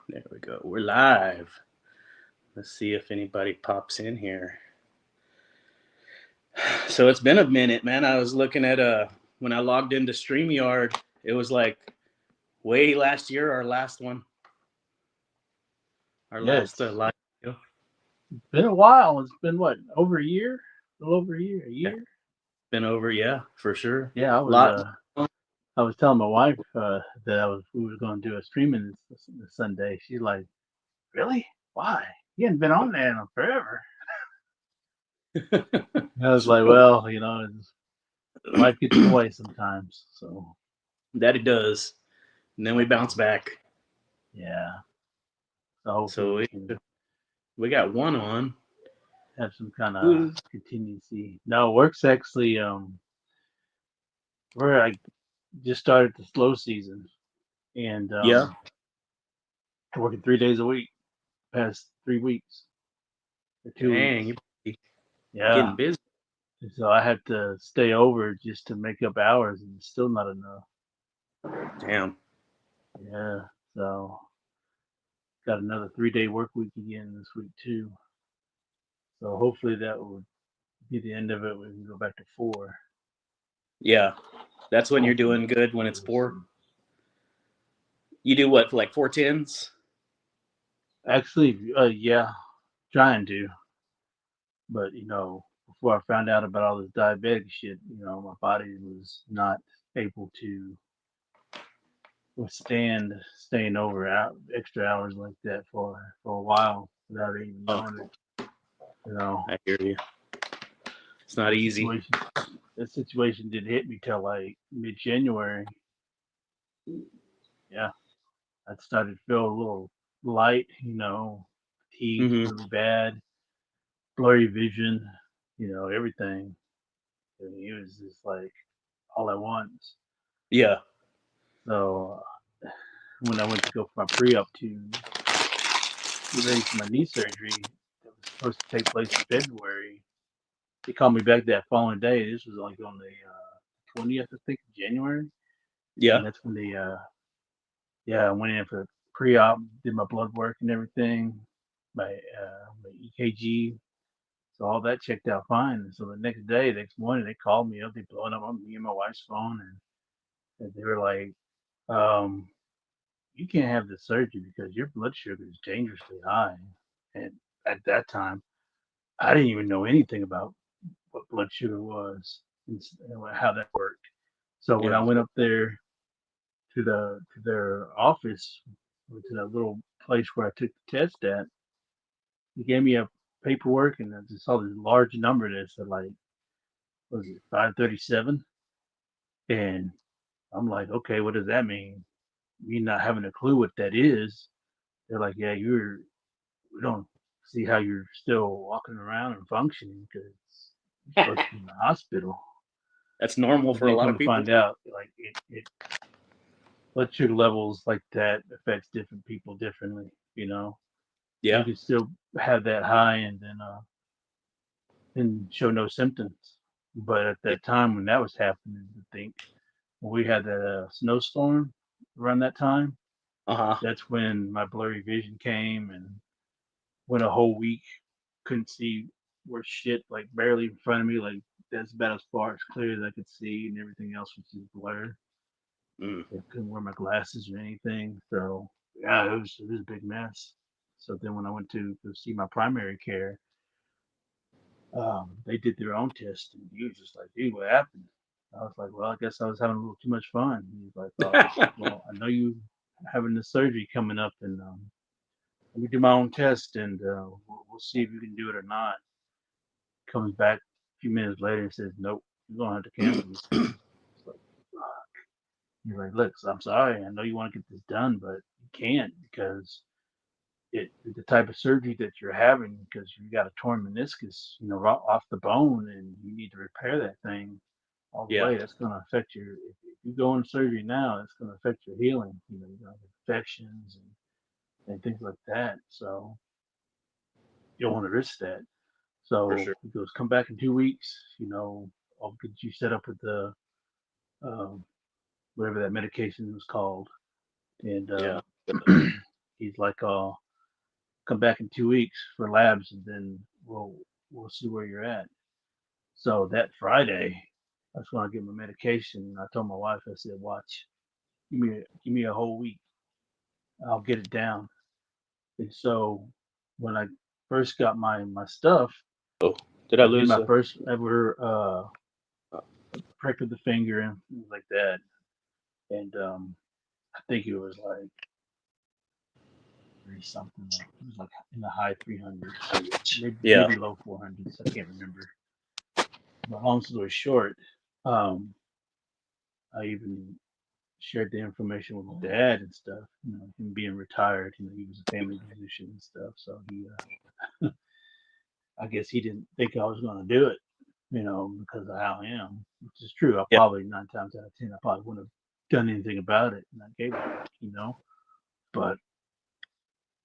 There we go. We're live. Let's see if anybody pops in here. So it's been a minute, man. I was looking at when I logged into StreamYard, it was like way last year, our last one, our Yeah, last it's live video. been a while. It's been what, over a year? A little over a year. A Yeah, year? been over, yeah, for sure. Yeah, Lot. I was telling my wife that we were going to do a streaming this Sunday. She's like, "Really? Why? You hadn't been on there in forever." I was like, "Well, life gets in the way sometimes." So That it does, and then we bounce back. yeah, so hopefully So we can we got one on. have some kind of Who's contingency. No, work's actually we're like just started the slow season and yeah? working 3 days a week past 3 weeks or two Dang, weeks. you're Yeah. getting busy. So I had to stay over just to make up hours, and it's still not enough. Damn. Yeah. So got another 3 day work week again this week too. So hopefully that will be the end of it. We can go back to four. Yeah, that's when you're Hopefully doing good. When it's real four, soon. you do what, like 4 tens? Actually, yeah, trying to, but before I found out about all this diabetic shit, my body was not able to withstand staying over extra hours like that for a while without even Oh, knowing it. You know, I hear you. It's not that easy. situation that situation didn't hit me till like mid January. Yeah, I started to feel a little light. Fatigue Hmm. really bad, blurry vision. Everything. I mean, it was just like all at once. Yeah. So when I went to go for my pre-op to get ready for my knee surgery that was supposed to take place in February, they called me back that following day. This was like on the 20th, I think, of January, and Yeah. that's when they yeah, I went in for pre-op, did my blood work and everything, my EKG, so all that checked out fine. And so the next morning, they called me up, they blowing up on me and my wife's phone, and they were like, um, "You can't have this surgery because your blood sugar is dangerously high." And at that time, I didn't even know anything about what blood sugar was and how that worked. So when I Yeah. went up there to their office, or to that little place where I took the test at, he gave me a paperwork and I just saw this large number that said like, what was it, 537? And I'm like, okay, what does that mean? Me not having a clue what that is. They're like, yeah, we don't see how you're still walking around and functioning because you're supposed to be in the hospital. That's normal But for a then lot come of to people. find out, like blood sugar levels like that affects different people differently. You Yeah. can still have that high and show no symptoms. But at Yeah. that time when that was happening, I think when we had that snowstorm around that time, Uh huh. that's when my blurry vision came and went a whole week couldn't see worth shit, like barely in front of me, like that's about as far as clear as I could see, and everything else was just blur. Mm. I couldn't wear my glasses or anything, so yeah, it was a big mess. So then when I went to go see my primary care, they did their own test, and he was just like, "Dude, what happened?" I was like, "Well, I guess I was having a little too much fun." He was like, "Oh, well, I know you having the surgery coming up, and let me do my own test, and we'll see if you can do it or not." Comes back a few minutes later and says, "Nope, you're gonna have to cancel this one." It's like, fuck. He's like, "Look, I'm sorry. I know you want to get this done, but you can't because the type of surgery that you're having because you got a torn meniscus, off the bone, and you need to repair that thing all the Yeah. way. That's going to affect if you go into surgery now, it's going to affect your healing. You're going to have infections and things like that. So you don't want to risk that." For So sure. he goes, "Come back in 2 weeks. I'll get you set up with the um, whatever that medication was called." And Yeah. he he's like, come back in 2 weeks for labs, and then we'll see where you're at. So that Friday, that's when I get my medication. I told my wife, I said, watch, give me a whole week, I'll get it down. And so when I first got my stuff, Oh, did I I did lose my a? first ever prick of the finger and things like that. And I think it was like three something. It was like in the high 300s, Yeah. maybe low 400s. I can't remember. But long story short, um, I even shared the information with my dad and stuff. Him being retired, he was a family physician and stuff. So I guess he didn't think I was going to do it, because of how I am, which is true. I Yeah. probably 9 times out of 10, I probably wouldn't have done anything about it, and I gave it back. But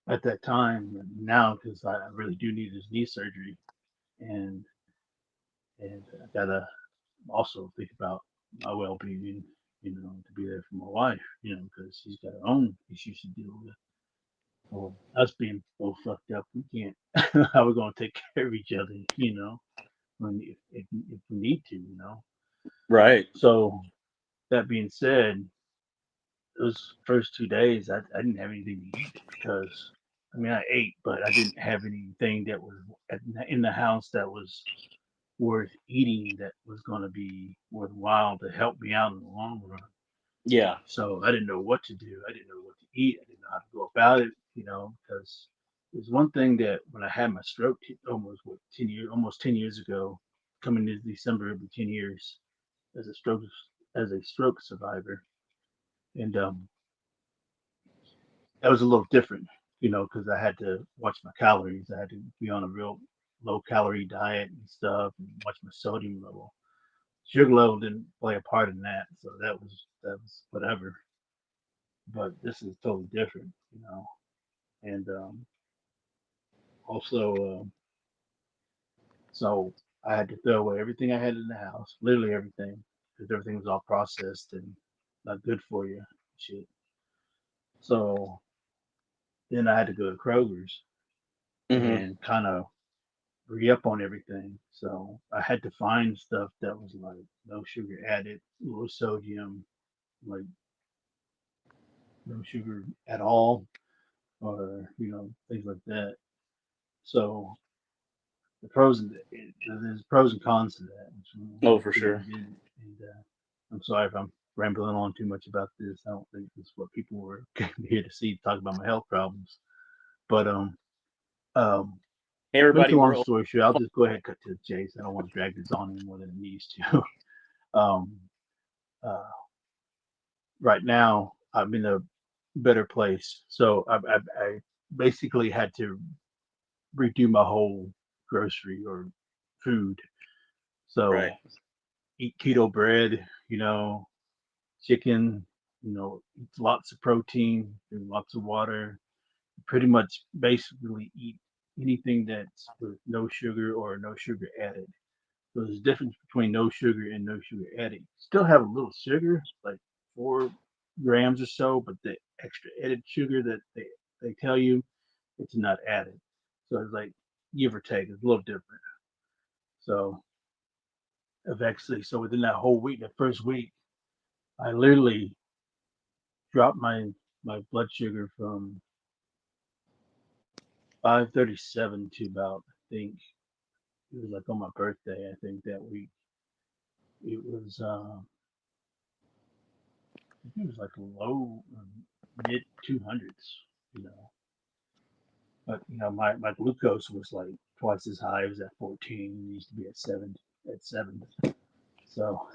at that time, and now, because I really do need this knee surgery, and I gotta also think about my well-being, to be there for my wife, because she's got her own issues to deal with. Well, us being both fucked up, we can't. How we gonna take care of each other, when if we need to. Right. So that being said, those first 2 days, I didn't have anything to eat because I mean I ate, but I didn't have anything that was in the house that was worth eating, that was going to be worthwhile to help me out in the long run. Yeah. So I didn't know what to do. I didn't know what to eat. I didn't know how to go about it. Because there's one thing that when I had my stroke almost 10 years ago, coming into December, it'll be 10 years as a stroke survivor, and that was a little different, because I had to watch my calories. I had to be on a real low calorie diet and stuff, and watch my sodium level. Sugar level didn't play a part in that, so that was whatever. But this is totally different. And also, so I had to throw away everything I had in the house, literally everything, because everything was all processed and not good for you. Shit. So then I had to go to Kroger's Hmm. and kind of re-up on everything. So I had to find stuff that was like no sugar added, low sodium, like no sugar at all, or things like that. So there's pros and cons to that. Oh, What for did sure. and didn't. And I'm sorry if I'm rambling on too much about this. I don't think this is what people were here to see, talk about my health problems. But um, Hey, make everybody, a long we're story short, I'll just go ahead and cut to the chase. I don't want to drag this on any more than it needs to. um, uh, right now, I'm in a better place. So I basically had to redo my whole grocery or food. right. So eat keto bread, chicken, eat lots of protein, drink lots of water, pretty much basically eat anything that's with no sugar or no sugar added. So there's a difference between no sugar and no sugar added. Still have a little sugar, like 4 grams or so, but the extra added sugar that they tell you, it's not added. So it's like give or take, it's a little different. So so within that whole week, that first week, I literally dropped my blood sugar from 537 to about, I think it was like on my birthday. I think that week it was I think it was like low mid 200s. You know, but my glucose was like twice as high. It was at 14. It used to be at 7. So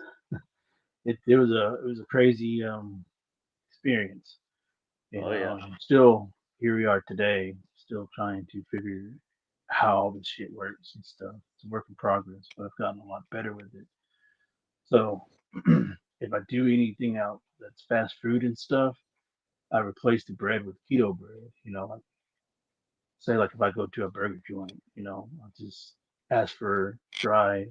it was a crazy experience. Oh, yeah. Still here we are today, still trying to figure how all this shit works and stuff. It's a work in progress, but I've gotten a lot better with it. So if I do anything out that's fast food and stuff, I replace the bread with keto bread. Like say like if I go to a burger joint, I'll just ask for a dry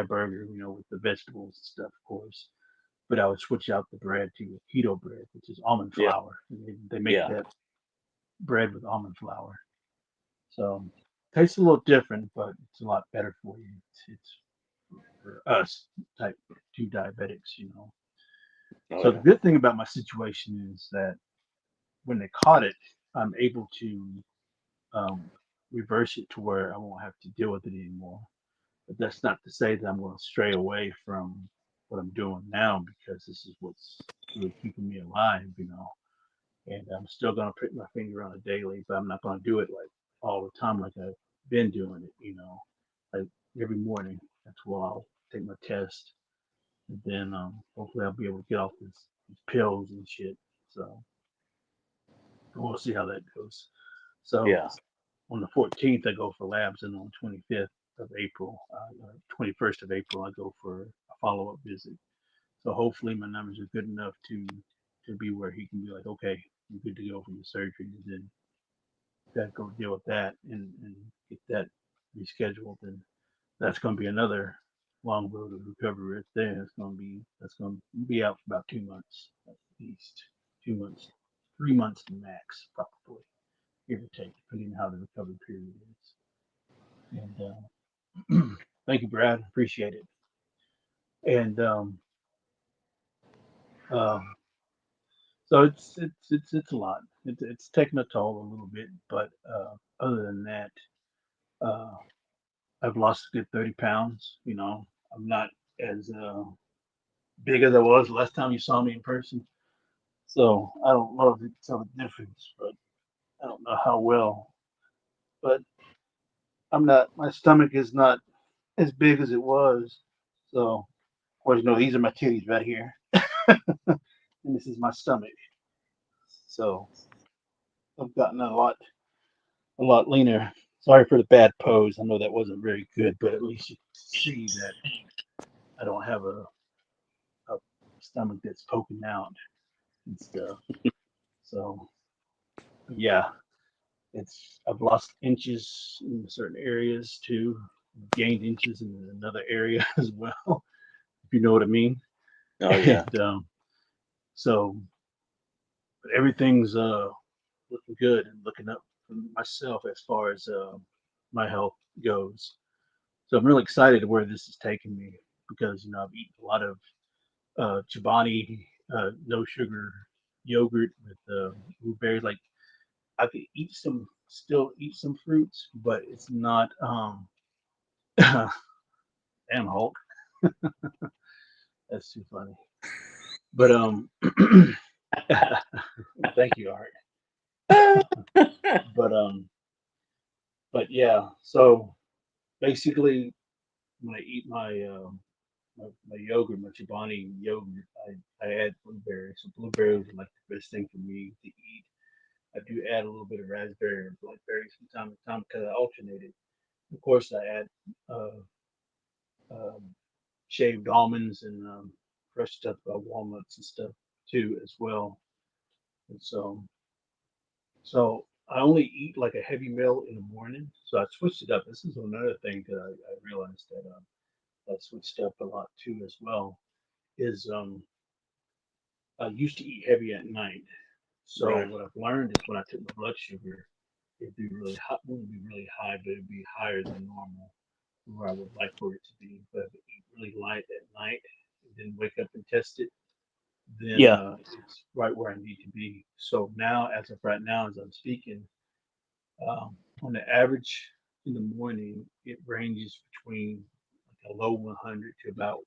burger, with the vegetables and stuff, of course. But I would switch out the bread to a keto bread, which is almond Yeah. flour. And they make Yeah. that bread with almond flour. So tastes a little different, but it's a lot better for you. It's for us type 2 diabetics. Oh So the yeah. good thing about my situation is that when they caught it, I'm able to um, reverse it to where I won't have to deal with it anymore. But that's not to say that I'm going to stray away from what I'm doing now because this is what's really keeping me alive. And I'm still going to prick my finger on it daily, but I'm not going to do it like all the time like I've been doing it. Like every morning. That's where I'll take my test, and then hopefully I'll be able to get off these pills and shit. So we'll see how that goes. So Yeah. on the 14th, I go for labs, and on the 25th of April, 21st of April, I go for a follow-up visit. So hopefully my numbers are good enough to be where he can be like, okay, you're good to go for your surgery, and then got to go deal with that and get that rescheduled. And that's going to be another long road of recovery right there. That's going to be out for about 2 months at least, 2 months, 3 months max, probably give or take, depending on how the recovery period is. And thank you, Brad. Appreciate it. And um, so it's a lot. It's taken a toll a little bit, but other than that, uh, I've lost a good 30 pounds. I'm not as big as I was last time you saw me in person. So I don't know if you can tell the difference, but I don't know how well. But I'm not. My stomach is not as big as it was. So of course, these are my titties right here, and this is my stomach. So I've gotten a lot leaner. Sorry for the bad pose. I know that wasn't very good, but at least you can see that I don't have a stomach that's poking out and stuff. So yeah, I've lost inches in certain areas too, gained inches in another area as well, if you know what I mean. Oh yeah. And so, but everything's looking good and looking up for myself as far as my health goes. So I'm really excited where this is taking me because I've eaten a lot of Chobani no sugar yogurt with blueberries. Like I could still eat some fruits, but it's not. Damn Hulk, that's too funny. But thank you, Art. But yeah. So basically, when I eat my yogurt, my Chobani yogurt, I add blueberries. So blueberries are like the best thing for me to eat. I do add a little bit of raspberry or blackberries from time to time because I alternate it. Of course, I add uh, um, shaved almonds and crushed up walnuts and stuff too as well. And so I only eat like a heavy meal in the morning. So I switched it up. This is another thing that I realized that I switched up a lot too as well. Is I used to eat heavy at night. So Right. what I've learned is when I took my blood sugar, it'd be really high. Wouldn't be really high, but it'd be higher than normal, where I would like for it to be. But if I eat really light at night and then wake up and test it, then Yeah. it's right where I need to be. So now, as of right now, as I'm speaking, on the average in the morning, it ranges between like a low 100 to about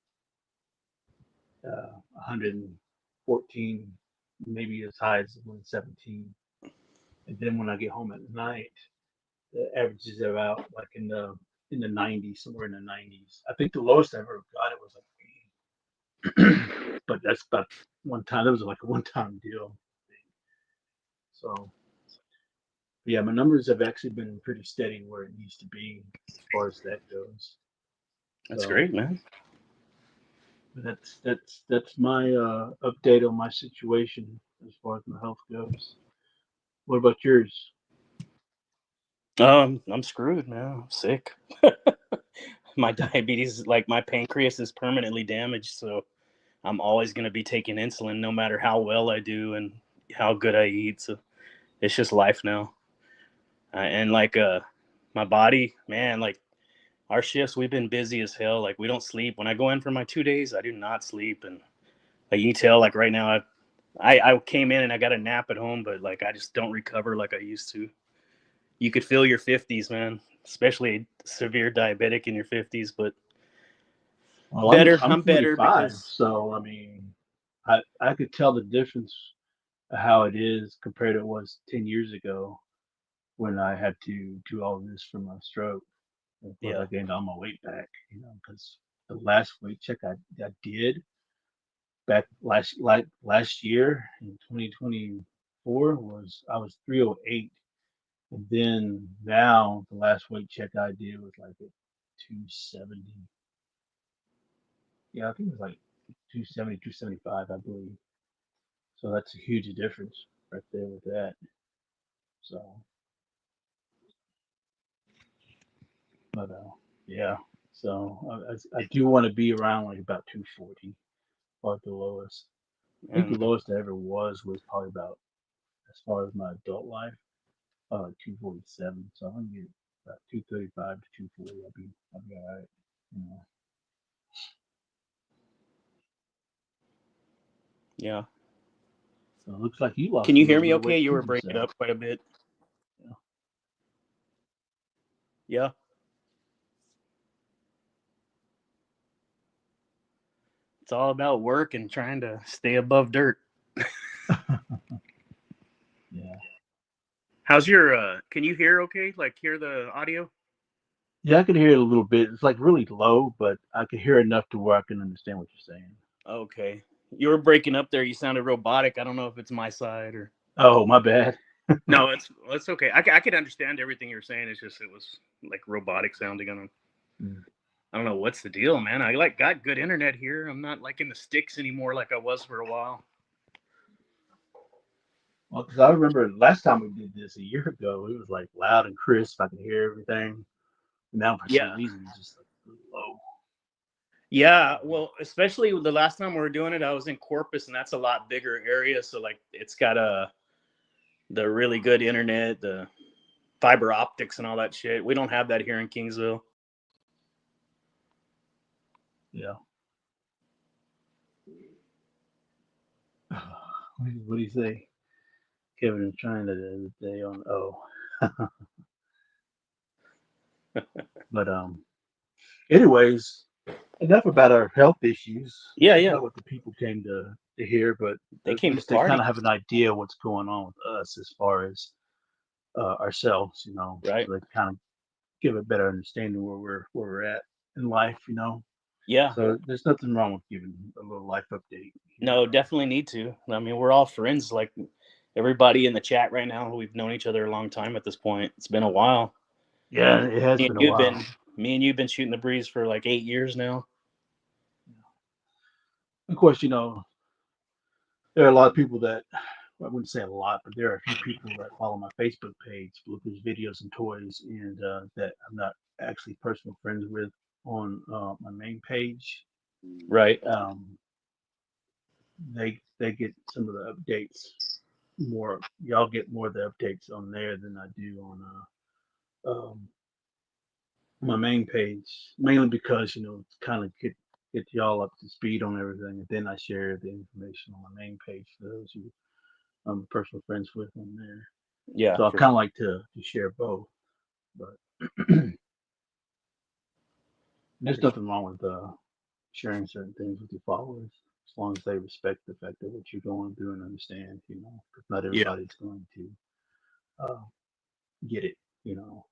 114, maybe as high as 117. And then when I get home at night, the average is about like in the 90s, somewhere in the 90s. I think the lowest I ever got it was like 80, but that's about one time. That was like a one-time deal. So yeah, my numbers have actually been pretty steady where it needs to be as far as that goes. That's So great, man. but that's my update on my situation as far as my health goes. What about yours? I'm screwed, man. I'm sick. My diabetes, like my pancreas, is permanently damaged, so I'm always going to be taking insulin, no matter how well I do and how good I eat. So It's just life now. And like my body, man, like our shifts, we've been busy as hell. Like we don't sleep. When I go in for my 2 days, I do not sleep. And like you can tell, like right now, I came in and I got a nap at home, but like I just don't recover like I used to. You could feel your 50s, man, especially severe diabetic in your 50s. But Well, better, I'm I'm better 45, because so I mean, I could tell the difference of how it is compared to it was 10 years ago when I had to do all this for my stroke. Of course, yeah, I gained all my weight back, because the last weight check I did back last year in 2024 was I was 308, and then now the last weight check I did was like at 270. Yeah, I think it was like 270, 275, I believe. So that's a huge difference right there with that. So, but yeah. So I do want to be around like about 240, or the lowest. I think the and lowest I ever was probably about, as far as my adult life, 247. So I'm gonna get about 235 to 240. I'll be all right. You know. yeah. So it looks like you Can lost a you hear little me? bit of Okay, weight you too were breaking yourself. up quite a bit. Yeah. Yeah, it's all about work and trying to stay above dirt. Yeah. How's your? Can you hear? Okay, like hear the audio? Yeah, I can hear it a little bit. It's like really low, but I can hear enough to where I can understand what you're saying. Okay, you were breaking up there. You sounded robotic. I don't know if it's my side or Oh, my bad. no. It's okay. I could understand everything you were saying. It's just it was like robotic sounding. Mm. I don't know what's the deal, man. I like got good internet here. I'm not like in the sticks anymore like I was for a while. Well, because I remember last time we did this a year ago, it was like loud and crisp. I could hear everything. Now, for some Yeah, reason, it's just like low. yeah. Well, especially the last time we were doing it, I was in Corpus, and that's a lot bigger area. So like, it's got the really good internet, the fiber optics, and all that shit. We don't have that here in Kingsville. Yeah. What do you say? Kevin is trying to the other day on but anyways, enough about our health issues. Yeah, That's yeah. not what the people came to hear, but They at came to least they kind party, of have an idea what's going on with us as far as ourselves, right? so they kind of give a better understanding where we're at in life. Yeah. So there's nothing wrong with giving a little life update here. No, definitely need to. I mean, we're all friends. Like everybody in the chat right now, we've known each other a long time at this point. It's been a while. Yeah, it has Me and been a you've while. been me and you've been shooting the breeze for like 8 years now. Of course, there are a lot of people that, well, I wouldn't say a lot, but there are a few people that follow my Facebook page, Blücker's Videos and Toys, and that I'm not actually personal friends with on my main page. Right. Um, they get some of the updates more. Y'all get more of the updates on there than I do on my main page, mainly because it's kind of get y'all up to speed on everything, and then I share the information on my main page for those who I'm personal friends with on there. Yeah. So I For kind of like to share both, but there's for nothing wrong with sharing certain things with your followers as long as they respect the fact that what you're going through and understand, because not yeah. everybody's going to uh, get it, you know.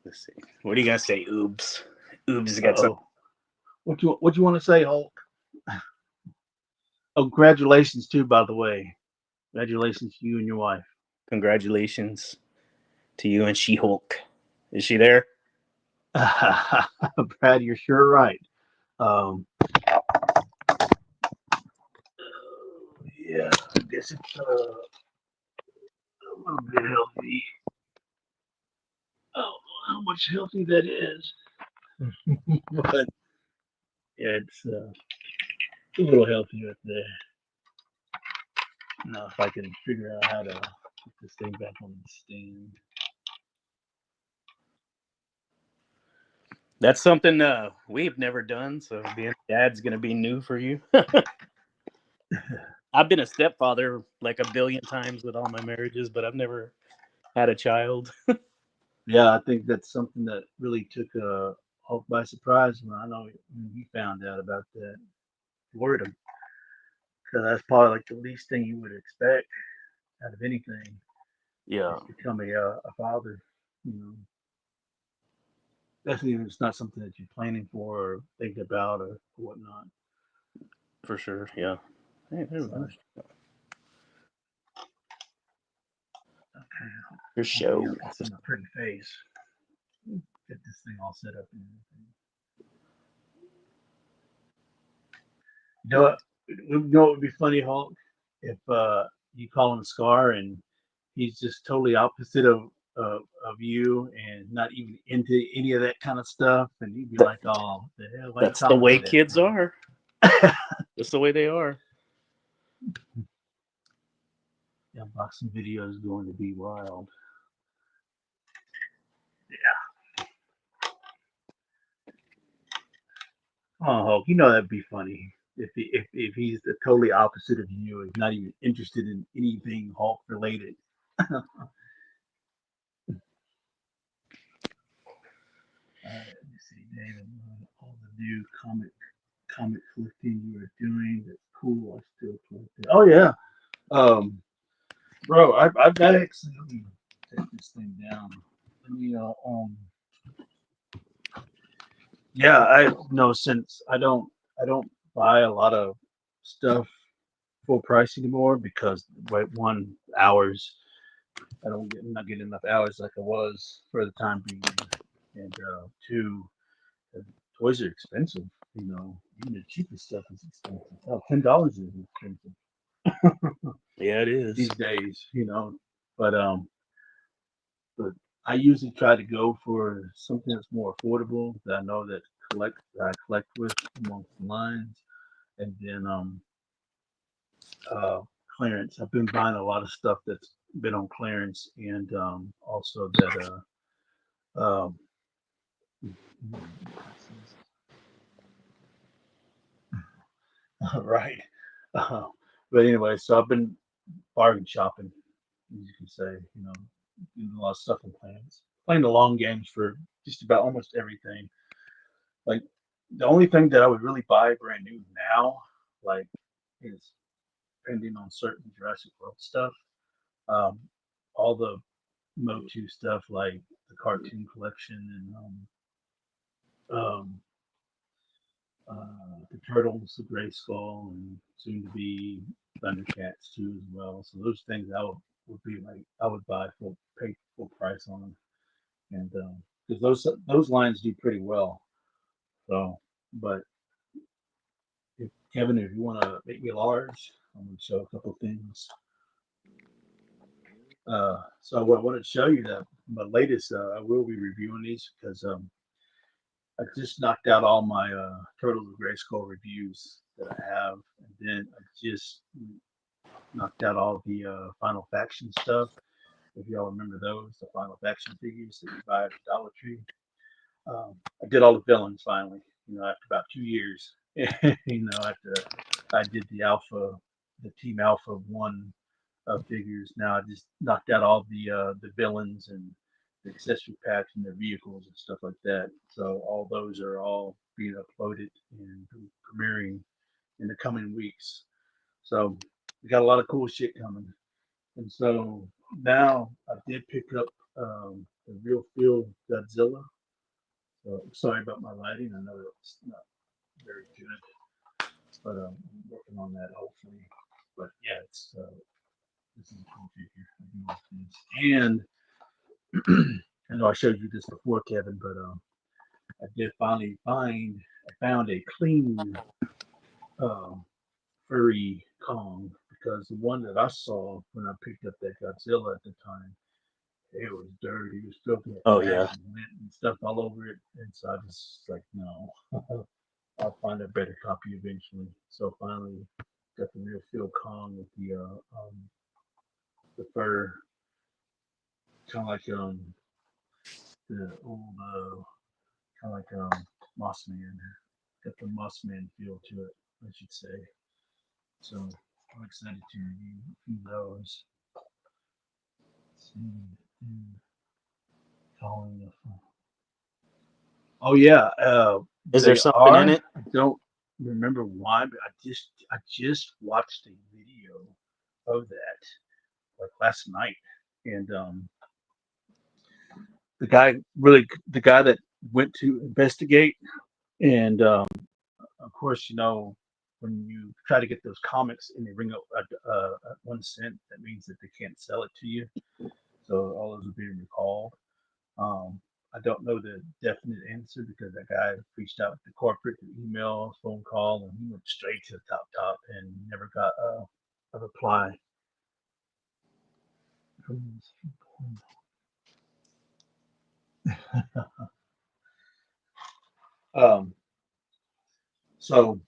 Let's see. What do you guys say? Oops. Oops has got something. Oh, what you want to say, Hulk? Oh, congratulations too, by the way. Congratulations to you and your wife. Congratulations to you and She Hulk. Is she there? Brad, you're sure right. Um, yeah, I guess it's a little bit healthy. Oh, how much healthy that is. But yeah, it's a little healthier up there. Now, if I can figure out how to put this thing back on the stand. That's something we've never done. So being a dad's gonna be new for you. I've been a stepfather like a billion times with all my marriages, but I've never had a child. Yeah, I think that's something that really took Hulk by surprise when I know when he found out about that. Worried him because that's probably like the least thing you would expect out of anything Yeah, is to become a father. You know, especially if it's not something that you're planning for or thinking about or whatnot. for sure. Yeah. Hey, there we So, go. okay, Your hopefully show. y'all can see my pretty face. Get this thing all set up and everything. You know what? You know what would be funny, Hulk, if you call him Scar and he's just totally opposite of you and not even into any of that kind of stuff, and you'd be like, "Oh, the hell? Why you That's the calling me way kids are. that That's the way they are. for?" The unboxing video is going to be wild. Oh, Hulk, you know that'd be funny if he's the totally opposite of you. He's not even interested in anything Hulk related. Let me see, David. All the new comic collecting you are doing. That's cool. I still collect it. Oh yeah, bro. I've got actually. Let me take this thing down. Let me Yeah, I know since I don't buy a lot of stuff full price anymore because wait, one hours I'm not getting enough hours like I was for the time being, and two, uh, toys are expensive. You know, even the cheapest stuff is expensive. Hell, $10 is expensive Yeah, it is. these days. You know, but but I usually try to go for something that's more affordable that I know that I collect with amongst the lines, and then uh, clearance. I've been buying a lot of stuff that's been on clearance, and also that um, right. Uh, but anyway, so I've been bargain shopping, as you can say. You know, doing a lot of stuff in plans, playing the long games for just about almost everything. Like the only thing that I would really buy brand new now, like, is depending on certain Jurassic World stuff. Um, all the Motu stuff, like the cartoon collection and the Turtles, the Gray Skull, and soon to be Thundercats too as well. So those things would be like I would buy pay full price on, and because those lines do pretty well. So, but if Kevin, if you want to make me large, I'm going to show a couple things. So what I wanted to show you that my latest, I will be reviewing these because I just knocked out all my Turtles of Grayskull reviews that I have, and then I just knocked out all the Final Faction stuff. If y'all remember those, the Final Faction figures that you buy at the Dollar Tree. I did all the villains finally. You know, after about 2 years. You know, after I did the Team Alpha one figures. Now I just knocked out all the villains and the accessory packs and their vehicles and stuff like that. So all those are all being uploaded and premiering in the coming weeks. So we got a lot of cool shit coming. And so now I did pick up the Real Feel Godzilla. So sorry about my lighting. I know it's not very good, but I'm working on that hopefully. But yeah, it's this is a cool figure. I do like this. And I know I showed you this before, Kevin, but I did finally I found a clean uh, furry Kong because the one that I saw when I picked up that Godzilla at the time, it was dirty. It was filthy, had Oh cracks yeah. and lint and stuff all over it. And so I just like, no. I'll find a better copy eventually. So finally got the real Phil Kong with the fur, kind of like the old kind of like Moss Man. Got the Moss Man feel to it, I should say. So I'm excited to review those. Let's see. And calling the Oh yeah, Is there they something in are. it? I don't remember why, but I just watched a video of that like last night, and the guy that went to investigate, and of course when you try to get those comics and they ring up at 1 cent, that means that they can't sell it to you. So all those are being recalled. Um, I don't know the definite answer because that guy reached out to corporate through email, phone call, and he went straight to the top and never got a reply from these people. Um, so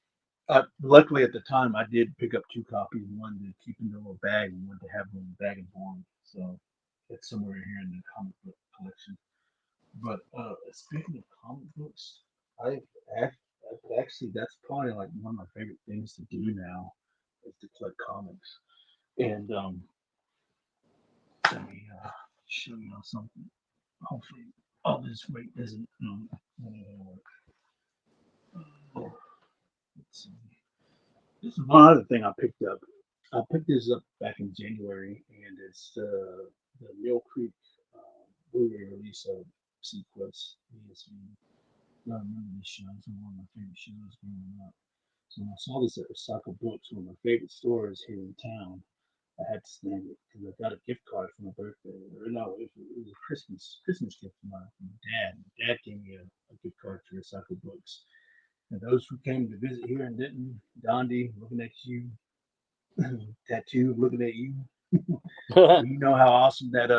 luckily at the time I did pick up two copies, one to keep in the little bag and one to have in the bag and born. So it's somewhere here in the comic book collection. But speaking of comic books, I've, actually that's probably like one of my favorite things to do now is to collect comics. And let me show you something. Hopefully, all this weight isn't. Uh, let's see. This is one other thing I picked up. I picked this up back in January, and it's the Mill Creek Blu-ray release of Sequest ESV. I remember this show. It's one of my favorite shows growing up. So when I saw this at Osaka Books, one of my favorite stores here in town, I had to snag it because I got a gift card for my birthday. Or no, it was a Christmas gift from my dad. My dad gave me a gift card to Osaka Books. And those who came to visit here in Denton, Dondi, looking at you, Tattoo, looking at you, you know how awesome that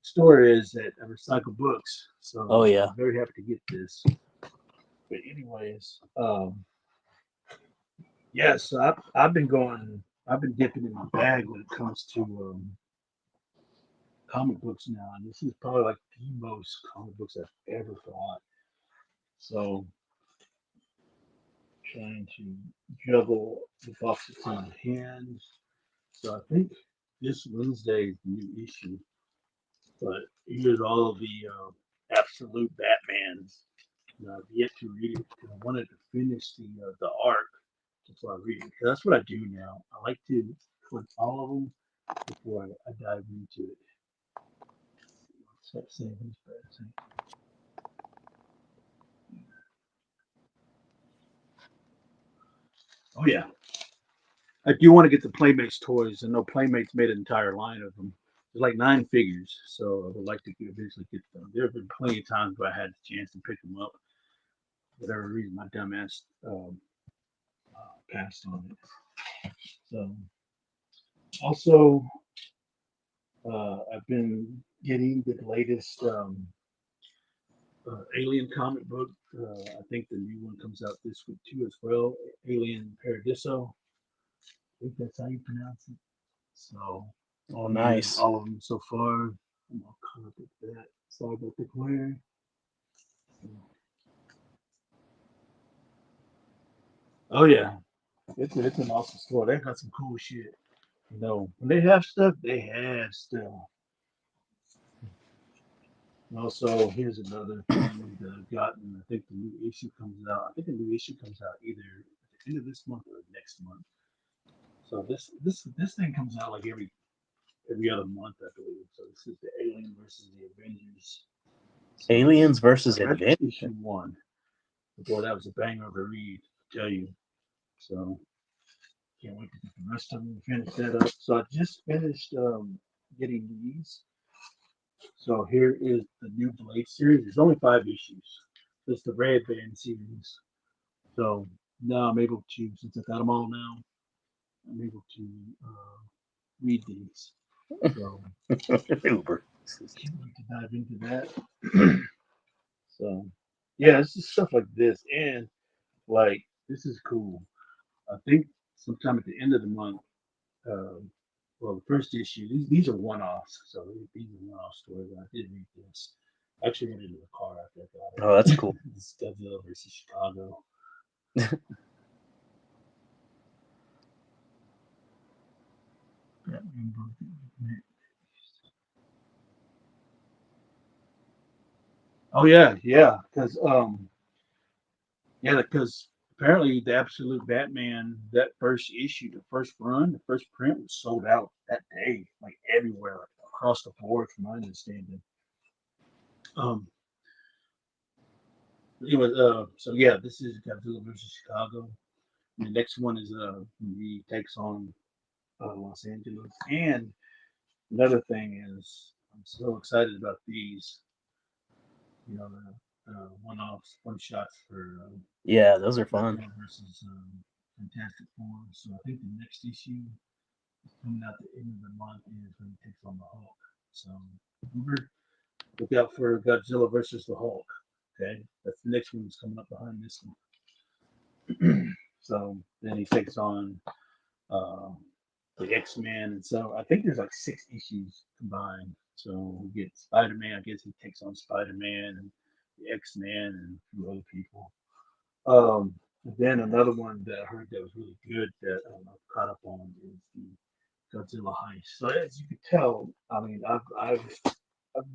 store is at Recycle Books. So Oh yeah. I'm very happy to get this. But anyways, yes, I've been dipping in my bag when it comes to comic books now, and this is probably like the most comic books I've ever bought. So trying to juggle the boxes in my hands. So I think this Wednesday is the new issue, but here's all of the absolute Batmans. And I've yet to read it because I wanted to finish the arc before I read it. Because that's what I do now. I like to collect all of them before I dive into it. Start saving this bad. Oh yeah, I do want to get the Playmates toys. I know Playmates made an entire line of them. There's like 9 figures, so I would like to eventually get them. There have been plenty of times where I had the chance to pick them up. For whatever reason, my dumbass passed on it. So also, I've been getting the latest Alien comic book. I think the new one comes out this week too as well. Alien Paradiso. I think that's how you pronounce it. So Oh, I'm reading nice. all of them so far. I'm all caught up with that. Sorry about the glare. Oh yeah, it's an awesome store. They got some cool shit. When they have stuff, they have stuff. And also, here's another thing that I've gotten. I think the new issue comes out. I think the new issue comes out either at the end of this month or next month. So this thing comes out like every other month, I believe. So this is the Alien versus the Avengers. So Aliens I versus read Adventure. issue one. Boy, that was a banger of a read, I tell you. So can't wait to get the rest of them and finish that up. So I just finished getting these. So here is the new Blade series. There's only 5 issues. It's the Red Band series. So now I'm able to, since I got them all now, I'm able to read these. So Uber. can't wait to dive into that. So yeah, it's just stuff like this. And Like this is cool. I think sometime at the end of the month. Uh, well, the first issue. These are one-offs, so these are one-off stories. I did read this. I actually read it in the car after I got Oh, that's it. cool. This is Godzilla versus Chicago. Batman Oh yeah, yeah, because apparently the Absolute Batman that first issue, the first run, the first print was sold out that day, like everywhere, like across the board, from my understanding. Um, anyway, so yeah, this is Godzilla versus Chicago. And the next one is he takes on Los Angeles. And another thing is, I'm so excited about these, the one-offs, one-shots for Yeah, those are fun. Godzilla versus Fantastic Four. So I think the next issue is coming out the end of the month is when he takes on the Hulk. So remember, look out for Godzilla versus the Hulk. Okay, that's the next one that's coming up behind this one. So then he takes on uh, the X Men, and so I think there's like 6 issues combined. So we get Spider Man. I guess he takes on Spider Man and the X Men and a few other people. Um, then another one that I heard that was really good that I've caught up on is the Godzilla heist. So as you can tell, I mean, I've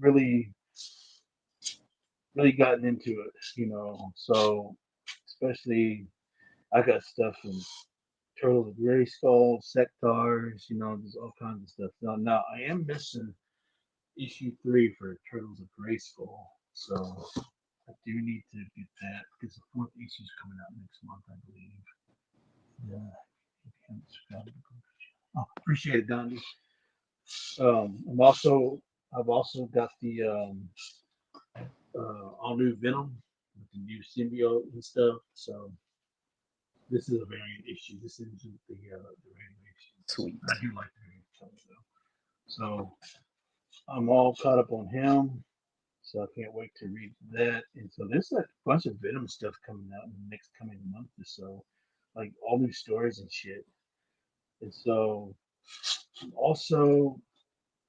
really gotten into it, So especially I got stuff from Turtles of Gray Skull, Sectars, there's all kinds of stuff. Now I am missing issue 3 for Turtles of Gray Skull, so I do need to get that because the fourth issue is coming out next month, I believe. Yeah. Oh, appreciate it, Gandhi. I've also got the all new Venom with the new symbiote and stuff. So this is a variant issue. This isn't the regular issues. I Sweet. do like the variant colors though. So I'm all caught up on him. So I can't wait to read that. And so there's like a bunch of Venom stuff coming out in the next coming month or so, like all new stories and shit. And so also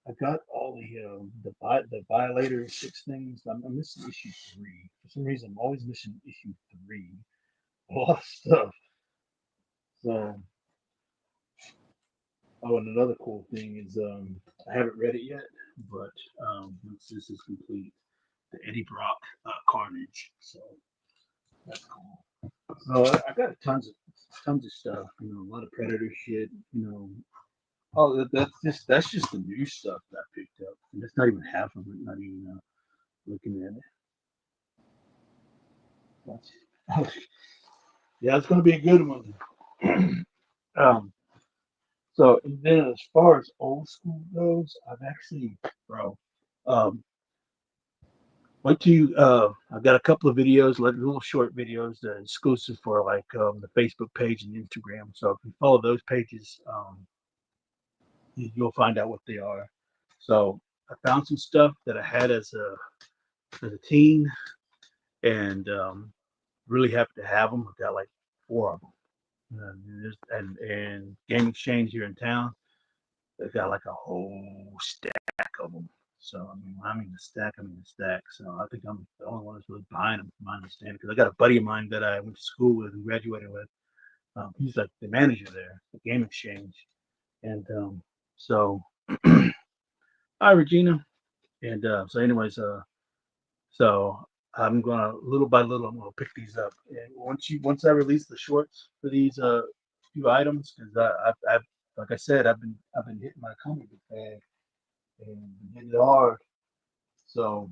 I got all the Violator 6 things. I'm missing issue 3 for some reason. I'm always missing issue 3. A lot of stuff. So oh, and another cool thing is I haven't read it yet, but once this is complete, the Eddie Brock Carnage. So that's cool. So I got tons of stuff. A lot of Predator shit. Oh, that's just the new stuff that I picked up. And that's not even half of it. Not even looking at it. Yeah, it's gonna be a good one. um, so and then as far as old school goes, I've actually, bro, um, went to I've got a couple of videos, like little short videos that are exclusive for like the Facebook page and Instagram. So if you follow those pages, you'll find out what they are. So I found some stuff that I had as a teen, and really happy to have them. I got like 4 of them. And Game Exchange here in town, they've got like a whole stack of them. So I mean, when I mean the stack, I mean the stack. So I think I'm the only one that's really buying them, from my understanding. Because I got a buddy of mine that I went to school with and graduated with. He's like the manager there, the Game Exchange, and so hi Regina. And so, anyways, so I'm gonna little by little, I'm gonna pick these up. And once I release the shorts for these few items, because I've like I said, I've been hitting my comic book bag and been hitting it hard. So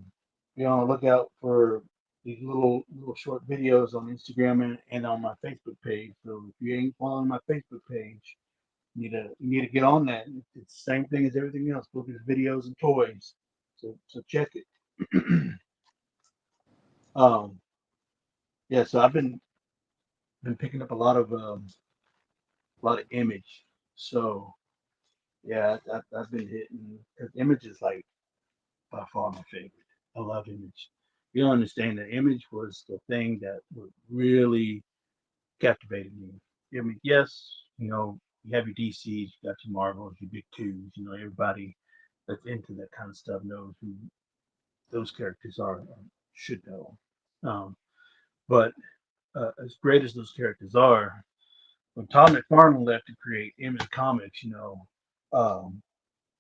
be on the lookout for these little short videos on Instagram and on my Facebook page. So if you ain't following my Facebook page, you need to get on that. It's the same thing as everything else. Book is videos and toys. So check it. um, yeah. So I've been picking up a lot of image. So yeah, I've been hitting because image is like by far my favorite. I love image. You don't understand that image was the thing that would really. captivated me. I mean, yes, you have your DCs, you got your Marvels, your big twos. Everybody that's into that kind of stuff knows who those characters are, should know. Um, but as great as those characters are, when Todd McFarlane left to create Image Comics, um,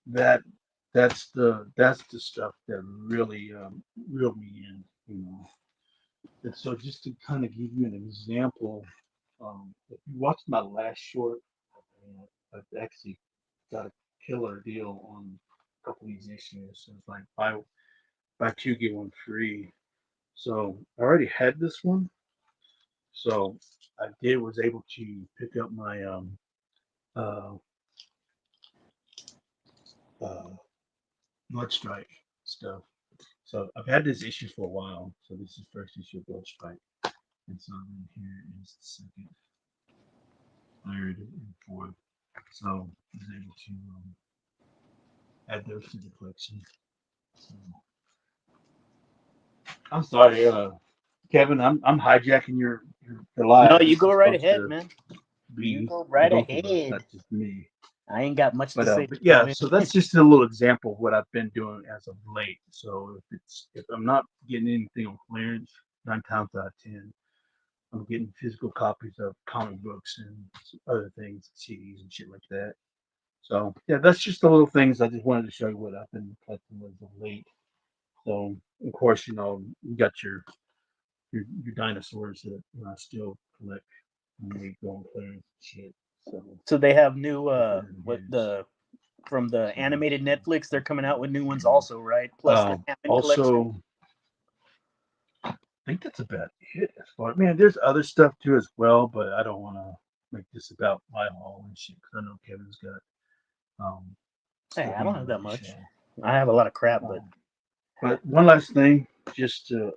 that that's the stuff that really reeled me in. And so just to kind of give you an example, if you watched my last short, I've actually got a killer deal on a couple of these issues. So it's like buy two get one free. So I already had this one. So I did was able to pick up my uh uh Bloodstrike stuff. So I've had this issue for a while. So this is first issue of Bloodstrike. And so then here is the second, third, and fourth. So I was able to add those to the collection. So I'm sorry, Kevin. I'm hijacking your No, live. you This go is right supposed ahead, to man. You be go for right both of us, ahead. not just me. I ain't got much to say. But yeah, so that's just a little example of what I've been doing as of late. So if I'm not getting anything on clearance, 9 times out of 10, I'm getting physical copies of comic books and other things, CDs and shit like that. So yeah, that's just the little things I just wanted to show you what I've been collecting as of late. So of course, you got your dinosaurs that I still collect when they go on clearance and shit. So So they have new keep it in what his. the from the So, animated Netflix, they're coming out with new ones also, right? Plus the Hammond collection. also, I think that's about it. As far man, there's other stuff too as well, but I don't want to make this about my haul and shit because I know Kevin's got Hey, stuff I he don't have wanted that to much. show. I have a lot of crap, but Um, but one last thing, just to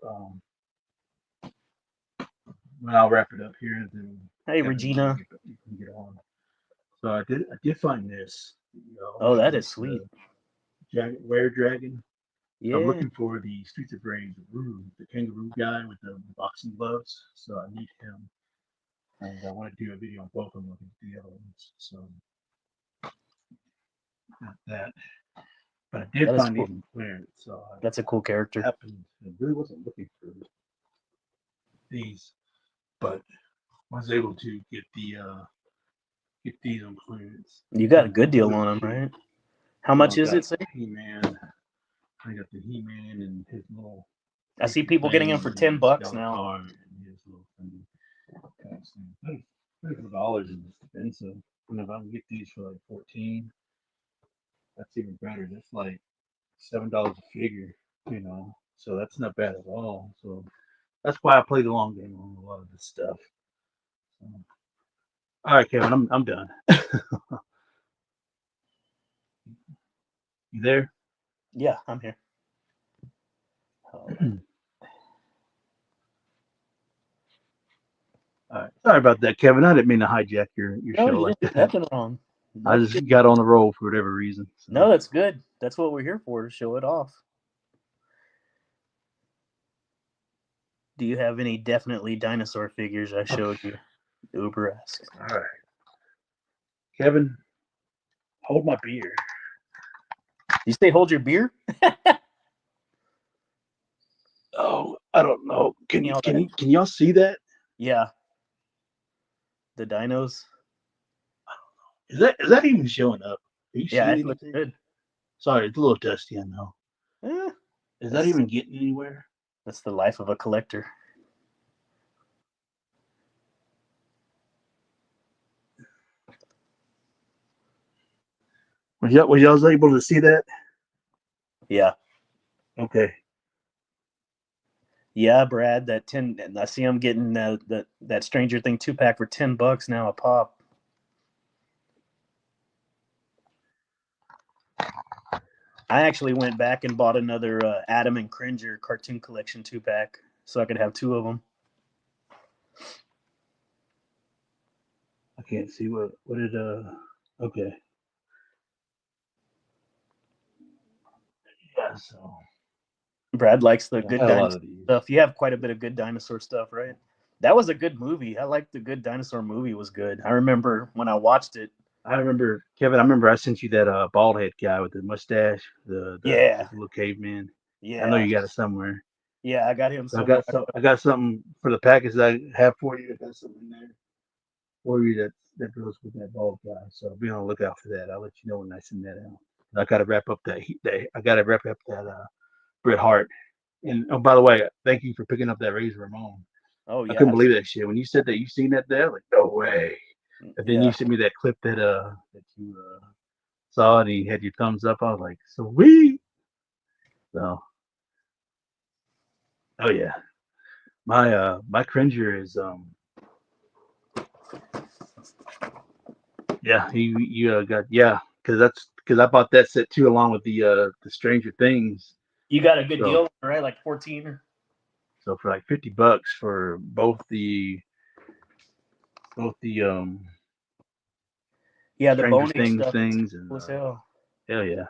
when I'll wrap it up here, then hey, Kevin, Regina. you can get on. So I did find this. I'll Oh, show that is this sweet. Were Dragon. So I'm Yeah. looking for the Streets of Rage, the kangaroo guy with the boxing gloves. So I need him, and I want to do a video on both of them, looking at the other ones. So got that. But I did That is find these cool. in clearance, so That's a cool I character. happened. I really wasn't looking for these, but was able to get these on clearance. You got a And good deal really on them, cheap. right? How much I is got it, say? He-Man. I got the He-Man and his little I see creature people getting them thing, for and then $10 now. Skeletor and his little thing. $34 is expensive. And if I can get these for like 14, that's even better. That's like $7 a figure, So that's not bad at all. So that's why I play the long game on a lot of this stuff. So, all right, Kevin, I'm done. You there? Yeah, I'm here. All right. All right. Sorry about that, Kevin. I didn't mean to hijack your No, show you like didn't do that. nothing wrong. I Nothing. just got on the roll for whatever reason. So No, that's good. That's what we're here for, to show it off. Do you have any definitely dinosaur figures I showed you? Uber asks. all right, Kevin, hold my beer. You say hold your beer? Oh, I don't know. Can you Yell can that. you can y'all see that? Yeah, the dinos. Is that even showing up? Are you Yeah, seeing it looks anything? good. Sorry, it's a little dusty. I know. Eh, Is that that's even getting anywhere? that's the life of a collector. Was y'all able to see that? Yeah, Okay. yeah, Brad. That 10. I see I'm getting that Stranger Thing 2-pack for $10 now a pop. I actually went back and bought another Adam and Cringer cartoon collection 2-pack so I could have two of them. I can't see what it okay. Yeah, so Brad likes the yeah, I good had a lot dinosaur of these. stuff. You have quite a bit of good dinosaur stuff, right? That was a good movie. I liked the Good Dinosaur movie. It was good. I remember when I watched it. I remember, Kevin. I remember I sent you that bald head guy with the mustache, the Yeah, like little caveman. I know yeah, you got it somewhere. yeah. I got him So I somewhere. got some. I got something for the package that I have for you. I got something in there for you that goes with that bald guy. So be on the lookout for that. I'll let you know when I send that out. I got to wrap up that. I got to wrap up that Bret Hart. And oh, by the way, thank you for picking up that Razor Ramon. Oh I couldn't yeah, believe that shit when you said that you seen that there. Like no way. And then you yeah, sent me that clip that you saw and he had your thumbs up. I was like, sweet. So, oh yeah, my cringer is yeah you got yeah because I bought that set too along with the Stranger Things. you got a good So deal, right? Like 14 or so for like $50 for both the yeah. The Stranger Bone Age Things stuff is things and cool as hell. hell yeah.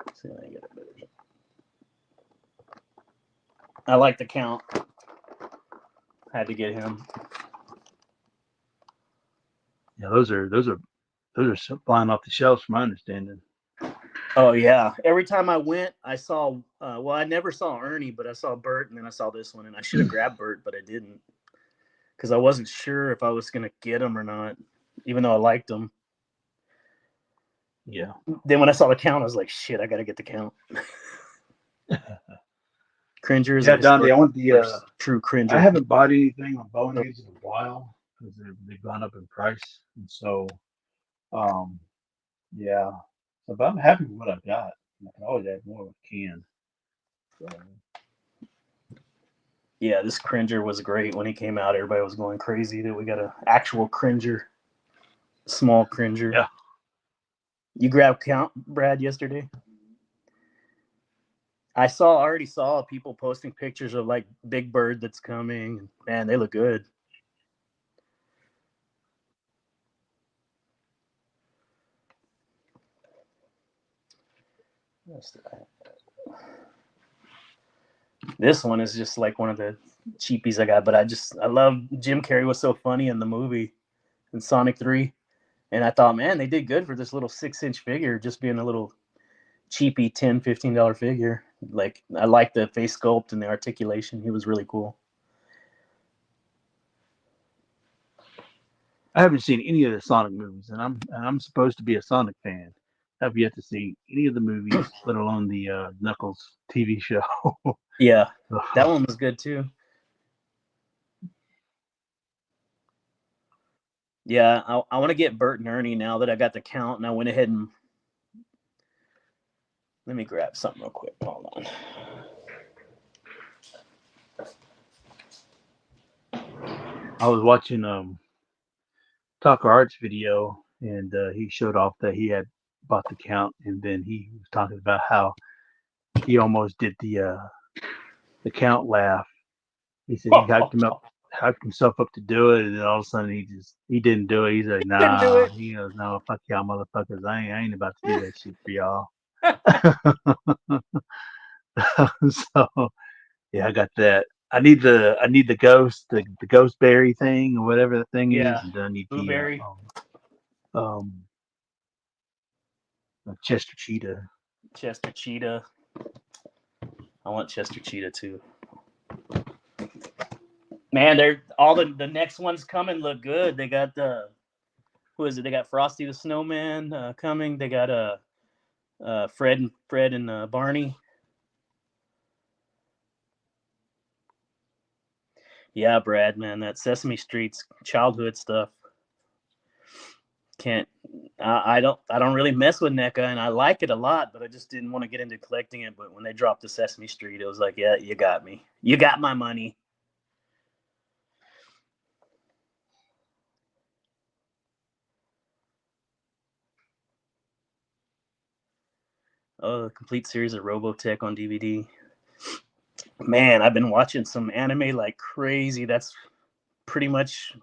Let's see if I can get a better- I like the Count. Had to get him. Yeah, those are flying off the shelves from my understanding. Oh yeah. Every time I went, I saw. Well, I never saw Ernie, but I saw Bert, and then I saw this one, and I should have grabbed Bert, but I didn't because I wasn't sure if I was gonna get him or not, even though I liked him. Yeah. Then when I saw the Count, I was like, shit, I gotta get the Count. Cringer is a Yeah, Dante, historic I want the first true I Cringer. haven't bought anything on bone So, age in a while because they've gone up in price, and so um yeah. So, but I'm happy with what I've got. I can always add more if I can. So yeah, this Cringer was great when he came out. Everybody was going crazy that we got an actual Cringer, small Cringer. yeah, You grabbed Count, Brad, yesterday? I already saw people posting pictures of like Big Bird that's coming. Man, they look good. This one is just like one of the cheapies I got, but I love Jim Carrey was so funny in the movie in Sonic 3. And I thought, man, they did good for this little 6-inch figure, just being a little cheapy $10, $15 figure. Like I like the face sculpt and the articulation. He was really cool. I haven't seen any of the Sonic movies, and I'm supposed to be a Sonic fan. I've yet to see any of the movies, let alone the Knuckles TV show. Yeah, that one was good too. Yeah, I want to get Bert and Ernie now that I got the Count, and I went ahead and let me grab something real quick. Hold on. I was watching Tucker Arts video, and he showed off that he had bought the Count, and then he was talking about how he almost did the Count laugh. He said he hyped himself up to do it, and then all of a sudden he didn't do it. He's like, Didn't do nah. it. He goes, no, fuck y'all, motherfuckers. I ain't about to do that shit for y'all. So yeah, I got that. I need the ghost berry thing or whatever the thing is, Yeah, and then I need the Blueberry, Chester Cheetah. Chester Cheetah. I want Chester Cheetah too. Man, they're all the next ones coming look good. They got the who is it? They got Frosty the Snowman coming. They got Fred and Barney. Yeah, Brad, man, that Sesame Street's childhood stuff. Can't I don't really mess with NECA, and I like it a lot, but I just didn't want to get into collecting it. But when they dropped the Sesame Street, it was like, yeah, you got me. You got my money. Oh, the complete series of Robotech on DVD. Man, I've been watching some anime like crazy. That's pretty much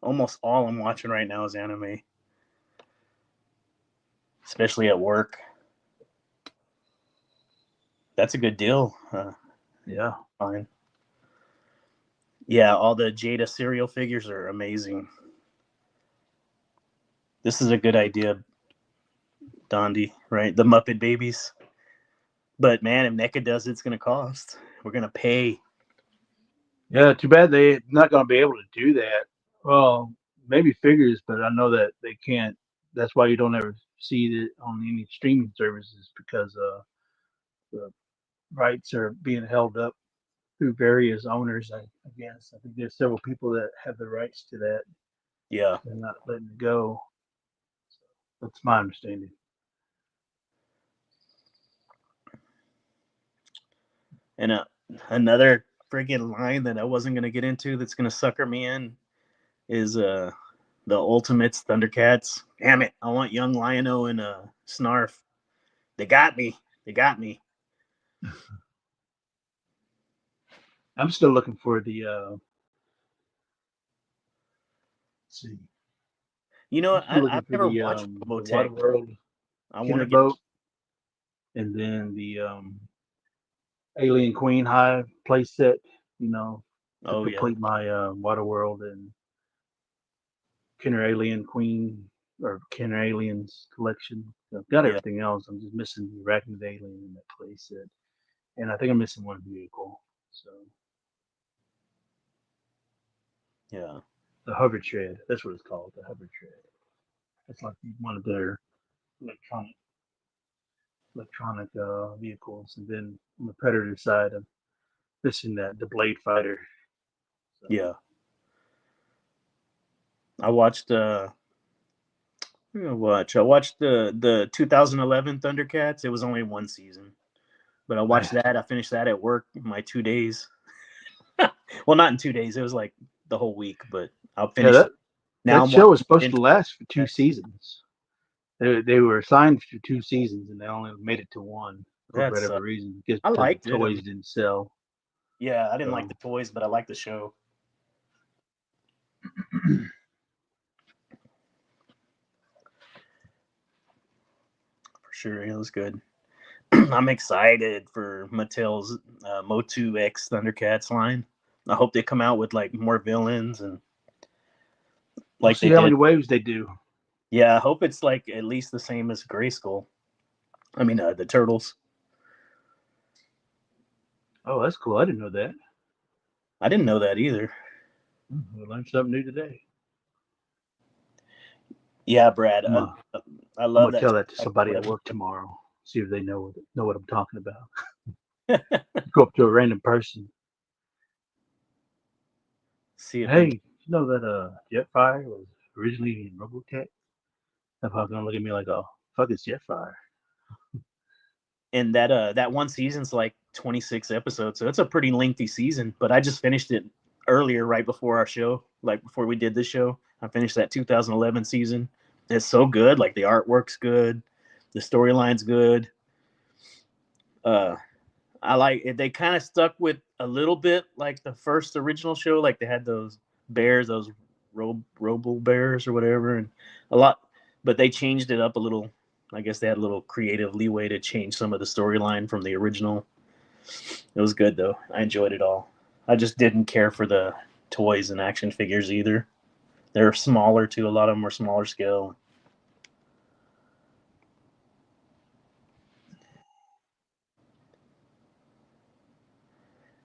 almost all I'm watching right now is anime, especially at work. That's a good deal. Yeah. Fine. Yeah, all the Jada cereal figures are amazing. This is a good idea, Dondi, right? The Muppet Babies. But man, if NECA does it, it's going to cost. We're going to pay. Yeah, too bad they're not going to be able to do that. Well, maybe figures, but I know that they can't. That's why you don't ever see it on any streaming services because the rights are being held up through various owners. I guess I think there's several people that have the rights to that. Yeah. They're not letting it go. That's my understanding. And another freaking line that I wasn't going to get into that's going to sucker me in is the Ultimates Thundercats. Damn it. I want young Lion-O and Snarf. They got me. They got me. I'm still looking for the. Let's see. You know I'm what? still looking I've for never watched the Robotech. Waterworld I want Killer to get. Boat, and then the Alien Queen Hive playset. You know, to Oh, yeah. complete my Waterworld and Kenner Alien Queen or Kenner Aliens collection. I've got Yeah. everything else. I'm just missing the Arachnid Alien in that playset, and I think I'm missing one vehicle. So Yeah. the Hover Tread. That's what it's called. The Hover Tread. It's like one of their electronic vehicles. And then on the Predator side, I'm missing that the Blade Fighter. So Yeah. I watched I watched the 2011 Thundercats. It was only one season, but I watched I, that. I finished that at work in my 2 days. Well, not in 2 days. It was like the whole week, but I'll yeah, finish it. Now that I'm show watching was supposed it. to last for 2 seasons. They were assigned for 2 seasons and they only made it to one for That's whatever reason. Just I because the liked it. I toys mean, didn't sell. yeah, I didn't like So the toys, but I liked the show for sure. It was good. I'm excited for Mattel's Motu X Thundercats line. I hope they come out with like more villains and we'll like see they how did. many waves they do. Yeah, I hope it's like at least the same as Grayskull. I mean, the turtles. Oh, that's cool. I didn't know that. I didn't know that either. We learned something new today. Yeah, Brad. I'm gonna, I I'm love gonna that. tell that to somebody at Whatever. work tomorrow. See if they know what I'm talking about. Go up to a random person. See if Hey, they you know that Jetfire was originally in Robotech? They're probably gonna look at me like, "Oh, fuck, it's Jetfire." and that one season's like 26 episodes, so it's a pretty lengthy season. But I just finished it earlier, right before our show, like before we did this show. I finished that 2011 season. It's so good. Like the artwork's good, the storyline's good. Uh, I like it. They kind of stuck with a little bit like the first original show. Like they had those bears, those robo bears or whatever, and a lot, but they changed it up a little. I guess they had a little creative leeway to change some of the storyline from the original. It was good though. I enjoyed it all. I just didn't care for the toys and action figures either. They're smaller too. A lot of them are smaller scale.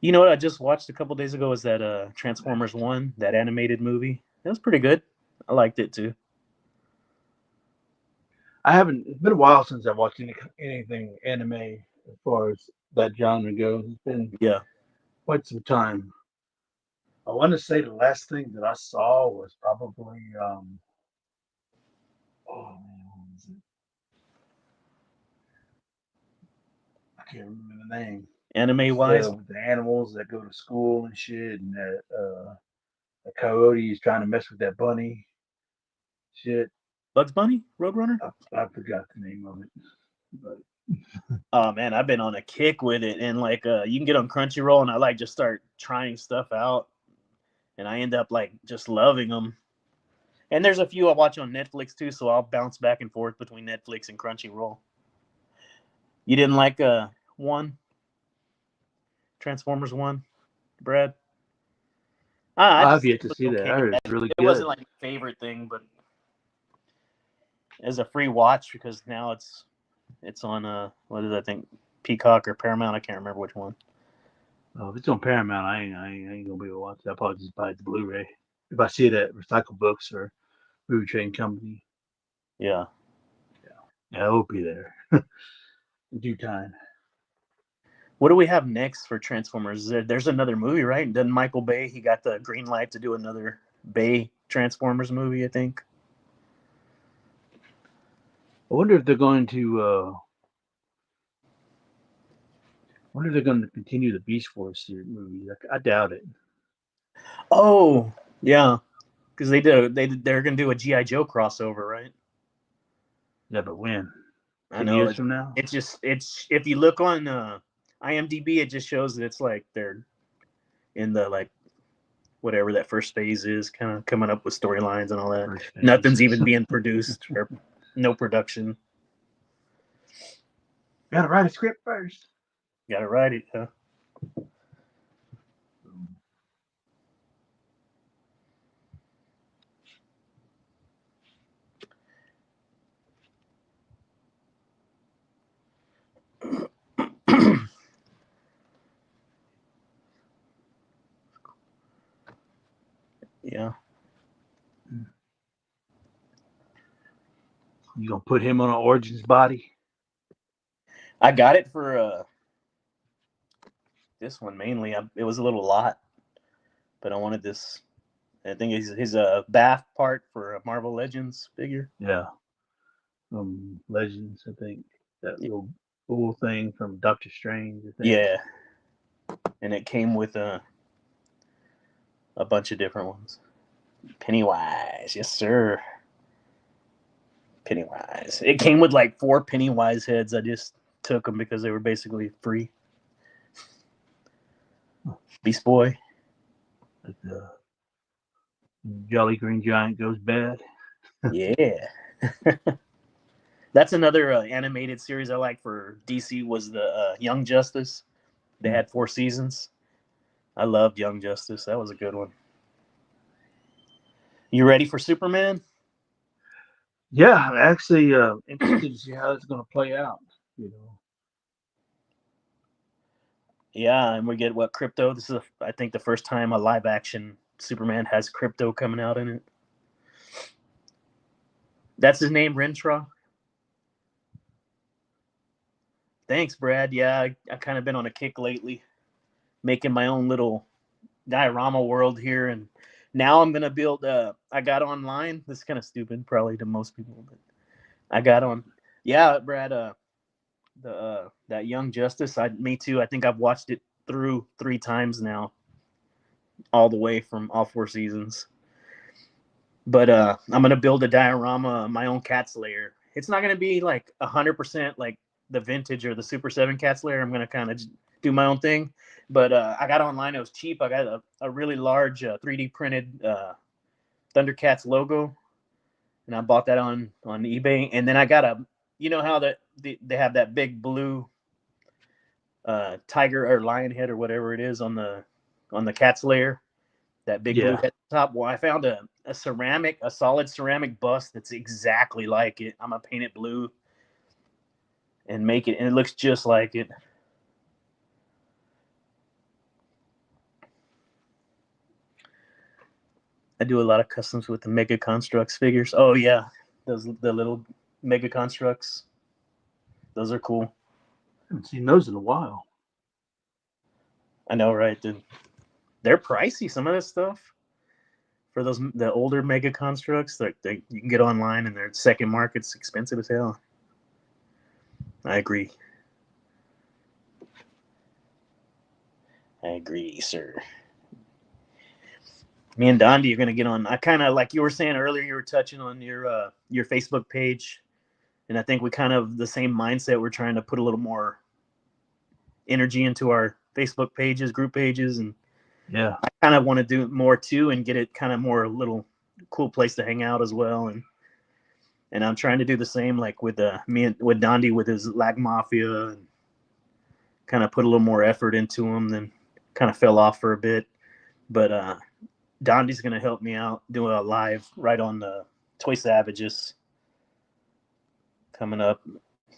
You know what I just watched a couple days ago is that Transformers One, that animated movie. It was pretty good. I liked it too. I haven't. It's been a while since I've watched anything anime as far as that genre goes. It's been Yeah. quite some time. I want to say the last thing that I saw was probably oh man, what was it? I can't remember the name. Anime It's wise, the animals that go to school and shit, and that the coyote is trying to mess with that bunny. Shit, Bugs Bunny, Roadrunner. I forgot the name of it, but Oh man, I've been on a kick with it, and like you can get on Crunchyroll, and I like just start trying stuff out, and I end up like just loving them. And there's a few I watch on Netflix too, so I'll bounce back and forth between Netflix and Crunchyroll. You didn't like one Transformers 1, Brad? I I've just yet it to was see that. I okay. heard it's really It good. wasn't like my favorite thing, but as a free watch because now it's on what is it, I think Peacock or Paramount. I can't remember which one. Oh, if it's on Paramount, I ain't gonna be able to watch it. I'll probably just buy it the Blu-ray if I see it at Recycle Books or Movie Trading Company. Yeah. Yeah, I will be there in due time. What do we have next for Transformers? There's another movie, right? Doesn't Michael Bay? He got the green light to do another Bay Transformers movie, I think. I wonder if they're going to. I wonder if they're going to continue the Beast Force movie. I doubt it. Oh, yeah, because they're gonna do a GI Joe crossover, right? Yeah, but when? I 10 years know from now? it's if you look on IMDb, it just shows that it's like they're in the like whatever that first phase is, kind of coming up with storylines and all that. First phase. Nothing's even being produced or no production. Gotta write a script first. Got to write it. Huh? Yeah. You gonna put him on an Origins body? I got it for this one mainly. It was a little lot, but I wanted this. I think his bath part for a Marvel Legends figure. Yeah. Legends, I think. That little cool thing from Doctor Strange, I think. Yeah, and it came with a bunch of different ones. Pennywise, yes sir. Pennywise. It came with like 4 Pennywise heads. I just took them because they were basically free. Beast Boy. But Jolly Green Giant goes bad. Yeah. That's another animated series I like for DC was the Young Justice. They had 4 seasons. I loved Young Justice. That was a good one. You ready for Superman? Yeah, I'm actually interested to see how it's going to play out. You know, Yeah, and we get what Crypto. This is, I think, the first time a live action Superman has Crypto coming out in it. That's his name, Rentraw. Thanks, Brad. Yeah, I kind of been on a kick lately, making my own little diorama world here, and now I'm gonna build. I got online. This is kind of stupid, probably to most people, but I got on. Yeah, Brad. The that Young Justice. Me too. I think I've watched it through 3 times now, all the way from all 4 seasons. But I'm gonna build a diorama, my own Cat's lair. It's not gonna be like 100% like the vintage or the Super 7 Cat's lair. I'm gonna kind of do my own thing. But I got it online. It was cheap. I got a really large 3D printed Thundercats logo, and I bought that on eBay. And then I got you know how that they have that big blue tiger or lion head or whatever it is on the Cat's lair, that big blue yeah. head top. Well, I found a solid ceramic bust that's exactly like it. I'm gonna paint it blue and make it, and it looks just like it. I do a lot of customs with the Mega Constructs figures. Oh yeah, the little Mega Constructs. Those are cool. I haven't seen those in a while. I know, right? They're pricey. Some of this stuff for the older Mega Constructs, like you can get online and their second market's expensive as hell. I agree. I agree, sir. Me and Dondi are gonna get on. I kind of like you were saying earlier. You were touching on your Facebook page, and I think we kind of the same mindset. We're trying to put a little more energy into our Facebook pages, group pages, and Yeah. I kind of want to do more too, and get it kind of more a little cool place to hang out as well. And I'm trying to do the same, like with me and with Dondi with his Lag Mafia, kind of put a little more effort into them, then kind of fell off for a bit. But Dondi's gonna help me out, do a live right on the Toy Savages coming up.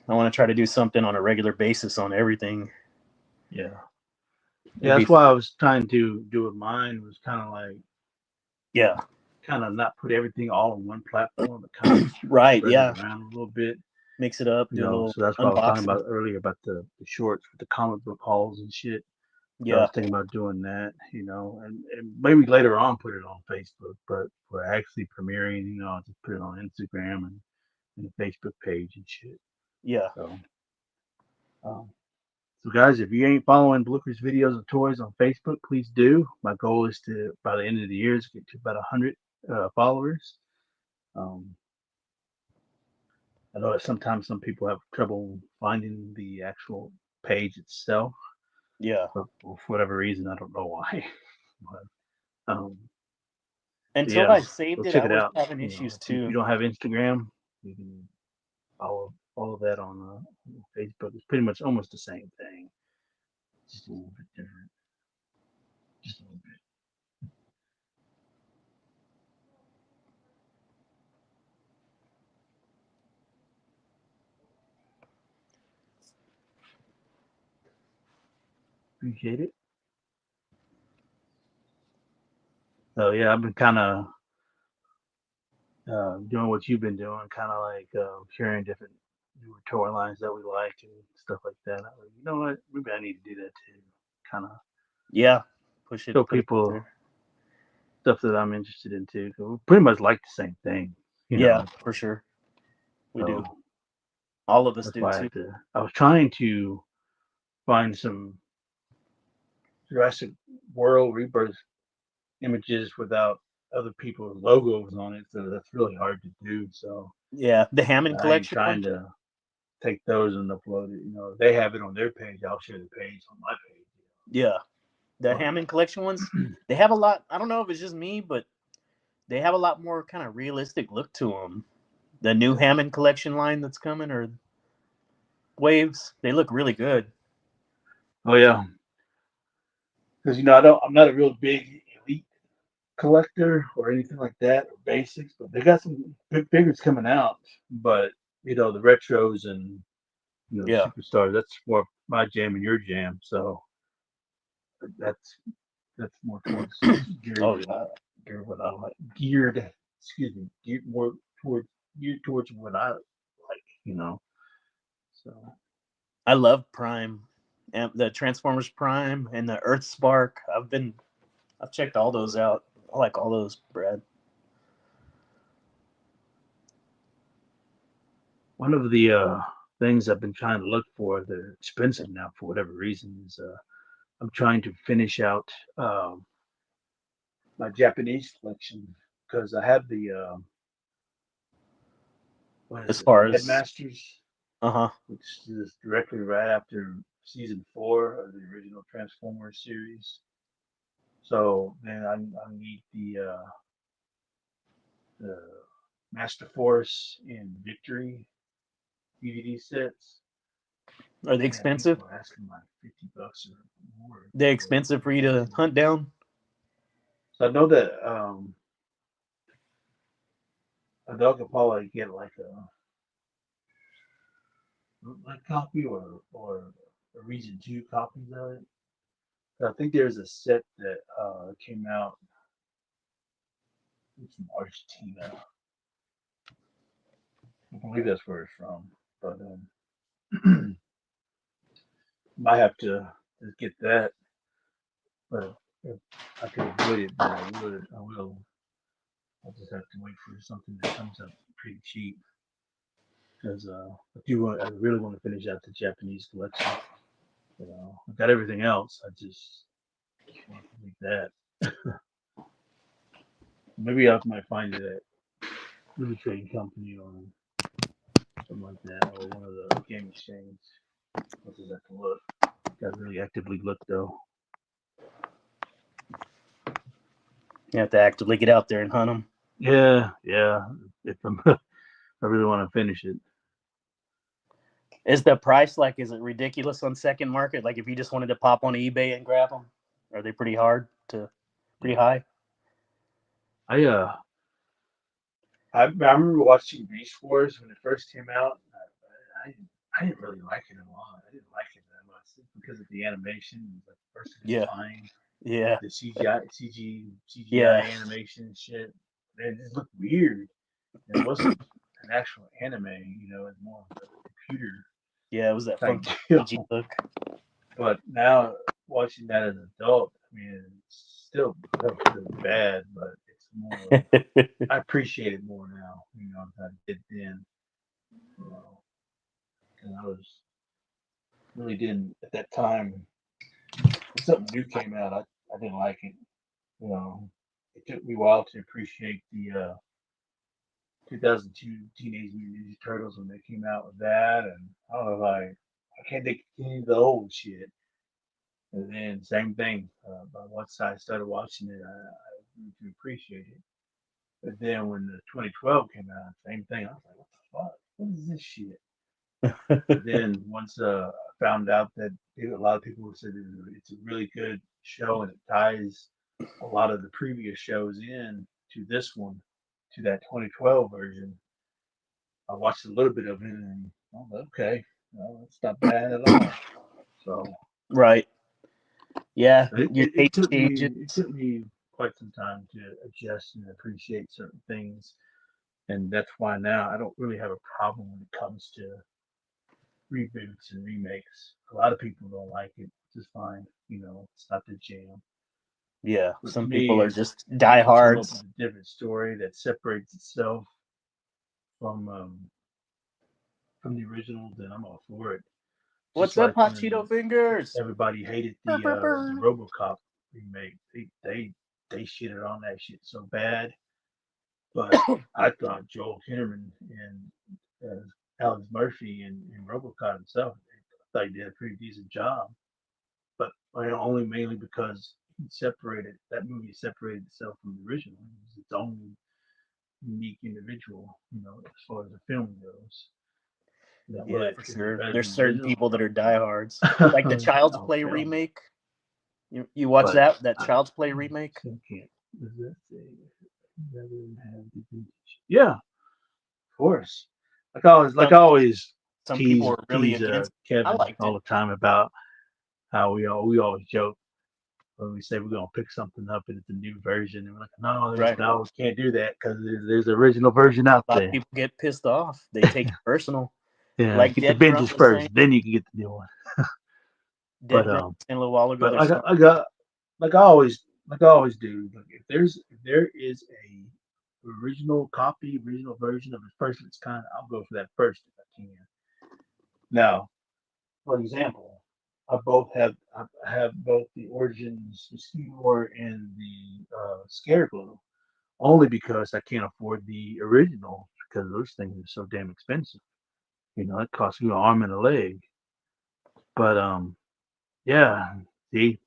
I want to try to do something on a regular basis on everything. Yeah. It'd Yeah, be that's why I was trying to do it. Mine was kind of like, yeah, not put everything all on one platform, but kind of right, spread it yeah. around a little bit. Mix it up, You do a know, little so that's what I was talking unboxing. about earlier about the shorts with the comic book hauls and shit. So I Yeah, was thinking about doing that, and maybe later on put it on Facebook, but for actually premiering, I'll just put it on Instagram and the Facebook page and shit. yeah, So, um, so guys, if you ain't following Blooker's videos of toys on Facebook, please do. My goal is to, by the end of the year, is get to about 100 followers. Um, I know that sometimes some people have trouble finding the actual page itself, yeah. but for whatever reason, I don't know why. but, um, but Until yeah, I go saved it, check I it was out. having issues If you too. don't have Instagram, you can follow that on Facebook. It's pretty much almost the same thing, just a little bit different, just a little bit. Appreciate it. So yeah, I've been kind of doing what you've been doing, kind of like sharing different newer toy lines that we like and stuff like that. I was like, you know what? Maybe I need to do that too. Kind of Yeah, push it, show put it out people there. stuff that I'm interested in too. 'Cause we pretty much like the same thing, you Yeah, know. for sure. We do. So All of us that's do why I too. had to. I was trying to find some Jurassic World Rebirth images without other people's logos on it, so that's really hard to do. So Yeah, the Hammond I ain't collection trying one. to take those and upload it. If they have it on their page, I'll share the page on my page. Yeah, the But Hammond collection ones. They have a lot. I don't know if it's just me, but they have a lot more kind of realistic look to them. The new Hammond collection line that's coming, or waves, they look really good. oh yeah, because I'm not a real big elite collector or anything like that or basics, but they got some big figures coming out. But the retros and Yeah. superstars, that's more my jam and your jam. So that's more towards Oh yeah. geared what I like. Geared, excuse me, geared towards what I like. So I love Prime, and the Transformers Prime and the Earth Spark. I've checked all those out. I like all those, Brad. one of the things I've been trying to look for, they're expensive now for whatever reason, is I'm trying to finish out my Japanese collection because I have the what As is it, far the as Headmasters, uh-huh. which is directly right after season 4 of the original Transformers series. So then I need the Master Force and Victory DVD sets, Are they and people expensive? are asking like $50 or more They for expensive for you those to hunt DVDs. down? So I know I could probably get like a bootleg copy or a Region 2 copies of it. I think there's a set that came out from Argentina. I believe that's where it's from. But might have to just get that. But if I could avoid it, then I would. I will. I'll just have to wait for something that comes up pretty cheap because I really want to finish out the Japanese collection. I got everything else. I just want to complete that. Maybe I might find it at Movie Trading Company or something like that, or one of the game exchange. I'll just have to look. Got to really actively look though. You have to actively get out there and hunt them. Yeah, yeah. If I really want to finish it. Is the price like, is it ridiculous on second market? Like if you just wanted to pop on eBay and grab them, are they pretty hard to, pretty Yeah. high? I I remember watching Beast Wars when it first came out. I didn't really like it a lot. I didn't like it that much because of the animation, like the person is Yeah, flying, yeah, the CGI yeah, animation and shit. It just looked weird. And it wasn't an actual anime, it was more of a computer yeah. It was that type funky CG deal. look. But now watching that as an adult, I mean, it's still really bad, but it's more. I appreciate it more now, than I did then. You know, because I was really didn't at that time. When something new came out, I didn't like it. You know, it took me a while to appreciate the 2002 Teenage Mutant Ninja Turtles when they came out with that, and I don't know, I can't they continue the old shit. And then same thing. But once I started watching it, I grew to appreciate it. But then when the 2012 came out, same thing. I was like, what the fuck? What is this shit? But then once I found out that a lot of people said it's a really good show and it ties a lot of the previous shows in to this one, to that 2012 version. I watched a little bit of it and oh, okay, well, it's not bad at all. So Right. Yeah. it, Your it, it taste took changes. me it took me quite some time to adjust and appreciate certain things, and that's why now I don't really have a problem when it comes to reboots and remakes. A lot of people don't like it, which is fine. It's not their jam. Yeah. But to Some people me, are if just you can come up with diehards. a different story that separates itself from the original, then I'm all for it. Just What's up, like hot Cheeto when fingers? everybody hated Brr, brr, the brr. RoboCop remake, they shitted on that shit so bad. But I thought Joel Kinnaman and Alex Murphy and RoboCop himself, I thought he did a pretty decent job. But only mainly because that movie separated itself from the original. It was its own unique individual, as far as the film goes. That Yeah, whether for is it sure. better There's than the certain original, people that are diehards. Like the Child's oh Play hell no. remake. You watch But that I Child's Play remake? still can't. Does that say rather than have the vintage? Yeah, of course. Like Some I always some people tease are really tease against. I Kevin liked all it. the time about how we always joke when we say we're gonna pick something up and it's a new version, and we're like, Right. no, we can't do that because there's an original version out A lot of there. people get pissed off. They take it personal. Yeah, Like get the Dead Grunt binges was saying. first, then you can get the new one. But Dead Grunt was saying a little while ago. There's some. I got like I always do. Like if there is a original version of the first of its kind, I'll go for that first if I can. Now, for example, I have both the Origins the Skidmore and the Scareglow only because I can't afford the original because those things are so damn expensive. It costs you an arm and a leg. But yeah, see,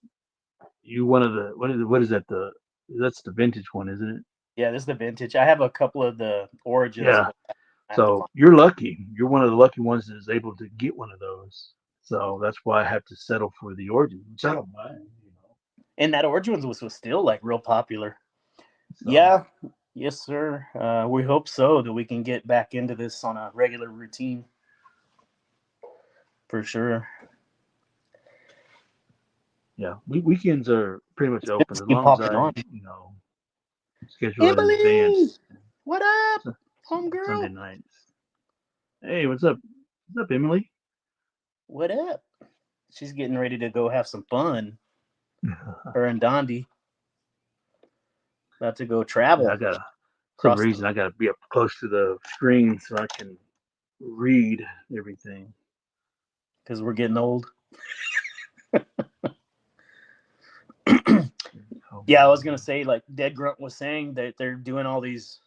you one of the what is that the that's the vintage one, isn't it? Yeah, this is the vintage. I have a couple of the origins, Yeah. but I have to So find. you're lucky. You're one of the lucky ones that is able to get one of those. So that's why I have to settle for the origin, which I don't mind. And that origins was still like real popular. So Yeah. Yes, sir. We hope so that we can get back into this on a regular routine for sure. yeah, weekends are pretty much It's good to open see as you long as popping I, on. schedule it in Emily, advance. what up, So, Sunday homegirl? nights. Hey, what's up? What's up, Emily? What up? She's getting ready to go have some fun. Yeah, Her and Dondi about to go I travel gotta some across the reason I gotta be up close to the screen so I can read everything. because we're getting old. Oh, Yeah, I was gonna say like Dead Grunt was saying that they're doing all these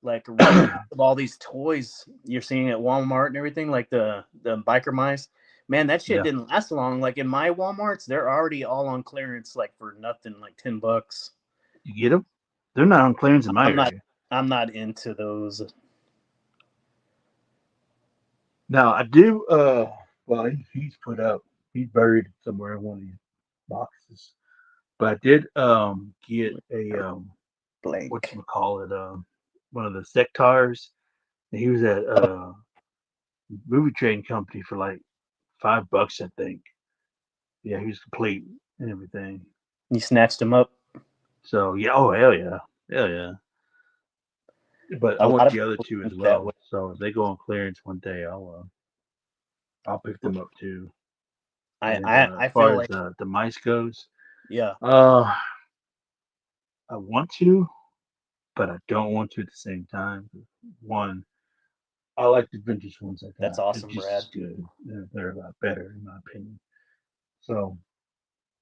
like replicas of all these toys you're seeing at Walmart and everything, like the biker mice. Man, that shit yeah, didn't last long. Like in my Walmarts, they're already all on clearance, like for nothing, like $10. you get them? They're not on clearance in my I'm not area. I'm not into those. Now I do. Well, he's put up. He's buried somewhere in one of these boxes. But I did get a what Blank. you call it one of the sectars. And he was at movie trading company for like $5, I think. Yeah, he was complete and everything. You snatched him up. So yeah, oh hell yeah, hell yeah. But I A want lot of the other people two as think that way. well. So if they go on clearance one day, I'll pick them up too. And as I far feel as like, the mice goes, yeah. uh, I want to, but I don't want to at the same time. One, I like the vintage ones I That's got. They're awesome, just Brad. as good. They're a lot better in my opinion. So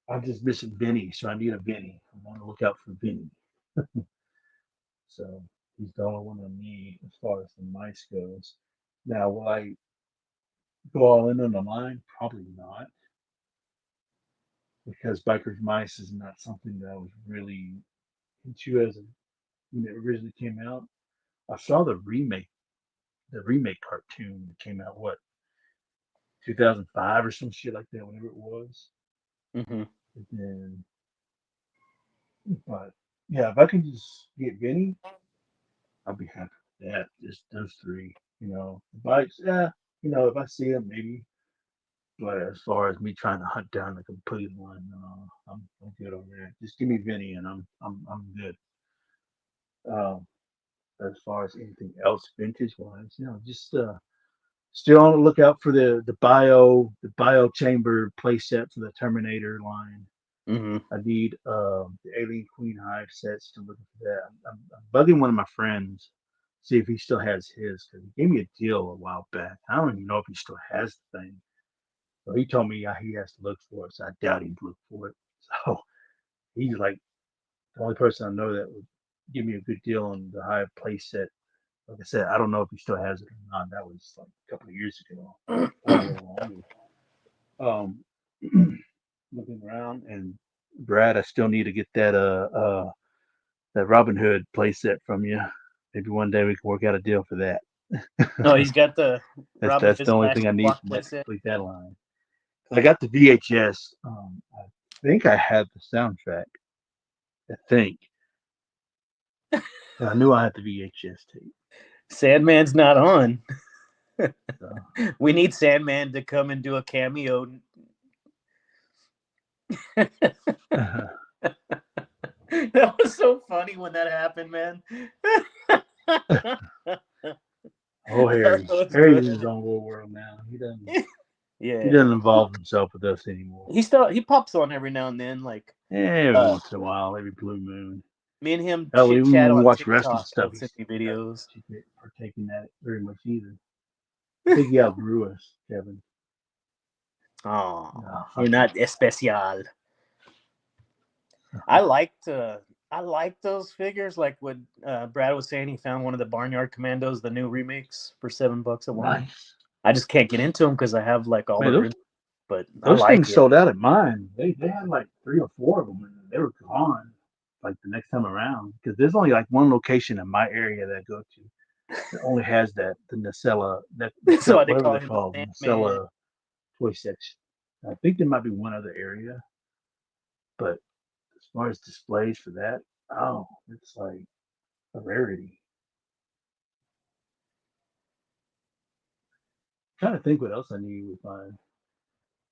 I'm just missing Vinny, so I need a Vinny. I want to look out for Vinny. So he's the only one I need as far as the mice goes. Now, will I go all in on the line? Probably not, because Biker's Mice is not something that I was really into when it originally came out. I saw the remake cartoon that came out, what, 2005 or some shit like that, whenever it was. Hmm. And then, but yeah, if I can just get Vinny, I'll be happy with that. Just those three, The bikes, yeah, if I see them, maybe. But as far as me trying to hunt down a complete one, no, I'm good on that. Just give me Vinny, and I'm good. Um, as far as anything else vintage wise, just still on the lookout for the bio chamber playset for the Terminator line. Hmm. I need the Alien Queen Hive sets to look for that. I'm bugging one of my friends, see if he still has his, because he gave me a deal a while back. I don't even know if he still has the thing. So he told me he has to look for it, so I doubt he'd look for it. So he's like the only person I know that would give me a good deal on the Hive playset. Like I said, I don't know if he still has it or not. That was like a couple of years ago, probably a little longer. Um, looking around, and Brad, I still need to get that Robin Hood playset from you. Maybe one day we can work out a deal for that. Oh, he's got the Robin That's Hood the only slash thing I need block from that to playset. complete that line. 'Cause I got the VHS. I think I had the soundtrack. I think. I knew I had the VHS tape. Sandman's not on. So. We need Sandman to come and do a cameo. That was so funny when that happened, man. Oh, That Harry. was Harry's in good. his own little world now. He Yeah, doesn't involve himself with us anymore. he pops on every now and then. Like, Every uh, once in a while, every blue moon. me and him Hell, chit even chat when we on watch wrestling TikTok. stuff, He'll send me he doesn't videos. partake in that very much either. I think he outgrew us, Kevin. Oh, No. you're not especial. I liked I like those figures. Like what Brad was saying, he found one of the Barnyard Commandos, the new remakes, for $7 at Walmart. Nice. I just can't get into them because I have like all the Man, originals, but I those like things it. sold out at mine. They had like 3 or 4 of them, and they were gone like the next time around. Because there's only like one location in my area that I go to that only has the Nacella, That's why they whatever call they're him called, the Sandman. Nacella toy section. I think there might be one other area, but as far as displays for that, oh, it's like a rarity. Trying to think what else I need with my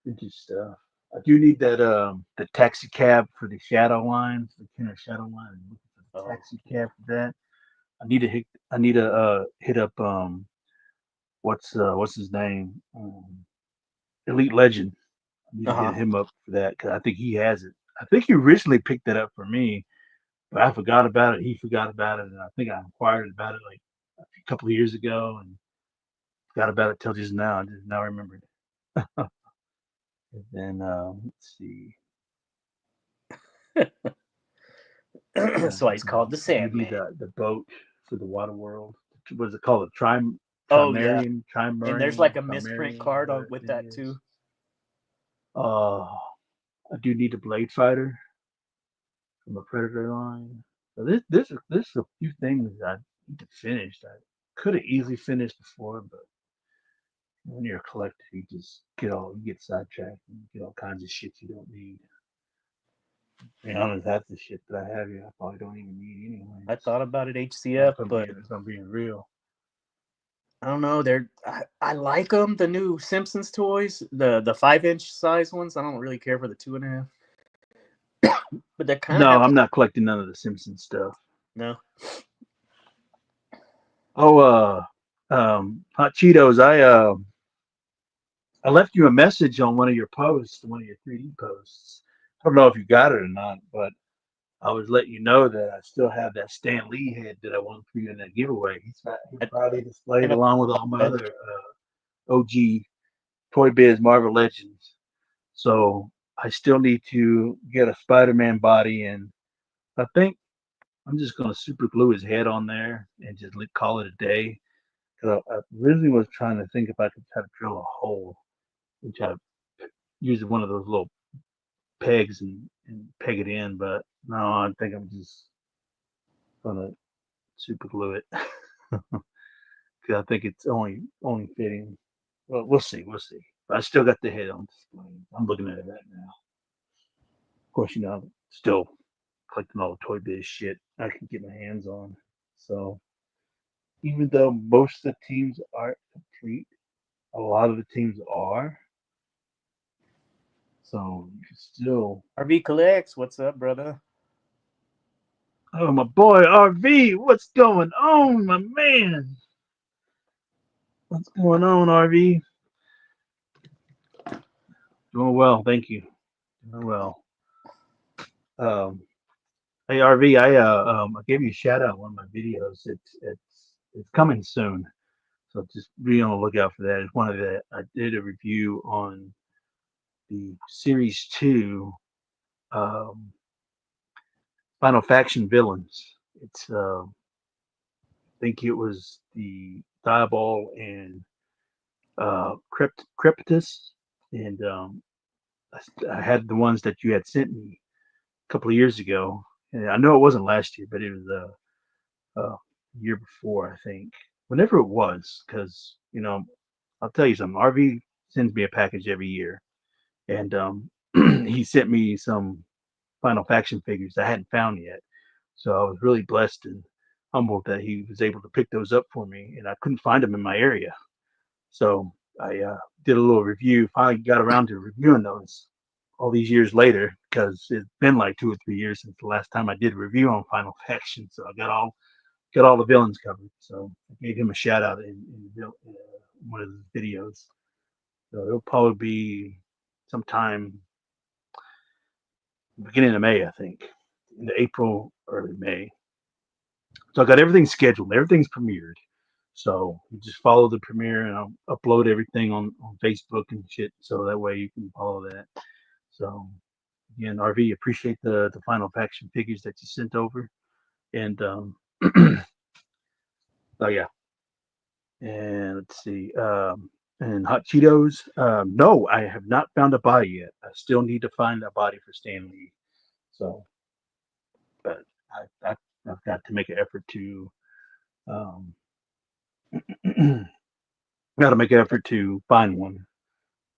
vintage stuff. I do need that the taxi cab for the shadow lines, the Kenner shadow line. I'm looking for the Oh, taxi cab for that. I need to hit up what's his name? Elite Legend. I need uh to hit huh. him up for that because I think he has it. I think he originally picked that up for me, but I forgot about it. He forgot about it, and I think I inquired about it like a couple of years ago and forgot about it till just now. I just now remembered. And then let's see. That's why he's called the I do need Sandman. the boat for the water world. What is it called? A Oh yeah, and there's like a misprint trimarian, card whatever that with thing that too. is. Uh, I do need a blade fighter from a predator line. So there's a few things I need to finish. I could have easily finished before, but when you're a collector, you get sidetracked and get all kinds of shit you don't need. To be honest, half the shit that I have here, I probably don't even need I anyways. thought about it HCF, but If I'm being real. I don't know. I like them. The new Simpsons toys, the 5-inch size ones. I don't really care for the 2.5, but they kind of No, have I'm not collecting none of the Simpsons stuff. no. Oh, Hot Cheetos. I left you a message on one of your posts, one of your 3D posts. I don't know if you got it or not, but I was letting you know that I still have that Stan Lee head that I won for you in that giveaway. He's I proudly displayed kind of along with all my that. other OG Toy Biz Marvel Legends. So I still need to get a Spider-Man body, and I think I'm just gonna super glue his head on there and just call it a day. Because I really was trying to think if I could try to drill a hole and try to use one of those little pegs and peg it in, but no, I think I'm just gonna super glue it because I think it's only fitting. Well, we'll see, we'll see. But I still got the head on display. I'm looking at it right now. Of course, I'm still collecting all the Toy Biz shit I can get my hands on. So even though most of the teams aren't complete, a lot of the teams are. So you can still. RV collects. What's up, brother? Oh, my boy RV, what's going on, my man? What's going on, RV? Doing well, thank you. Doing well. Um, hey RV, I gave you a shout out on one of my videos. It's coming soon, so just be on the lookout for that. It's one of the I did a review on the Series Two um, Final Faction villains. I think it was the Diabol and Cryptus, and I had the ones that you had sent me a couple of years ago. And I know it wasn't last year, but it was year before, I think. Whenever it was, because I'll tell you something. RV sends me a package every year, and he sent me some Final Faction figures I hadn't found yet. So I was really blessed and humbled that he was able to pick those up for me, and I couldn't find them in my area. So I did a little review. Finally got around to reviewing those all these years later because it's been like 2 or 3 years since the last time I did a review on Final Faction. So I got all the villains covered. So I gave him a shout out in one of his videos. So it'll probably be sometime beginning of May, I think, in the April, early May. So I got everything scheduled. Everything's premiered. So you just follow the premiere, and I'll upload everything on Facebook and shit. So that way you can follow that. So again, RV, appreciate the Final Faction figures that you sent over, and oh yeah, and let's see, and Hot Cheetos. No, I have not found a body yet. I still need to find a body for Stan Lee. So, but I've got to make an effort to um, got to make an effort to find one.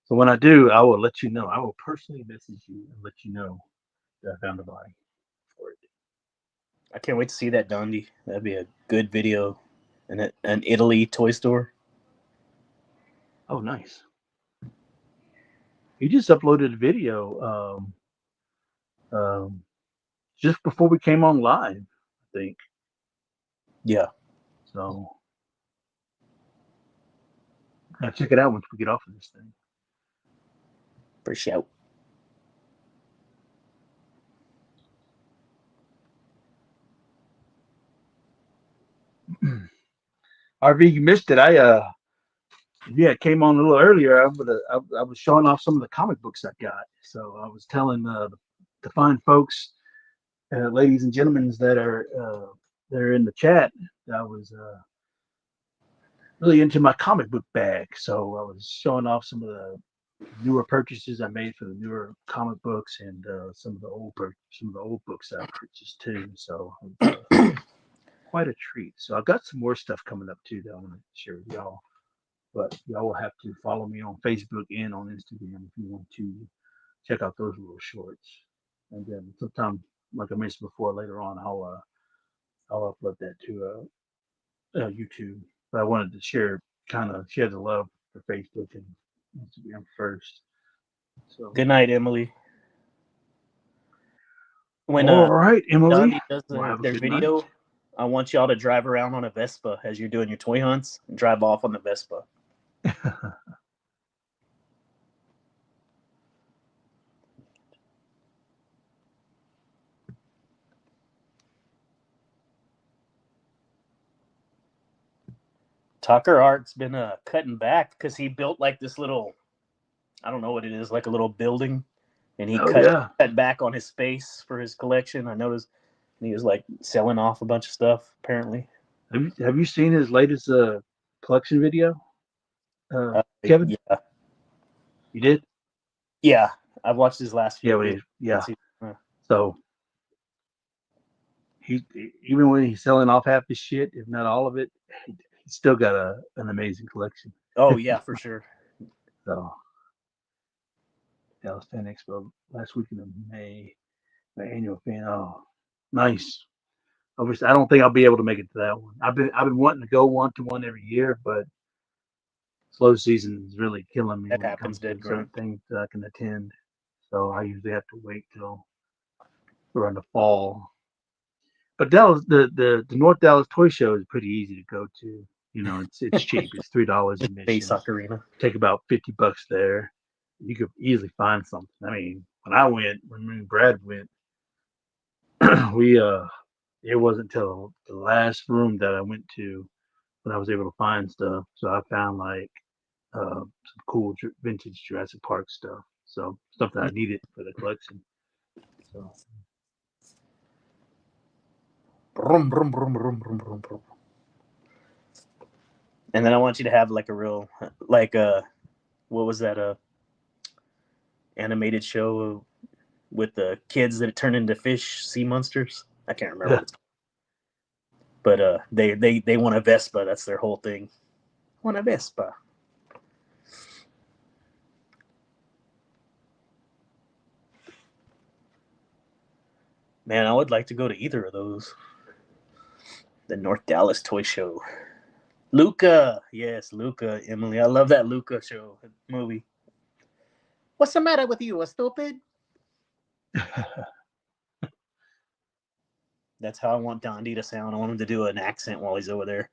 So when I do, I will let you know. I will personally message you and let you know that I found a body for it. I can't wait to see that Dundee. That'd be a good video. An Italy toy store. Oh, nice. He just uploaded a video um, just before we came on live, I think. Yeah, So I'll check it out once we get off of this for sure. thing. RV, you missed it. Yeah, it came on a little earlier. I was showing off some of the comic books I got. So I was telling the fine folks, ladies and gentlemen that are in the chat, that I was really into my comic book bag. So I was showing off some of the newer purchases I made for the newer comic books and some of the old books I purchased too. So it's quite a treat. So I got some more stuff coming up too that I want to share with y'all. But y'all will have to follow me on Facebook and on Instagram if you want to check out those little shorts. And then sometime, like I mentioned before, later on, I'll upload that to YouTube. But I wanted to share the love for Facebook and Instagram first. So, Good night, Emily. When all right, Emily. Gandhi does Well, have a their good night. video, I want y'all to drive around on a Vespa as you're doing your toy hunts and drive off on the Vespa. Tucker Art's been cutting back because he built like this little, I don't know what it is, like a little building, and he Oh yeah. cut back on his space for his collection. I noticed he was like selling off a bunch of stuff apparently. Have you seen his latest collection video, Kevin? Yeah, You did? yeah. I've watched his last Yeah. few videos. Yeah. Uh, So he even when he's selling off half his shit, if not all of it, he's still got an amazing collection. Oh yeah, for sure. So Dallas Fan Expo last weekend of May, my annual fan. Oh, nice. Obviously, I don't think I'll be able to make it to that one. I've been wanting to go one to one every year, but slow season is really killing me That when it happens, comes to dead certain grunt. things that I can attend. So I usually have to wait till around the fall. But Dallas, the North Dallas Toy Show is pretty easy to go to. You know, it's cheap. It's $3 Base admission. Arena. Take about $50 there. You could easily find something. I mean, when me and Brad went, we it wasn't until the last room that I went to when I was able to find stuff. So I found like some cool vintage Jurassic Park stuff. So stuff that I needed for the collection. So Brum, brum, brum, brum, brum, brum, brum. And then I want you to have like a real, like what was that animated show with the kids that turn into fish, sea monsters? I can't remember yeah, what it's called. But they want a Vespa. That's their whole thing. Want a Vespa. Man, I would like to go to either of those. The North Dallas Toy Show. Luca, yes, Luca, Emily. I love that Luca show movie. What's the matter with you, a stupid? That's how I want Dondi to sound. I want him to do an accent while he's over there.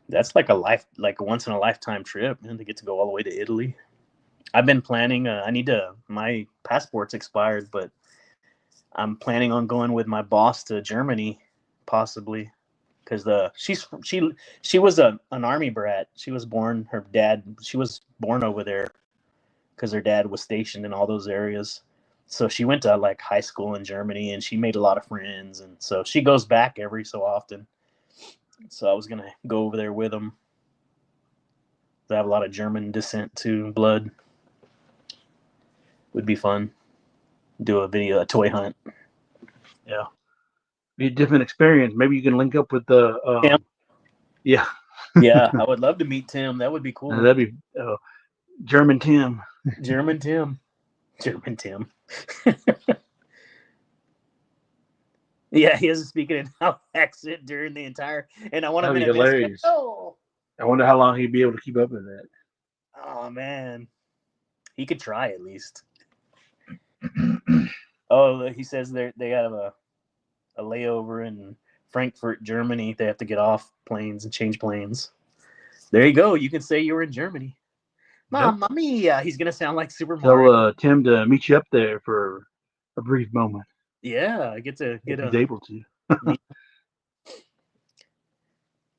That's like like a once in a lifetime trip, man, to get to go all the way to Italy. I've been planning. My passport's expired, but I'm planning on going with my boss to Germany, possibly, because she was an army brat. She was born over there because her dad was stationed in all those areas. So she went to like high school in Germany, and she made a lot of friends, and so she goes back every so often. So I was gonna go over there with them. They have a lot of German descent too, blood. Would be fun. Do a toy hunt. yeah, be a different experience. Maybe you can link up with the Tim, yeah, yeah, I would love to meet Tim. That would be cool. that'd be German Tim. German Tim. German Tim. Yeah, he doesn't speak an accent during the entire. And I want him That'd in be a vest. hilarious. Oh, I wonder how long he'd be able to keep up with that. oh man, he could try at least. Oh, he says they have a layover in Frankfurt, Germany. They have to get off planes and change planes. There you go. You can say you were in Germany. Yep. Mamma mia! He's gonna sound like Super Tell Mario. Tim to meet you up there for a brief moment Yeah, I get to if get he's a. able to.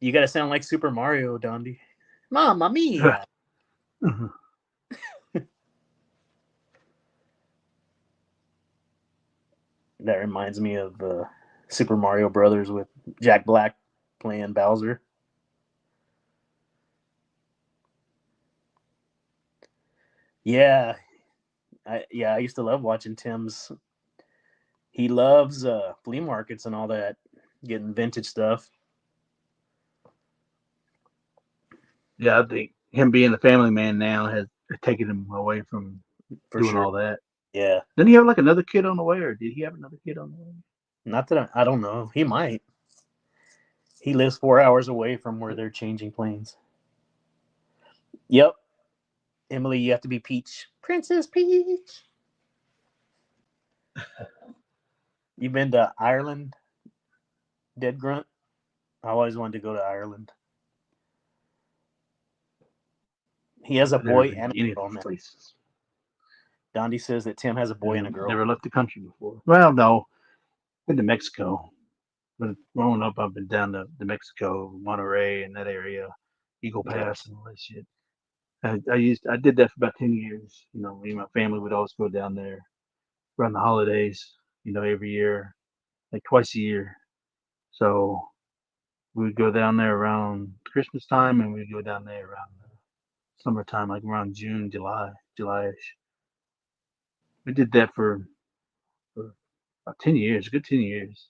You got to sound like Super Mario, Dondi. Mamma mia! That reminds me of Super Mario Brothers with Jack Black playing Bowser. Yeah, I used to love watching Tim's. He loves flea markets and all that, getting vintage stuff Yeah, I think him being a family man now has taken him away from for doing sure. all that. Yeah, Didn't he have like another kid on the way, or did he have another kid on the way? not that I don't know. He might. He lives 4 hours away from where they're changing planes. Yep, Emily, you have to be Peach, Princess Peach. You been to Ireland, Dead Grunt? I always wanted to go to Ireland. He has a I've never boy been and to any a of girl these now. places. Dondi says that Tim has a boy and a girl. Never left the country before. Well, no, been to Mexico, but growing up, I've been down to Mexico, Monterrey, and that area, Eagle Yeah. Pass, and all that shit. I did that for about 10 years. Me and my family would always go down there around the holidays. Every year, like twice a year. So we would go down there around Christmas time, and we'd go down there around summertime, like around June, July-ish. We did that for about 10 years, a good 10 years.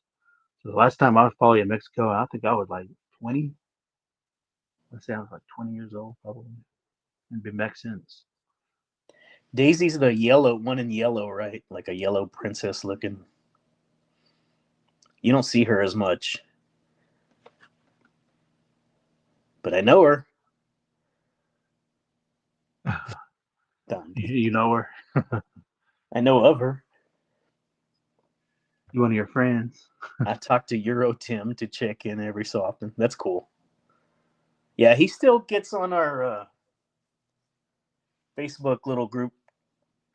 So the last time I was probably in Mexico, I think I was like 20. Let's say I was like 20 years old, probably, and been back since. Daisy's the yellow one in yellow, right? Like a yellow princess looking. You don't see her as much, but I know her. Dondi. You know her? I know of her. You one of your friends? I talk to Euro Tim to check in every so often. That's cool. Yeah, he still gets on our Facebook little group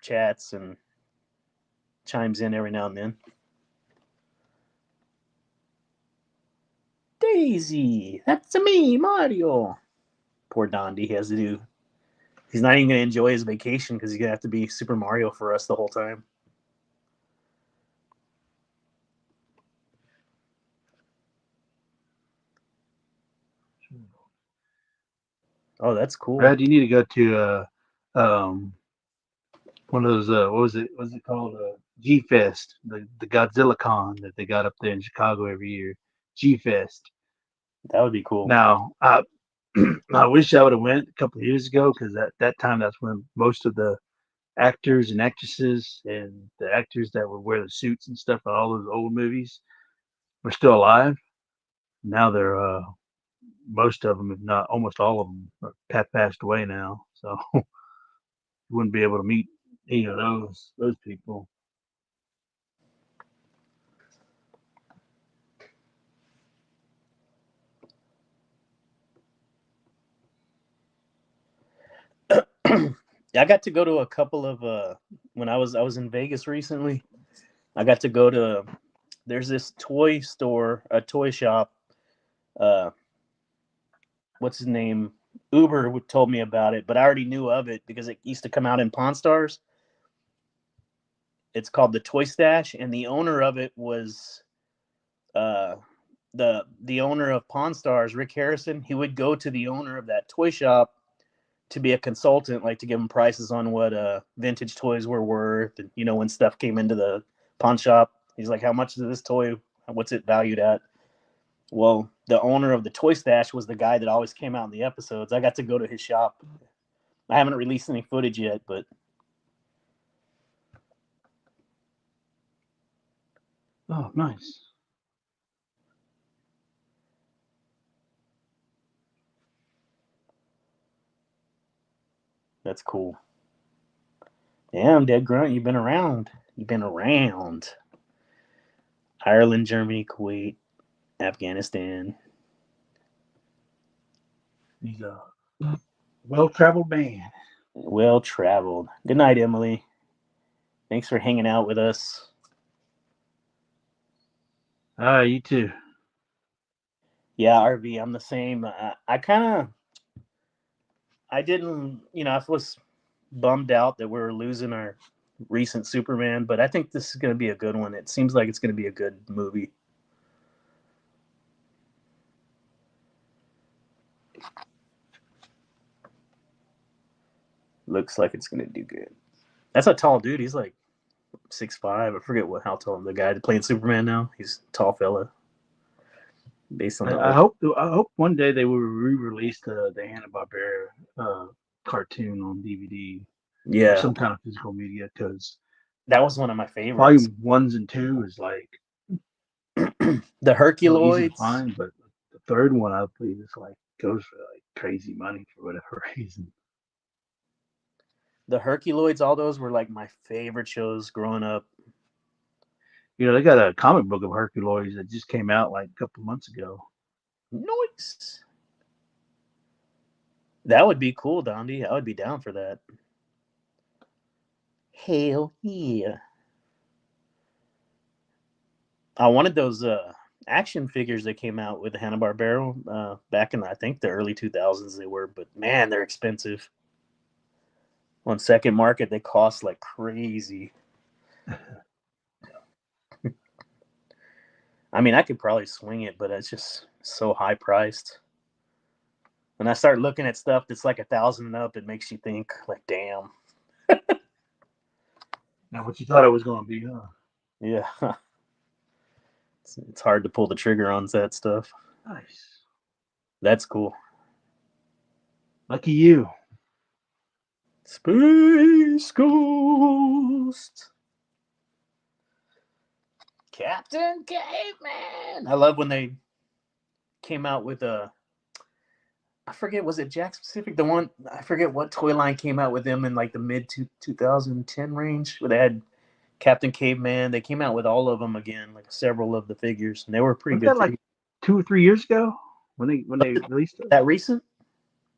chats and chimes in every now and then. Daisy, that's me, Mario. Poor Dondi, he has to do. He's not even gonna enjoy his vacation because he's gonna have to be Super Mario for us the whole time. Oh, that's cool. Brad, you need to go to um, one of those. What was it? What's it called? G Fest, the Godzilla Con that they got up there in Chicago every year. G Fest. That would be cool. Now, I wish I would have went a couple of years ago because that time that's when most of the actors and actresses and the actors that would wear the suits and stuff in all those old movies were still alive. Now they're most of them, if not almost all of them, are passed away now. So you wouldn't be able to meet any of those people. I got to go to a couple of when I was in Vegas recently. I got to go to there's this toy store, a toy shop. Uh, what's his name? Uber told me about it, but I already knew of it because it used to come out in Pawn Stars. It's called the Toy Stash, and the owner of it was uh, the owner of Pawn Stars, Rick Harrison. He would go to the owner of that toy shop to be a consultant, like to give him prices on what vintage toys were worth, and when stuff came into the pawn shop, he's like, "How much is this toy? What's it valued at?" Well, the owner of the Toy Stash was the guy that always came out in the episodes. I got to go to his shop. I haven't released any footage yet, but Oh, nice. that's cool. Damn, Dead Grunt, you've been around. You've been around. Ireland, Germany, Kuwait, Afghanistan. He's a well-traveled man. Well traveled. Good night, Emily. Thanks for hanging out with us. You too. Yeah, RV, I'm the same. I kind of, I didn't, I was bummed out that we were losing our recent Superman, but I think this is going to be a good one. It seems like it's going to be a good movie. Looks like it's going to do good. That's a tall dude. He's like 6'5". I forget how tall the guy playing Superman now. He's a tall fella based on the I old. hope I hope one day they will re-release the Hanna Barbera cartoon on DVD or Yeah, some kind of physical media because that was one of my favorites. volume ones and two is like The real easy to Herculoids. find, but the third one I believe is like goes for like crazy money for whatever reason. The Herculoids, all those were like my favorite shows growing up. They got a comic book of Herculoids that just came out like a couple months ago. Nice. That would be cool, Dondi. I would be down for that. Hell yeah. I wanted those action figures that came out with Hanna Barbera back in I think the early 2000s. They were, but man, they're expensive. On second market, they cost like crazy. I mean, I could probably swing it, but it's just so high priced. When I start looking at stuff that's like 1,000 and up, it makes you think like, damn, Now, what you thought it was going to be, huh? yeah, it's hard to pull the trigger on that stuff. Nice. That's cool. Lucky you. Space Ghost. Captain Caveman. I love when they came out with a. I forget, was it Jack Specific? The one I forget what toy line came out with them in like the mid 2010 range, where they had Captain Caveman. They came out with all of them again, like several of the figures, and they were pretty Wasn't good that like figures. 2 or 3 years ago when they released it? That recent?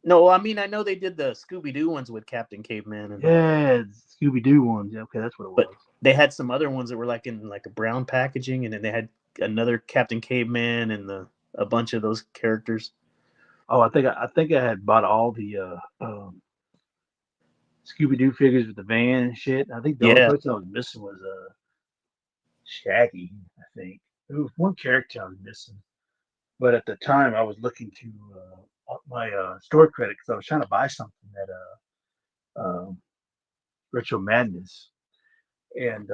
No, I mean I know they did the Scooby Doo ones with Captain Caveman, and Yeah, Scooby Doo ones. Yeah, okay, that's what it but was. they had some other ones that were like in like a brown packaging, and then they had another Captain Caveman and a bunch of those characters. Oh, I think I had bought all the Scooby Doo figures with the van and shit. I think the only Yeah, person I was missing was Shaggy. I think there was one character I was missing, but at the time I was looking to up my store credit because I was trying to buy something at Retro Madness, and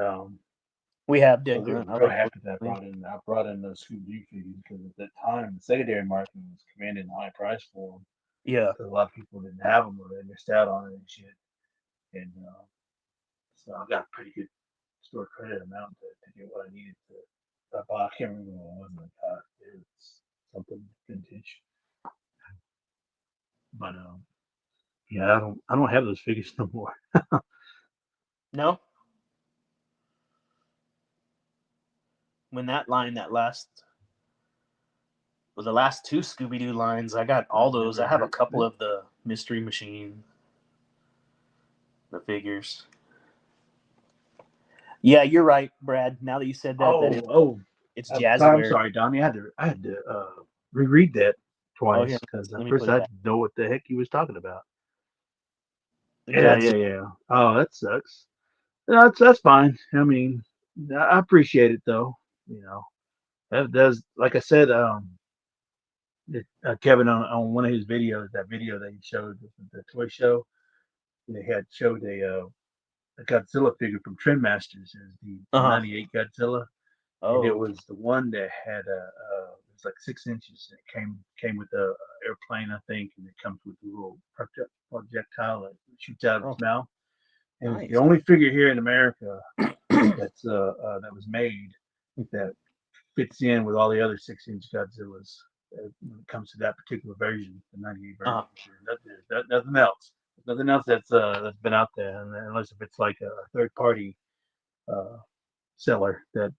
we have I Dead was Grunt. I real like happy that those. I brought in those Scooby Doo figures because at that time the secondary market was commanding a high price for them Yeah. because a lot of people didn't have them or they missed out on it and shit. And so I got a pretty good store credit amount to get what I needed to buy. I can't remember what it was I got. It was something vintage, but yeah, I don't have those figures no more. No, when that line, that last, well, the last two Scooby Doo lines, I got all I've those. never I have a heard of couple it. of the Mystery Machine, the figures. Yeah, you're right, Brad. Now that you said that, that is, Oh, it's I'm Jazzware. sorry, Donnie. I had to reread that Oh, here, twice because let at me first play I that. didn't know what the heck he was talking about. The Yeah, yeah, Godzilla. yeah. Oh, that sucks. That's fine. I mean, I appreciate it though. You know, that does like I said. Kevin on one of his videos, that video that he showed the toy show, they had showed a Godzilla figure from Trendmasters as the Uh huh. '98 Godzilla, and it Oh, was the one that had it was like 6 inches. It came with a airplane, I think, and it comes with a little projectile that shoots out of oh, its mouth. And it's the nice. only figure here in America that was made that fits in with all the other 6 inch Godzillas when it comes to that particular version, the '98 Uh huh. version. Nothing else. Nothing else that's been out there, unless if it's like a third party uh, seller that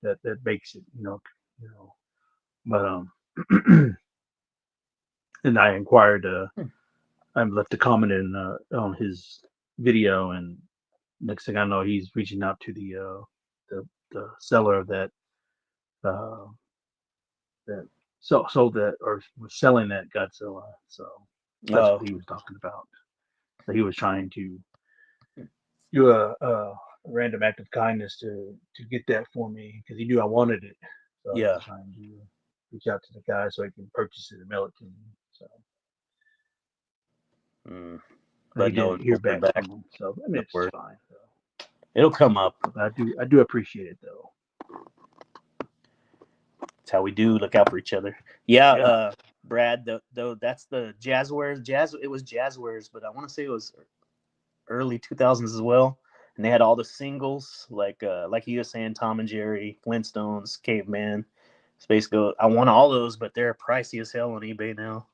makes it, you know. But and I inquired. I left a comment in on his video, and next thing I know, he's reaching out to the seller of uh, that sold that or was selling that Godzilla. So that's Oh, what he was talking about. So he was trying to do a random act of kindness to get that for me because he knew I wanted it. So he yeah. was trying to reach out to the guy so he can purchase it and mail it to me. So Mm. he But no, didn't hear no word back back. from him. So I mean, No it's word. fine. So. It'll come up. But I do appreciate it though. That's how we do. Look out for each other. Yeah, Yeah. Brad. Though that's the Jazzwares. It was Jazzwares, but I want to say it was early 2000s as well. And they had all the singles, like he was saying, Tom and Jerry, Flintstones, Caveman, Space Ghost. I want all those, but they're pricey as hell on eBay now.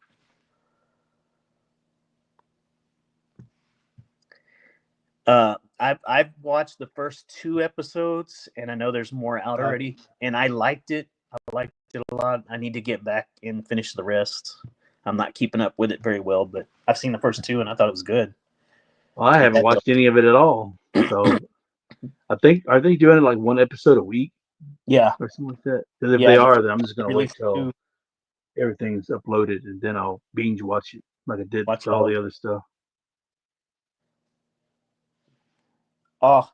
I've watched the first 2 episodes, and I know there's more out already, and I liked it. I liked it a lot. I need to get back and finish the rest. I'm not keeping up with it very well, but I've seen the first 2, and I thought it was good. Well, I haven't watched any of it at all. So I think are they doing it like one episode a week Yeah, or something like that? Because if yeah. they They are, then I'm just gonna wait released till 2. everything's uploaded and then I'll binge watch it like I did Watch it all all. the other stuff. Oh,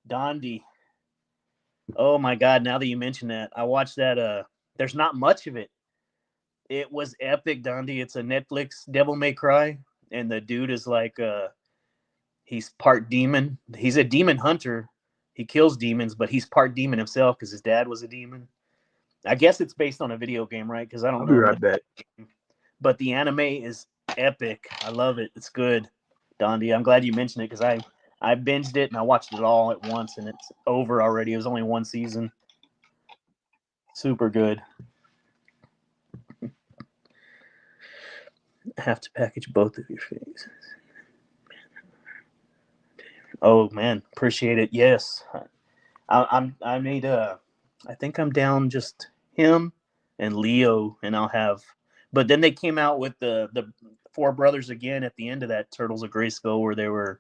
Dondi. Oh my God! Now that you mention that, I watched that. There's not much of it. It was epic, Dondi. It's a Netflix Devil May Cry, and the dude is like, he's part demon. He's a demon hunter. He kills demons, but he's part demon himself because his dad was a demon. I guess it's based on a video game, right? Because I don't I'll be know right much. back. But the anime is epic. I love it. It's good, Dondi. I'm glad you mentioned it because I binged it and I watched it all at once, and it's over already. It was only 1 season. Super good. I have to package both of your faces. Oh man, appreciate it. Yes, I made I think I'm down just him and Leo, and I'll have. But then they came out with the 4 brothers again at the end of that Turtles of Grayskull, where they were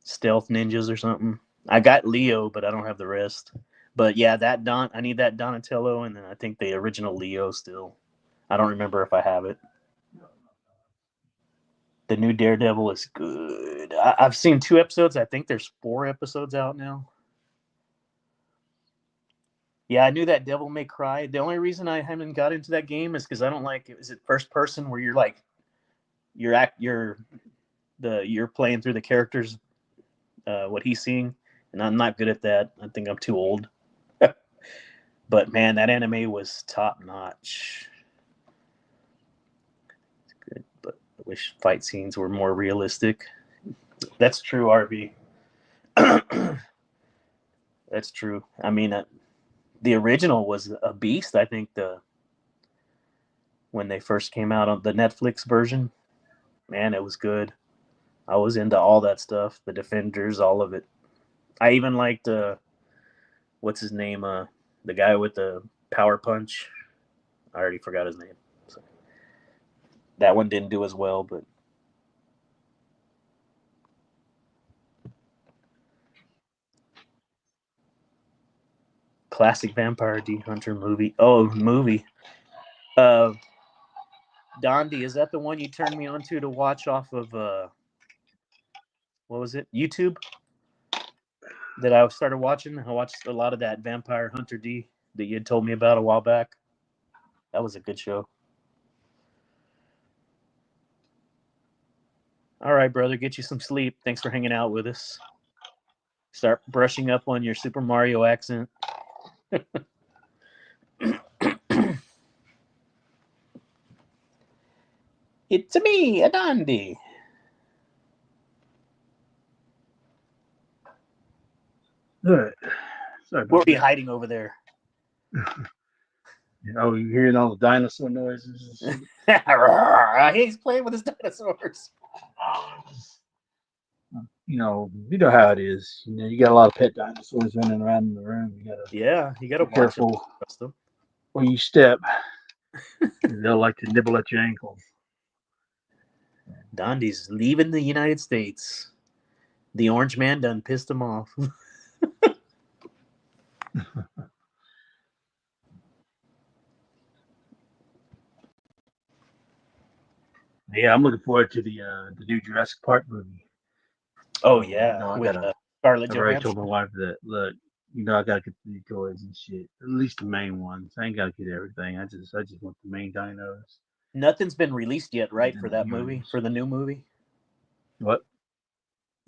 stealth ninjas or something. I got Leo, but I don't have the rest. But yeah, I need that Donatello, and then I think the original Leo still. I don't remember if I have it. The new Daredevil is good. I've seen 2 episodes. I think there's 4 episodes out now. Yeah, I knew that Devil May Cry. The only reason I haven't got into that game is because I don't like it. Is it first person where you're like you're playing through the characters what he's seeing, and I'm not good at that. I think I'm too old. But man, that anime was top notch. It's good, but I wish fight scenes were more realistic. That's true, RV. That's true. I mean, the original was a beast. I think when they first came out on the Netflix version, man, it was good. I was into all that stuff, the Defenders, all of it. I even liked what's his name, the guy with the power punch. I already forgot his name. So that one didn't do as well, but classic Vampire D Hunter movie. Oh, movie. Uh, Dondi, is that the one you turned me on to watch off of what was it? YouTube? That I started watching. I watched a lot of that Vampire Hunter D that you had told me about a while back. That was a good show. All right, brother, get you some sleep. Thanks for hanging out with us. Start brushing up on your Super Mario accent. It's me, a Dondi. All right. Sorry What about were you that. hiding over there? Oh, you hearing all the dinosaur noises and shit? He's playing with his dinosaurs. You know how it is. You got a lot of pet dinosaurs running around in the room. You gotta Yeah, you got to be watch them. careful where you step. They'll like to nibble at your ankles. Dondi's leaving the United States. The orange man done pissed him off. Yeah, I'm looking forward to the new Jurassic Park movie. Oh So yeah, I with gotta. Scarlett I've already told Johansson. my wife that. Look, I gotta get the new toys and shit. At least the main ones. I ain't gotta get everything. I just want the main dinos. Nothing's been released yet, And right, then for the that movie, humans. for the new movie? What?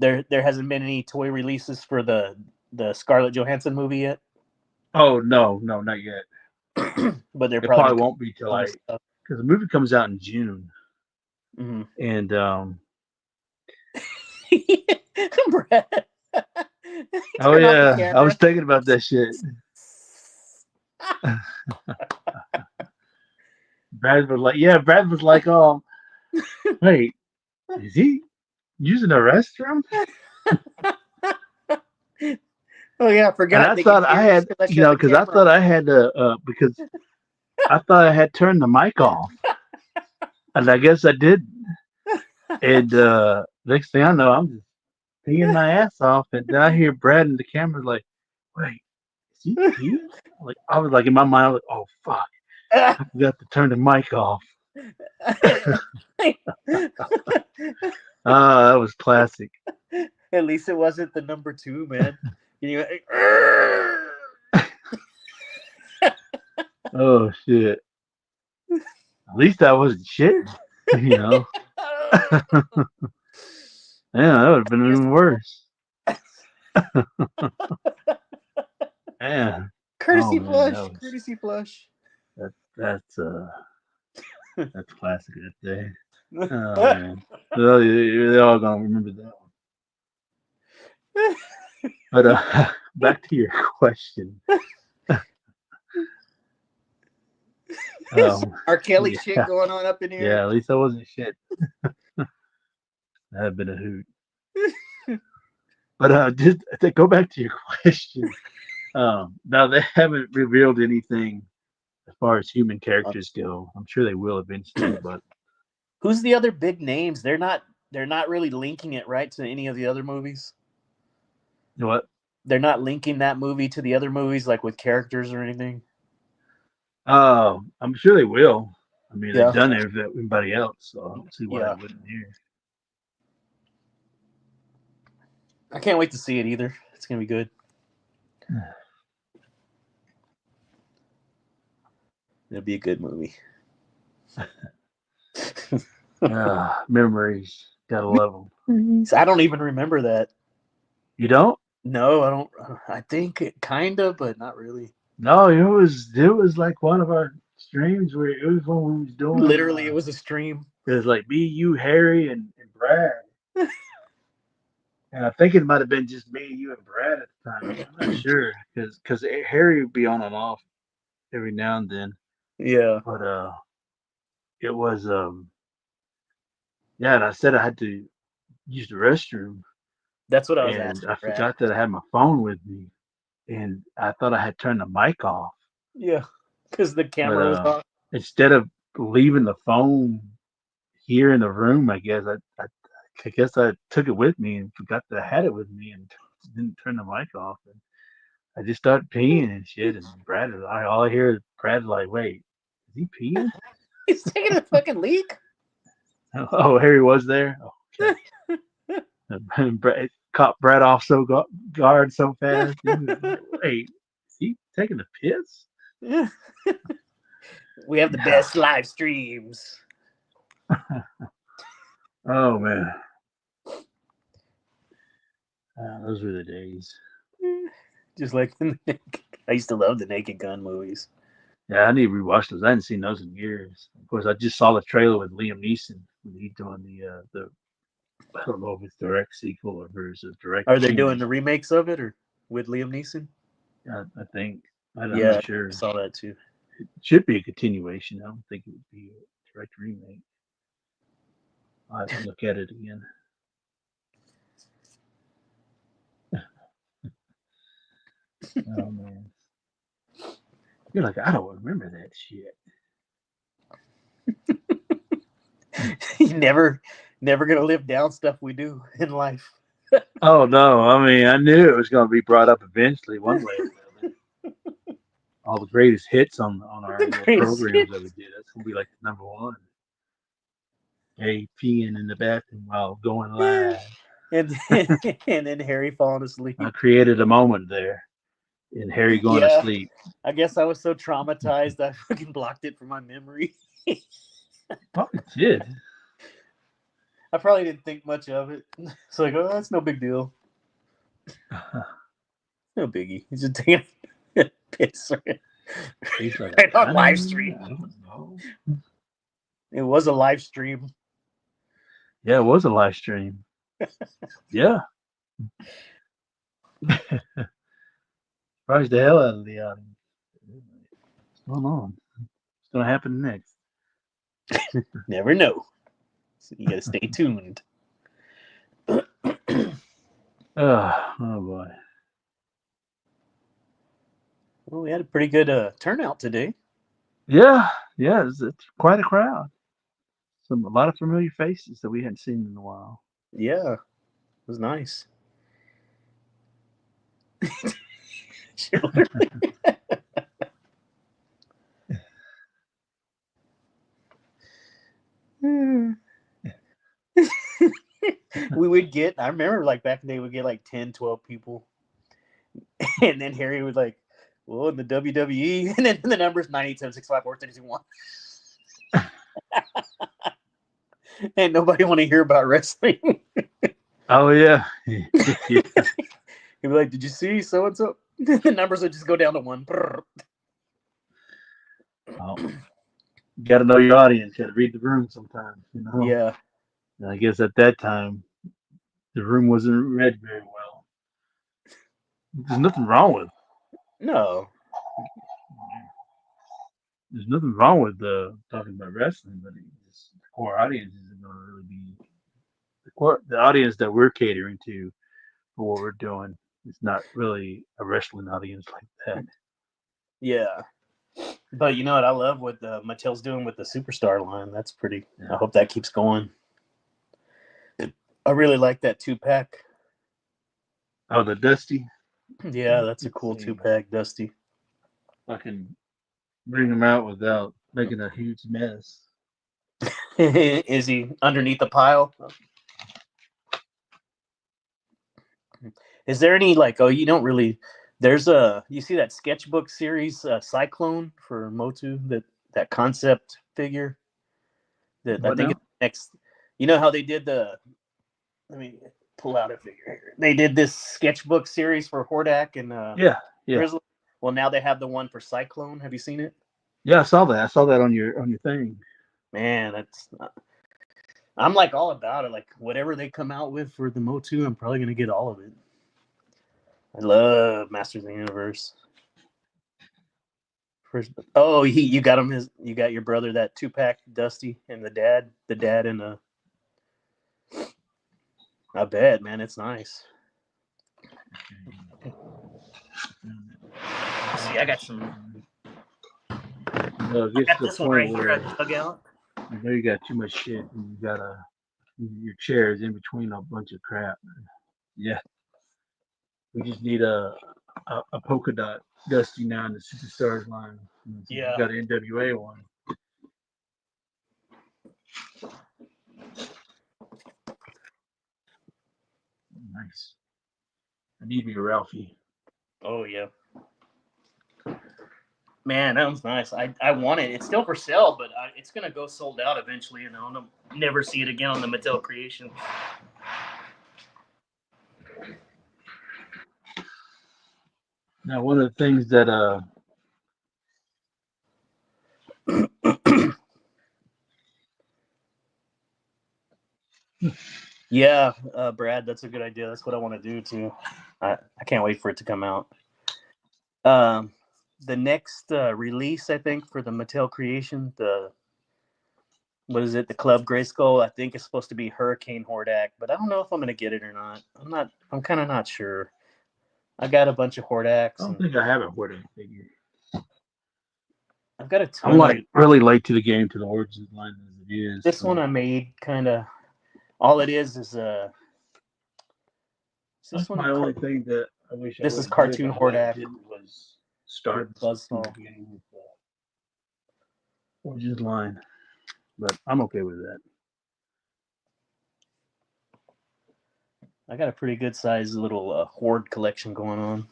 There hasn't been any toy releases for the Scarlett Johansson movie yet. Oh no, not yet. But they're It probably probably gonna won't be till come with like stuff. because the movie comes out in June, Mm-hmm. and Brad, oh turn off the yeah, I was camera. thinking about that shit. Brad was like, oh, wait, is he using the restroom? Oh yeah, I And forgot I they can thought I hear us had, because I shut the because I camera thought off. I had to, because I thought I had turned the mic off, and I guess I did. And next thing I know, I'm just peeing my ass off, and then I hear Brad in the camera like, wait, is he peeing? Like I was like in my mind, I was like, oh fuck, I forgot to turn the mic off. Ah, that was classic. At least it wasn't the number two, man. You Oh shit. At least I wasn't shitting, you know. Yeah, that would have been even worse. Yeah. Oh courtesy man, flush, courtesy flush. that that's classic right there. Oh man. Well, they're all gonna remember that one. But back to your question. R. Kelly shit Yeah, going on up in here. yeah. At least I wasn't shit. That'd been a hoot. But just to go back to your question. Now they haven't revealed anything as far as human characters go. I'm sure they will eventually, but Who's the other big names? They're not really linking it right to any of the other movies. you know what? They're not linking that movie to the other movies like with characters or anything. I'm sure they will. I mean, they've Yeah. done it with everybody else, so I don't see why they Yeah. wouldn't here. I can't wait to see it either. It's gonna be good. It'll be a good movie. Memories, gotta love them. I don't even remember that. You don't? No, I don't. I think it kind of, but not really. No, it was like one of our streams where it was when we was doing. Literally, it was a stream. It was like me, you, Harry, and Brad. And I think it might have been just me, you, and Brad at the time. I'm not sure because Harry would be on and off every now and then. Yeah, But it was yeah. And I said I had to use the restroom, that's what I was and asking I Brad. forgot that I had my phone with me, and I thought I had turned the mic off. Yeah, because the But camera was off. instead of leaving the phone here in the room, I guess I took it with me and forgot that I had it with me and didn't turn the mic off. And I just started peeing and shit. And all I hear is Brad like, wait, is he peeing? He's taking a fucking leak. Oh, Harry was there. Oh, okay. And Brad caught Brad off guard so fast. He was like, wait, is he taking a piss? We have the best live streams. Oh man, those were the days. Just like I used to love the Naked Gun movies. Yeah, I need to rewatch those. I hadn't seen those in years. Of course, I just saw the trailer with Liam Neeson when he's doing the. I don't know if it's direct sequel or if it's a direct Are they doing remake. the remakes of it or with Liam Neeson? I think I'm Yeah, not sure. I saw that too. It should be a continuation. I don't think it would be a direct remake. I'll have to look at it again. Oh man, you're like I don't remember that shit. You never gonna live down stuff we do in life. Oh no, I mean I knew it was going to be brought up eventually, one way or another. All the greatest hits on our The little greatest programs that we did. That's going to be like the number one. Hey, peeing in the bathroom while going live. and and then Harry falling I asleep. created a moment there, and Harry going to Yeah, sleep. I guess I was so traumatized I fucking blocked it from my memory. Probably did. I probably didn't think much of it. It's like, oh, that's no big deal. No biggie. He's just taking a piss He's like, right on live honey, stream. I don't know. It was a live stream. Yeah, it was a live stream. Yeah. Surprised the hell out of the audience. What's going on? What's going to happen next? Never know. So you gotta stay tuned. Oh boy. Well, we had a pretty good turnout today. Yeah, yeah, it's quite a crowd. A lot of familiar faces that we hadn't seen in a while. Yeah, it was nice. We would get, I remember like back in the day, we'd get like 10, 12 people. And then Harry would like, well, in the WWE, and then the numbers 987-654-32-1. And nobody want to hear about wrestling. Oh yeah. He'd be like, did you see so and so? The numbers would just go down to 1. Oh, you got to know your audience. You got to read the room sometimes. Yeah. And I guess at that time the room wasn't read very well. There's nothing wrong with. No. There's nothing wrong with talking about wrestling, but the core audience isn't going to really be the audience that we're catering to for what we're doing. It's not really a wrestling audience like that. Yeah. But you know what I love what Mattel's doing with the Superstar line. That's pretty. Yeah. I hope that keeps going. I really like that 2-pack. Oh, the Dusty. Yeah, that's a Let's cool see. 2-pack, Dusty. I can bring them out without making a huge mess. Is he underneath the pile? Is there any like? Oh, you don't really. There's you see that sketchbook series Cyclone for Motu, that concept figure that I What think now? it's next. You know how they did let me pull out a figure here. They did this sketchbook series for Hordak and Yeah. Grizzly. Well, now they have the one for Cyclone. Have you seen it? Yeah, I saw that. I saw that on your thing. Man, I'm like all about it. Like whatever they come out with for the Motu, I'm probably gonna get all of it. I love Masters of the Universe. Oh, you got him. You got your brother that 2-pack Dusty and the dad and I bet, man, it's nice. See, I got some. It gets to the point where I dug out. you know you got too much shit and your chair is in between a bunch of crap. Yeah. We just need a polka dot Dusty now in the Superstars line. Yeah. We got an NWA one. Nice. I need me a Ralphie. Oh yeah. Man, that was nice. I want it. It's still for sale, but it's gonna go sold out eventually, and I'll never see it again on the Mattel Creation. Now, one of the things that yeah, Brad, that's a good idea. That's what I want to do too. I can't wait for it to come out. The next release, I think, for the Mattel Creation, what is it? The Club Grayskull, I think is supposed to be Hurricane Hordak, but I don't know if I'm gonna get it or not. I'm kind of not sure. I got a bunch of Hordaks. I don't think I have a Hordak figure. I've got a ton. I'm like really late to the game to the Origins line as it is. This one I made kind of. All it is That's my only thing that I wish. This is cartoon Hordak. Was start Buzzsaw beginning with the Origins line, but I'm okay with that. I got a pretty good size little Horde collection going on.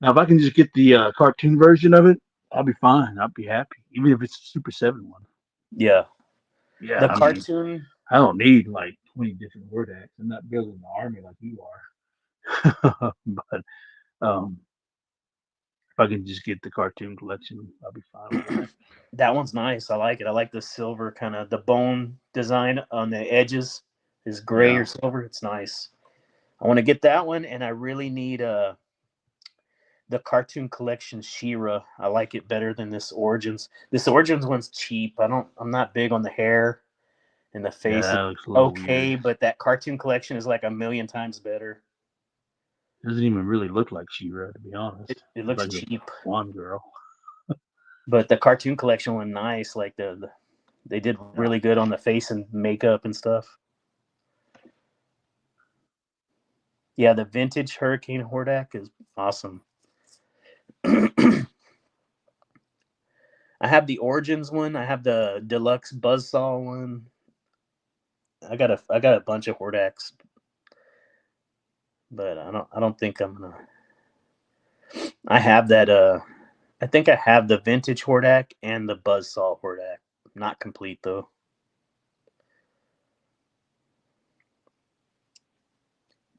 Now, if I can just get the cartoon version of it, I'll be fine. I'll be happy, even if it's a Super 7 one. Yeah. Yeah. The cartoon. I don't need like 20 different word acts. I'm not building an army like you are. But if I can just get the cartoon collection, I'll be fine with that. That one's nice. I like it. I like the silver kind of the bone design on the edges is gray Yeah. or silver. It's nice. I want to get that one, and I really need the cartoon collection Shira. I like it better than this Origins. This Origins one's cheap. I'm not big on the hair and the Yeah, face. that Is looks a little weird. okay, but that cartoon collection is like a million times better. Doesn't even really look like She-Ra, to be honest. It It's looks like a cheap, blonde girl. but the cartoon collection one nice. Like they did Yeah. really good on the face and makeup and stuff. Yeah, the vintage Hurricane Hordak is awesome. I have the Origins one. I have the deluxe Buzzsaw one. I got a bunch of Hordaks, but I don't think I'm gonna. I have that. I think I have the vintage Hordak and the Buzzsaw Hordak. Not complete though.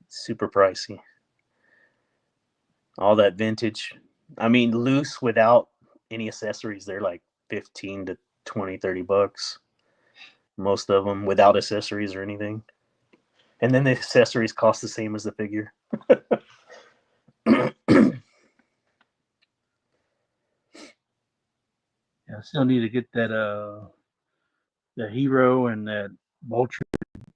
Super pricey. All that vintage. I mean, loose without any accessories, they're like 15 to 20, $30. Most of them without accessories or anything. And then the accessories cost the same as the figure. Yeah, I still need to get that the hero and that vulture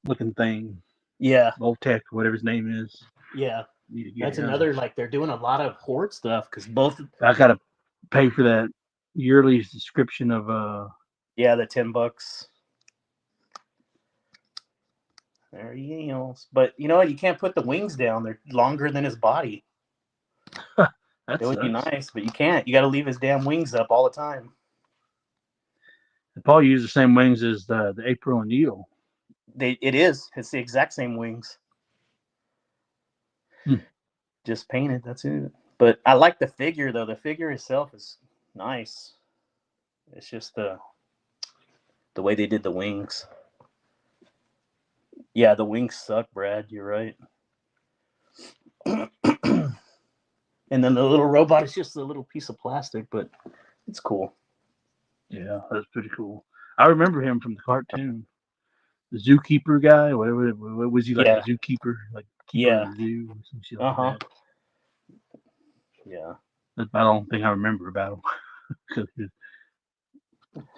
looking thing, Yeah, Voltec, whatever his name is. yeah. Need to get That's him. another like they're doing a lot of horde stuff because both. I gotta pay for that yearly subscription of Yeah, the $10. There he is. But you know what? You can't put the wings down. They're longer than his body. that It would be sucks. nice, but you can't. You got to leave his damn wings up all the time. They probably use the same wings as the April and Neil. It is. It's the exact same wings, Hmm. just painted. That's it. But I like the figure though. The figure itself is nice. It's just the way they did the wings. Yeah, the wings suck, Brad. You're right. And then the little robot is just a little piece of plastic, but it's cool. Yeah, that's pretty cool. I remember him from the cartoon. The zookeeper guy, whatever. What was he like? A Yeah, zookeeper, like keeper of yeah, the zoo, or some shit uh like huh, that. yeah, That's about the only thing I remember about him because he was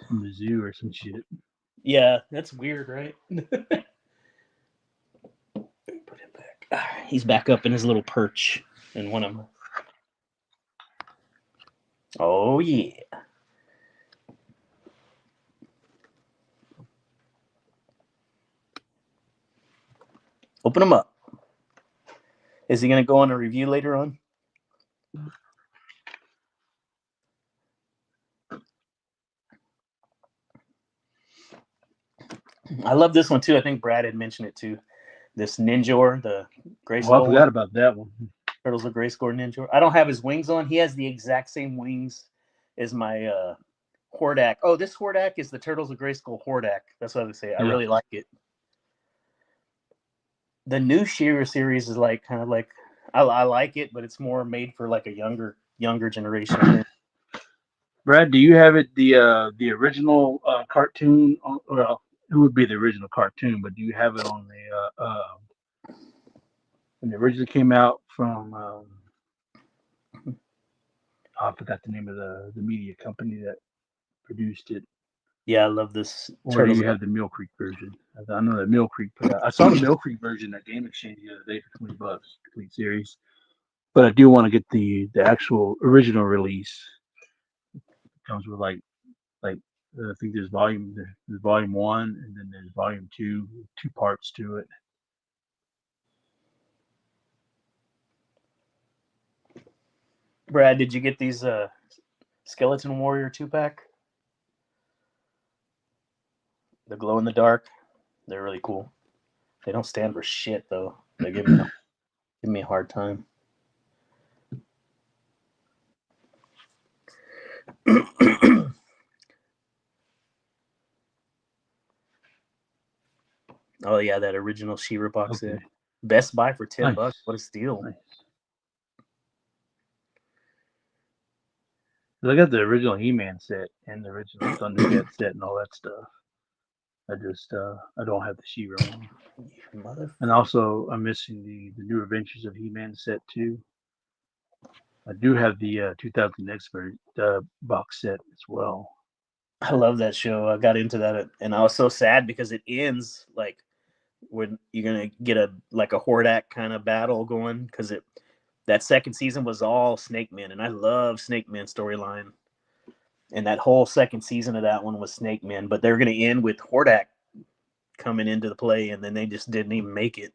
from the zoo or some shit. yeah. That's weird, right? Put him back. He's back up in his little perch in one of them. Oh yeah. Open him up. Is he gonna go on a review later on? I love this one too. I think Brad had mentioned it too. This Ninjor, the Oh, I Grayskull one. forgot about that one. Turtles of Grayskull Ninjor. I don't have his wings on. He has the exact same wings as my Hordak. Oh, this Hordak is the Turtles of Grayskull Hordak. That's what I would say. I Yeah, really like it. The new Shearer series is like kind of like I like it, but it's more made for like a younger generation. I think. Brad, do you have it the original cartoon? Well, it would be the original cartoon, but do you have it on the when it originally came out from? I forgot the name of the media company that produced it. Yeah, I love this Or do Turtles. you have the Mill Creek version? I know that Mill Creek put out. I saw the Mill Creek version at Game Exchange the other day for $20, complete series. But I do want to get the actual original release. It comes with like I think there's volume one and then there's volume two parts to it. Brad, did you get these Skeleton Warrior 2 pack? The glow in the dark. They're really cool. They don't stand for shit though. They give me a hard time. Oh yeah, that original She-Ra box set. Okay. Best Buy for $10. Nice. What a steal! Nice. I got the original He-Man set and the original Thundercat set and all that stuff. I don't have the She-Ra one. Mother. And also, I'm missing the New Adventures of He-Man set too. I do have the 2000 expert box set as well. I love that show. I got into that, and I was so sad because it ends like when you're gonna get a Hordak kind of battle going because that second season was all Snake Men, and I love Snake Men storyline, and that whole second season of that one was Snake Men, but they're gonna end with Hordak coming into the play, and then they just didn't even make it.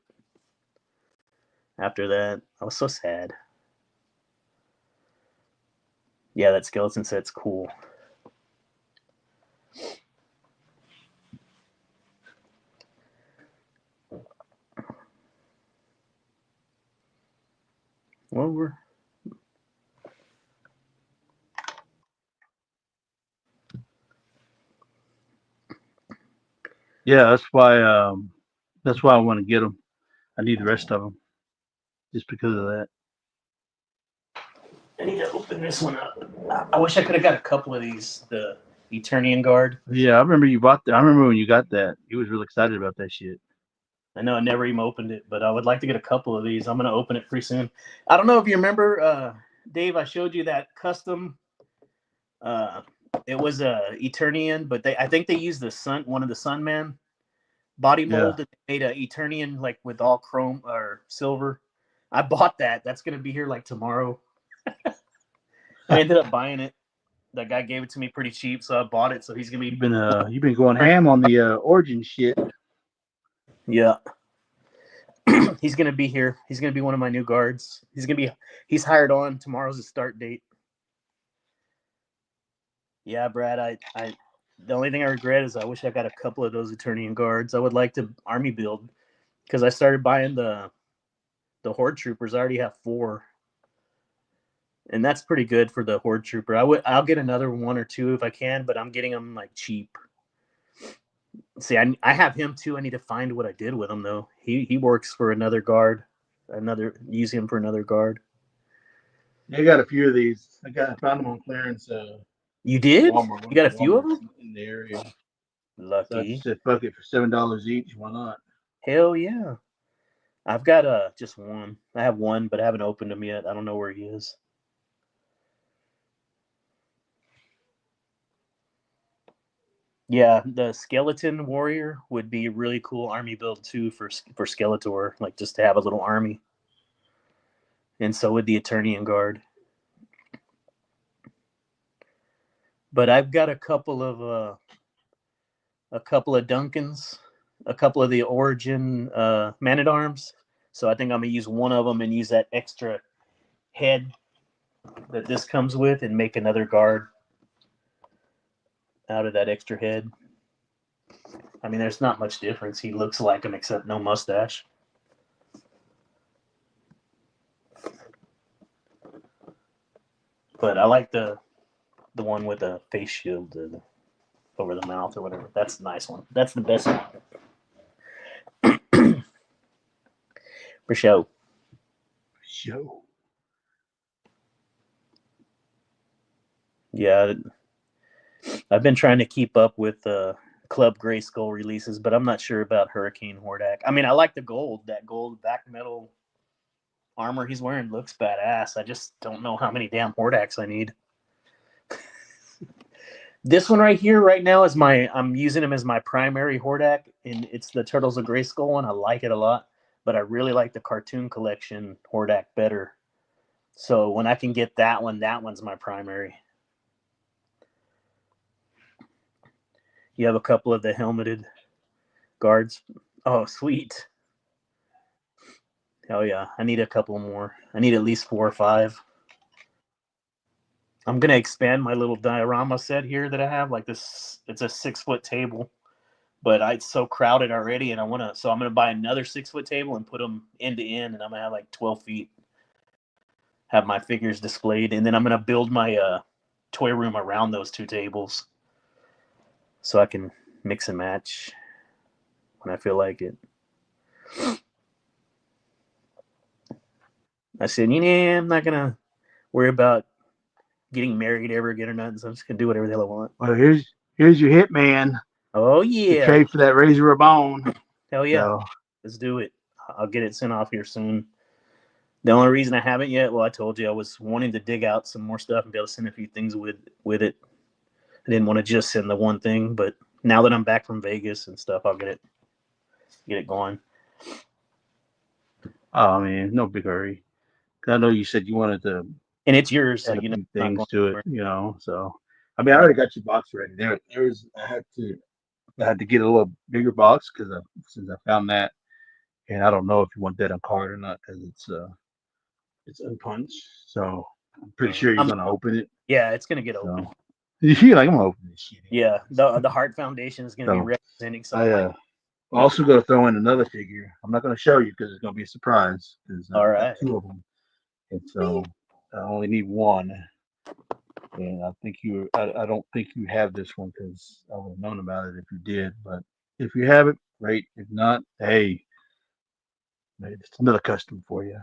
After that, I was so sad. Yeah, that skeleton set's cool. Well, Yeah, that's why I want to get them. I need the rest of them just because of that. I need to open this one up. I wish I could have got a couple of these. The Eternian Guard. Yeah, I remember you bought that. I remember when you got that. You was real excited about that shit. I know I never even opened it, but I would like to get a couple of these. I'm going to open it pretty soon. I don't know if you remember, Dave, I showed you that custom. It was a Eternian, but I think they used one of the Sunman body mold and made a Eternian like with all chrome or silver. I bought that. That's going to be here like tomorrow. I ended up buying it. That guy gave it to me pretty cheap, so I bought it. So he's going to be. You've been going ham on the origin shit. Yeah. He's gonna be here. He's gonna be one of my new guards. He's hired on. Tomorrow's his start date. Yeah, Brad. I the only thing I regret is I wish I got a couple of those Eternian guards. I would like to army build because I started buying the Horde troopers. I already have 4, and that's pretty good for the Horde trooper. I'll get another 1 or 2 if I can, but I'm getting them like cheap. See, I have him too. I need to find what I did with him though. He works for another guard. Use him for another guard. I got a few of these. I found them on clearance. You did? Walmart. You got a few of them? In the area. So I Lucky. just said, fuck it, for $7 each. Why not? Hell yeah. I've got just one. I have one, but I haven't opened him yet. I don't know where he is. Yeah, the skeleton warrior would be a really cool army build too for Skeletor, like just to have a little army. And so would the Eternian Guard. But I've got a couple of Duncans, a couple of the Origin Man-at-Arms. So I think I'm gonna use one of them and use that extra head that this comes with and make another guard out of that extra head. I mean, there's not much difference. He looks like him except no mustache. But I like the one with the face shield over the mouth or whatever. That's the nice one. That's the best one. For show. Yeah, I've been trying to keep up with Club Grayskull releases, but I'm not sure about Hurricane Hordak. I mean, I like the gold. That gold back metal armor he's wearing looks badass. I just don't know how many damn Hordaks I need. This one right here, right now, I'm using him as my primary Hordak, and it's the Turtles of Grayskull one. I like it a lot, but I really like the Cartoon Collection Hordak better. So when I can get that one's my primary. You have a couple of the helmeted guards. Oh, sweet. Oh, yeah. I need a couple more. I need at least 4 or 5. I'm going to expand my little diorama set here that I have. Like this, it's a 6-foot table. But it's so crowded already, and I'm going to buy another 6-foot table and put them end to end, and I'm going to have like 12 feet. Have my figures displayed, and then I'm going to build my toy room around those 2 tables so I can mix and match. when I feel like it. I said, yeah, I'm not gonna worry about getting married ever again or nothing. So I'm just gonna do whatever the hell I want. Well, here's your hitman Oh to yeah, trade for that razor Ramon. hell yeah, So let's do it. I'll get it sent off here soon. The only reason I haven't yet, well, I told you I was wanting to dig out some more stuff and be able to send a few things with it. I didn't want to just send the one thing, but now that I'm back from Vegas and stuff, I'll get it going. I mean, no big hurry. 'Cause I know you said you wanted to And it's yours, so add a you know few it's not things going to it, anywhere. So I mean, I already got your box ready. There's I had to get a little bigger box because since I found that, and I don't know if you want that on card or not because it's unpunched. So I'm pretty sure you're I'm gonna open it. Yeah, it's gonna get open. So you're like, I'm gonna open this shit Yeah, anyways. the Heart Foundation is gonna be So representing I something like. also gonna throw in another figure. I'm not gonna show you because it's gonna be a surprise because All I got right. two of them, and so I only need one. And I don't think you have this one because I would have known about it if you did. But if you have it, great. If not, hey, maybe it's another custom for you.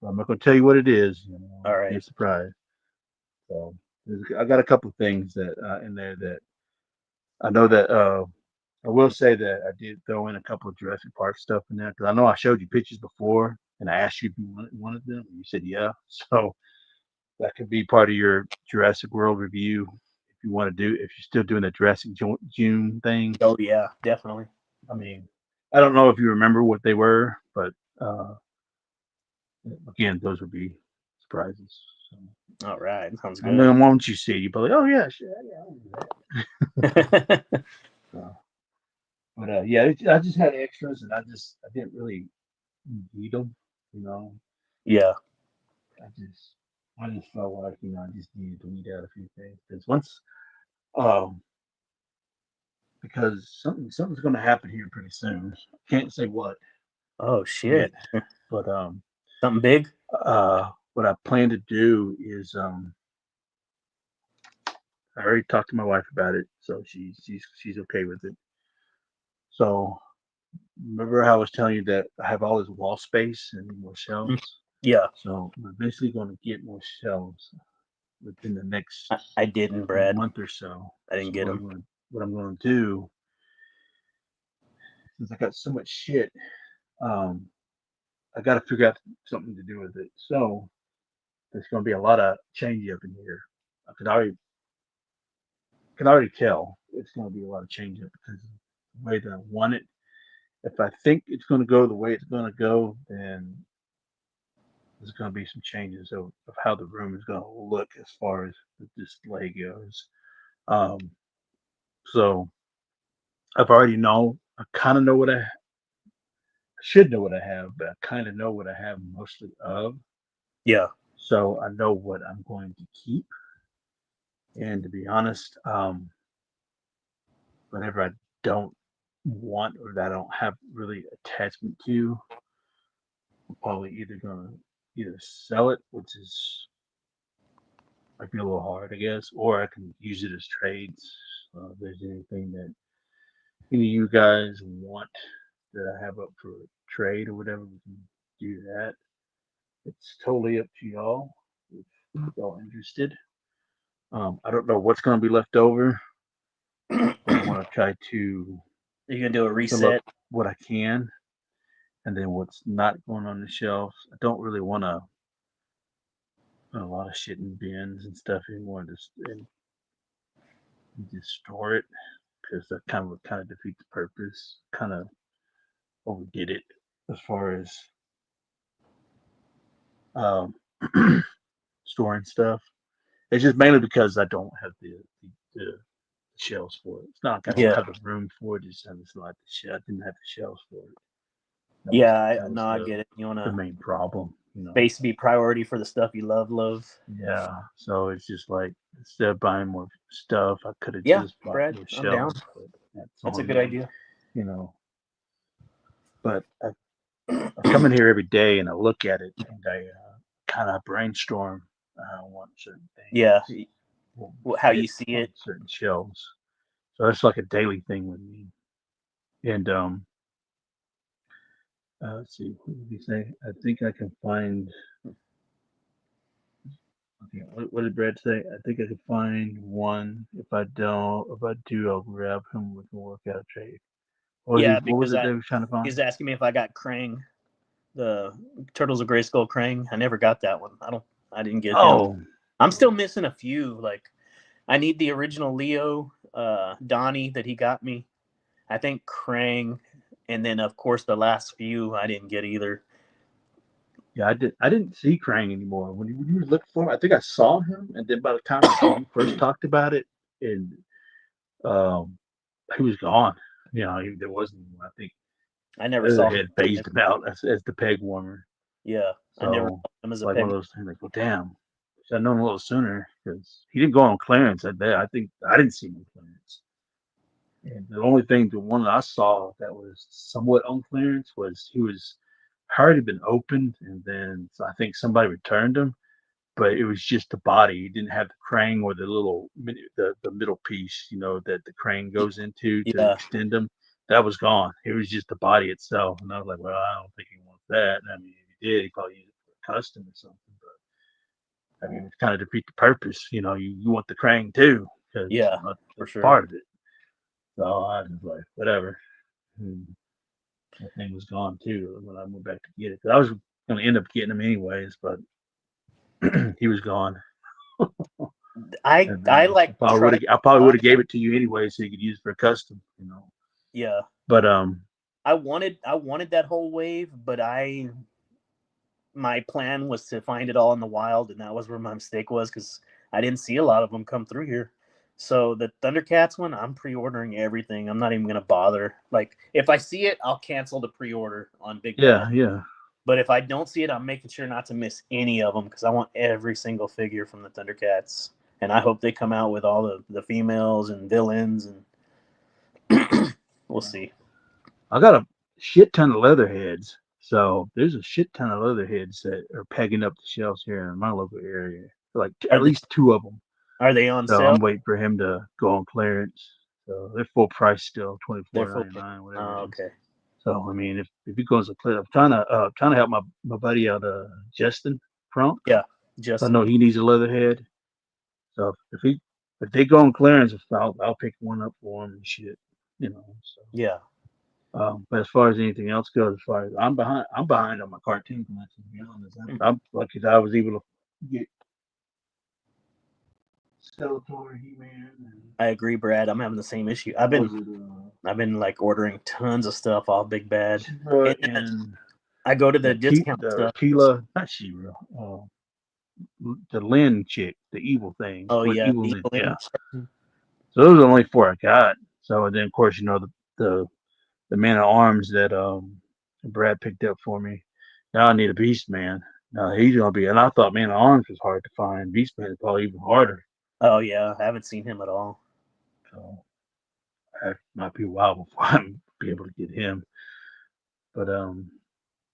I'm not going to tell you what it is. All Be a right. surprise. So I got a couple of things that in there that I know that I will say that I did throw in a couple of Jurassic Park stuff in there because I know I showed you pictures before and I asked you if you wanted them. And you said yeah. So that could be part of your Jurassic World review if you want to do if you're still doing the Jurassic June thing. Oh yeah, definitely. I mean, I don't know if you remember what they were, but uh, again, those would be surprises. So, All right, sounds I know good. once you see it, you'll be like, oh yeah, shit, yeah, I'll do that. So, but yeah, I just had extras, and I didn't really need them. You know, Yeah. I just I just felt like I just needed to weed out a few things because once um because something's going to happen here pretty soon. Can't say what Oh yet, shit. but Something big. what I plan to do is I already talked to my wife about it, so she's okay with it. So remember how I was telling you that I have all this wall space and more Mm. shelves. Yeah, So we're basically going to get more shelves within the next I didn't, Brad. month or so. I didn't So get them. what I'm going to do since I got so much shit, um, I got to figure out something to do with it. So there's going to be a lot of change up in here. I can already tell it's going to be a lot of change up because of the way that I want it. If I think it's going to go the way it's going to go, then there's going to be some changes of how the room is going to look as far as the display goes. Um, so I've already know. I kind of know what I should know what I have, but I kind of know what I have mostly of. Yeah. So I know what I'm going to keep. And to be honest, whatever I don't want or that I don't have really attachment to, I'm probably either gonna either sell it, which is might be a little hard, I guess, or I can use it as trades. If there's anything that any of you guys want that I have up for trade or whatever, we can do that. It's totally up to y'all if y'all interested. I don't know what's going to be left over, but I want to try to You're gonna do a fill up reset. what I can, and then what's not going on the shelves. I don't really want to put a lot of shit in bins and stuff anymore, and just store it because that kind of defeats the purpose. Kind of overdid it as far as um, storing stuff. It's just mainly because I don't have the shelves for it. It's not like I don't Yeah. have the room for it. It's just like I didn't have the shelves for it. Yeah. That No, was I get it. You the wanna main problem. space be priority for the stuff you love. Yeah. So it's just like instead of buying more stuff, I could have Yeah, just bought Brad, more I'm down. shelves. But that's That's a on good me, idea. you know. But I come in here every day and I look at it and I kind of brainstorm what certain Yeah, things will how fit you see on it. certain shelves. So that's like a daily thing with me. And Let's see. What did he say? I think I can find. Okay, what did Brad say? I think I can find one. If I don't, if I do, I'll grab him. We can work out a trade. What was he? Yeah, What was because it I they were trying to find? he's asking me if I got Krang, the Turtles of Grayskull Krang. I never got that one. I didn't get him. Oh, I'm still missing a few. Like I need the original Leo, Donnie that he got me. I think Krang, and then of course the last few I didn't get either. yeah. I did. I didn't see Krang anymore when you were looking for him. I think I saw him, and then by the time like when you first talked about it, and um, he was gone. You know, there wasn't. I think I never the other saw him. had phased him out as the peg warmer. Yeah, I never So saw him as it's a like one peg. of those things. Like, well, damn. Should have known a little sooner because he didn't go on clearance. I think I didn't see him on clearance. And the only thing, the one that I saw that was somewhat on clearance was he was already been opened, and then so I think somebody returned him, but it was just the body. He didn't have the crane or the the middle piece, that the crane goes into to Yeah, extend them. That was gone. It was just the body itself, and I was like, well, I don't think he wants that. I mean, if he did, he probably used it for custom or something. But I mean, it kind of defeat the purpose. You want the crane too because yeah, for that's sure. part of it. So I was like, whatever. And that thing was gone too when I went back to get it. 'Cause I was going to end up getting him anyways, but he was gone. And I like tried I to probably would buy. have gave it to you anyway, so you could use it for custom. Yeah, But I wanted that whole wave, but I my plan was to find it all in the wild, and that was where my mistake was because I didn't see a lot of them come through here. So the Thundercats one, I'm pre-ordering everything. I'm not even gonna bother. Like if I see it, I'll cancel the pre-order on Big Bad. yeah, yeah, But if I don't see it, I'm making sure not to miss any of them because I want every single figure from the Thundercats, and I hope they come out with all the females and villains, and we'll see. I got a shit ton of leatherheads. So there's a shit ton of leatherheads that are pegging up the shelves here in my local area. Like Are at they least two of them. are they on So sale? I'm waiting for him to go on clearance. So they're full price still, twenty They're four full. ninety nine, whatever Oh, it is. okay. So I mean, if he goes to clear, I'm trying to help my buddy out, Justin Crump. Yeah, So I know Justin. he needs a leatherhead. So if they go on clearance, I'll pick one up for him and shit. So. Yeah. But as far as anything else goes, as far as I'm behind on my cartoon collection. To be honest, I'm lucky that I was able to get Skeletor, He-Man, and I agree, Brad. I'm having the same issue. I've what been was it, I've been like ordering tons of stuff off Big Bad, She-Ra and then and I go to the that discount the stuff. Tila, not She-Ra, the Lynn chick, the evil thing, Oh what yeah, evil the Lynn, yeah. Lynn. So those are the only four I got. So and then of course the the man at arms that Brad picked up for me. Now I need a Beast Man. Now he's gonna be, and I thought Man at Arms was hard to find. Beast Man is probably even harder. Oh yeah, I haven't seen him at all. So that might be a while before I be able to get him. But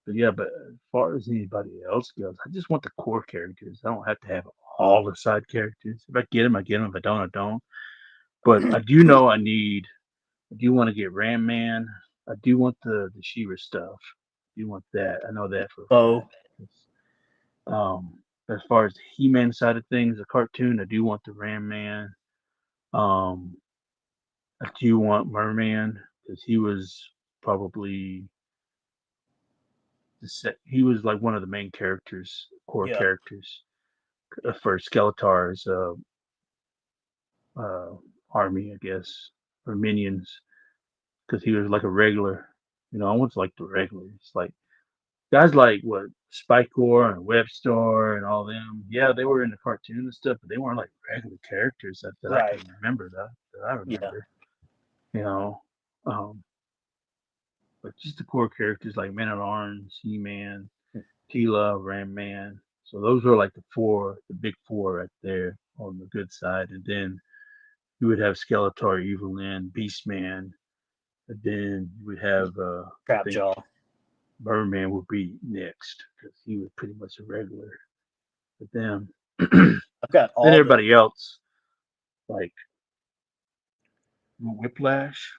yeah, but as far as anybody else goes, I just want the core characters. I don't have to have all the side characters. If I get them, I get them. If I don't, I don't. But I do know I do want to get Ram Man. I do want the She-Ra stuff. I do want that. I know that for a Oh fact. As far as the He-Man side of things, the cartoon, I do want the Ram Man. Um, I do want Merman because he was probably he was like one of the main characters, core yeah, characters for Skeletor's uh, army, I guess, or minions, because he was like a regular. I want like the regulars, like guys like what Spikor and Webstar and all them. Yeah, they were in the cartoon and stuff, but they weren't like regular characters that I right. can remember. That I Yeah, remember. You know, um, but just the core characters like Man at Arms, He Man, Tila, Ram Man. So those were like the big four right there on the good side, and then you would have Skeletor, Evil Lyn, Beast Man, and then you would have I Trap think Jaw. Merman would be next because he was pretty much a regular. But then then I've got everybody else like Whiplash.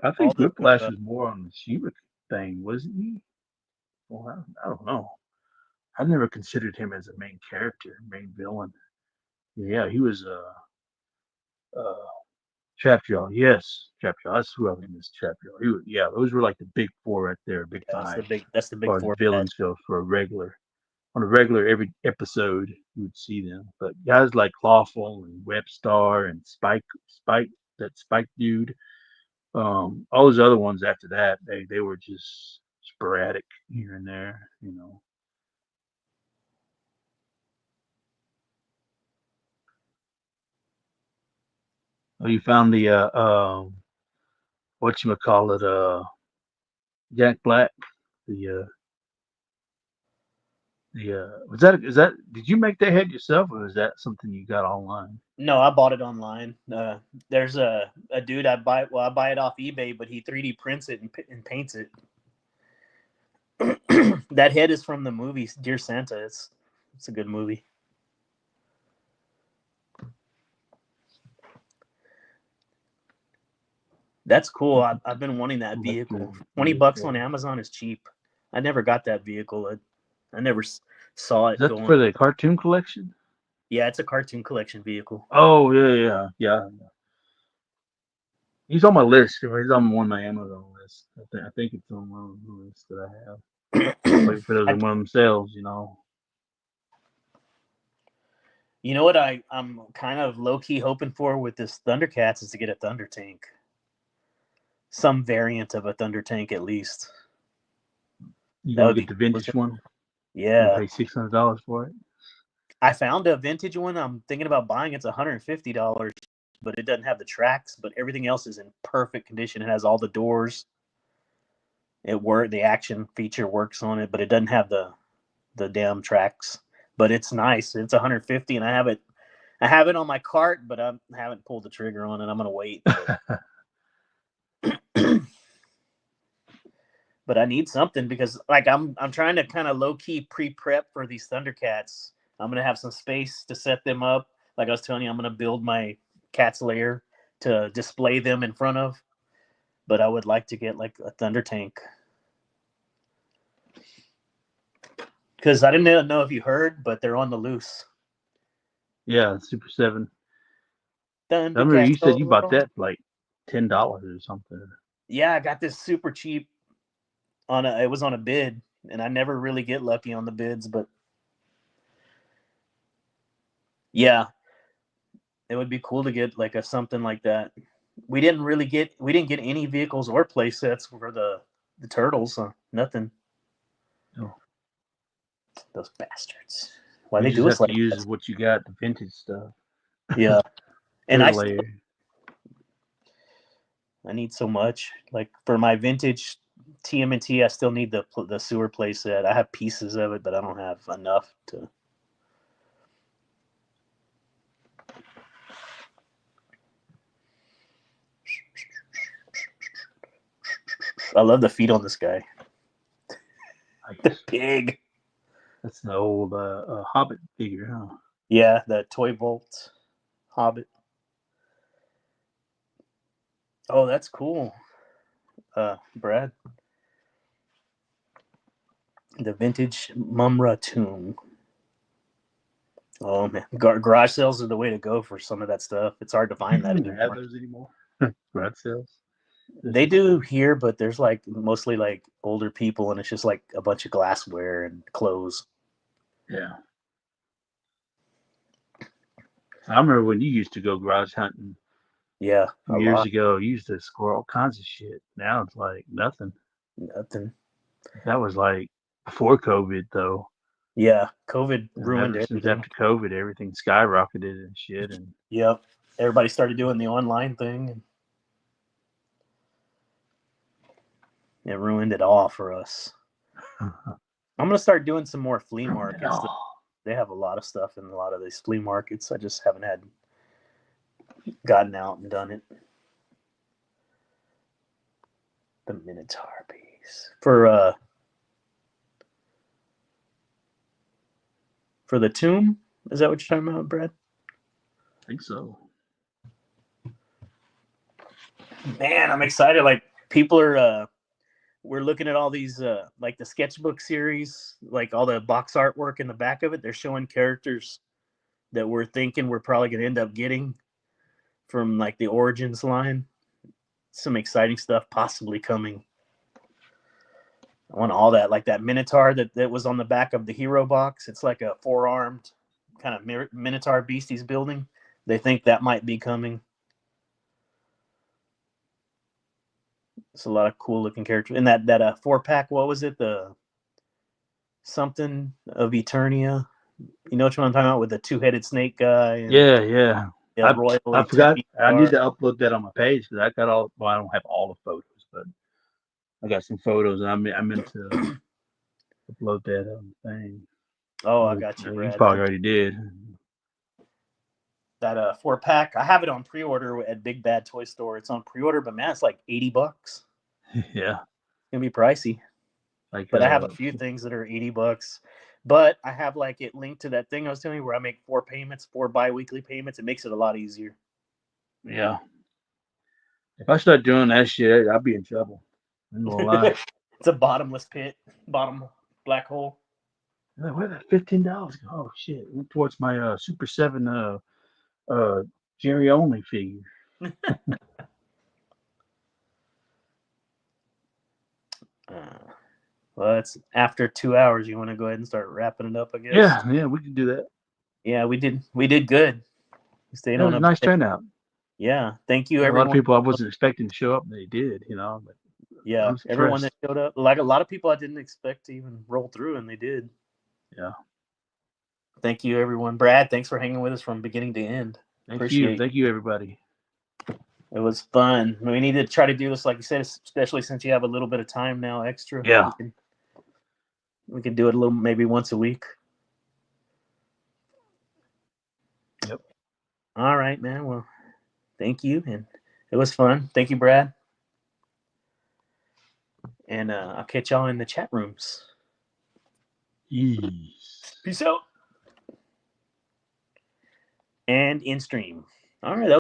I all think the Whiplash was more on the Shiva thing, wasn't he? Well, I don't know. I never considered him as a main character, main villain. Yeah, he was uh Trapjaw. Yes, Trapjaw. That's who I think is Trapjaw. Yeah, those were like the big four right there, big Yeah, five, that's the as big far as four bad. villains go for a regular. On a regular every episode you would see them. But guys like Clawful and Webstar and Spike, that Spike dude, all those other ones after that, they were just sporadic here and there. Oh, you found the what you call it, Jack Black, the was that is that did you make that head yourself, or is that something you got online? No, I bought it online. There's a dude I buy. Well, I buy it off eBay, but he 3D prints it and paints it. That head is from the movie Dear Santa. It's a good movie. That's cool. I've been wanting that Collector vehicle. $20 on vehicle. Amazon is cheap. I never got that vehicle. I never saw Is it that going. for the cartoon collection? Yeah, it's a cartoon collection vehicle. Oh yeah. He's on my list. He's on one of my Amazon lists. I think it's on one of the lists that I have. Waiting for those I, in one of themselves. you know what I'm kind of low key hoping for with this Thundercats is to get a Thunder Tank, some variant of a Thunder Tank at least. You That gonna would get be the cool. vintage one? You gonna Yeah, pay $600 for it? I found a vintage one. I'm thinking about buying. It's $150, but it doesn't have the tracks. But everything else is in perfect condition. It has all the doors. The action feature works on it, but it doesn't have the damn tracks. But it's nice. It's 150, and I have it on my cart, but I haven't pulled the trigger on it. I'm gonna wait. But I need something because like I'm trying to kind of low key pre-prep for these Thundercats. I'm gonna have some space to set them up. Like I was telling you, I'm gonna build my cat's lair to display them in front of. But I would like to get like a Thunder Tank because I didn't know if you heard, but they're on the loose. Yeah, Super 7. I remember you Thundercats, said you bought oh. that for like $10 or something. Yeah, I got this super cheap it was on a bid, and I never really get lucky on the bids, but yeah, it would be cool to get like a something like that. We didn't get any vehicles or play sets for the turtles. Nothing. Oh, Those bastards. Why you they just do have us to like use that? what you got, the vintage stuff. Yeah, and Turtle layer. I need so much. Like for my vintage TMNT, I still need the sewer play set. I have pieces of it, but I don't have enough to. I love the feet on this guy. The Nice. pig. That's the old Hobbit figure, huh? Yeah, the Toy Bolt Hobbit. Oh, that's cool. Brad, the vintage Mumra tomb. Oh man, garage sales are the way to go for some of that stuff. It's hard to You find don't that even have anymore. those anymore. Garage sales. They do here, but there's like mostly like older people, and it's just like a bunch of glassware and clothes. Yeah. I remember when you used to go garage hunting Yeah, a years lot. ago. You used to score all kinds of shit. Now it's like nothing. Nothing. That was like before COVID, though. Yeah, COVID And ruined ever since everything. after COVID, everything skyrocketed and shit. And Yep, everybody started doing the online thing, and it ruined it all for us. I'm gonna start doing some more flea ruined it markets. all. They have a lot of stuff in a lot of these flea markets. I just haven't had gotten out and done it. The Minotaur piece for the tomb. Is that what you're talking about, Brad? I think so. Man, I'm excited. Like people are we're looking at all these like the sketchbook series, like all the box artwork in the back of it. They're showing characters that we're thinking we're probably going to end up getting from like the Origins line. Some exciting stuff possibly coming. I want all that, like that Minotaur that was on the back of the Hero box. It's like a four-armed kind of Minotaur beast he's building. They think that might be coming. It's a lot of cool looking characters. And that 4-pack, what was it? The something of Eternia. You know what I'm talking about, with the two-headed snake guy and Yeah. the Royal I forgot. Eternia I need Guard. to upload that on my page because I got all. Well, I don't have all the photos, but I got some photos, and I meant to upload that thing. Oh, I got you, You Brad. probably already did. That 4-pack, I have it on pre-order at Big Bad Toy Store. It's on pre-order, but man, it's like $80. It's Yeah. gonna be pricey. Like, But I have a few things that are $80. But I have like it linked to that thing I was telling you where I make 4 bi-weekly payments. It makes it a lot easier. yeah. If I start doing that shit, I'll be in trouble. I ain't gonna lie. It's a bottomless pit, bottom black hole. Like, where that $15 go? Oh shit! Went towards my Super 7 Jerry only figure. Well, it's after 2 hours. You want to go ahead and start wrapping it up, I guess. Yeah, we can do that. Yeah, we did good. We stayed That on was a a nice bit. turnout. Yeah, thank you A lot of everyone. people I wasn't expecting to show up, and they did. But I Yeah, was everyone impressed. that showed up. Like a lot of people I didn't expect to even roll through, and they did. Yeah. Thank you, everyone. Brad, thanks for hanging with us from beginning to end. Thank you. Appreciate Thank you, everybody. it. Was fun. We need to try to do this, like you said, especially since you have a little bit of time now extra. Yeah. We can do it a little, maybe once a week. Yep. All right, man. Well, thank you, and it was fun. Thank you, Brad. And I'll catch y'all in the chat rooms. Yes. Peace out. And in stream. All right.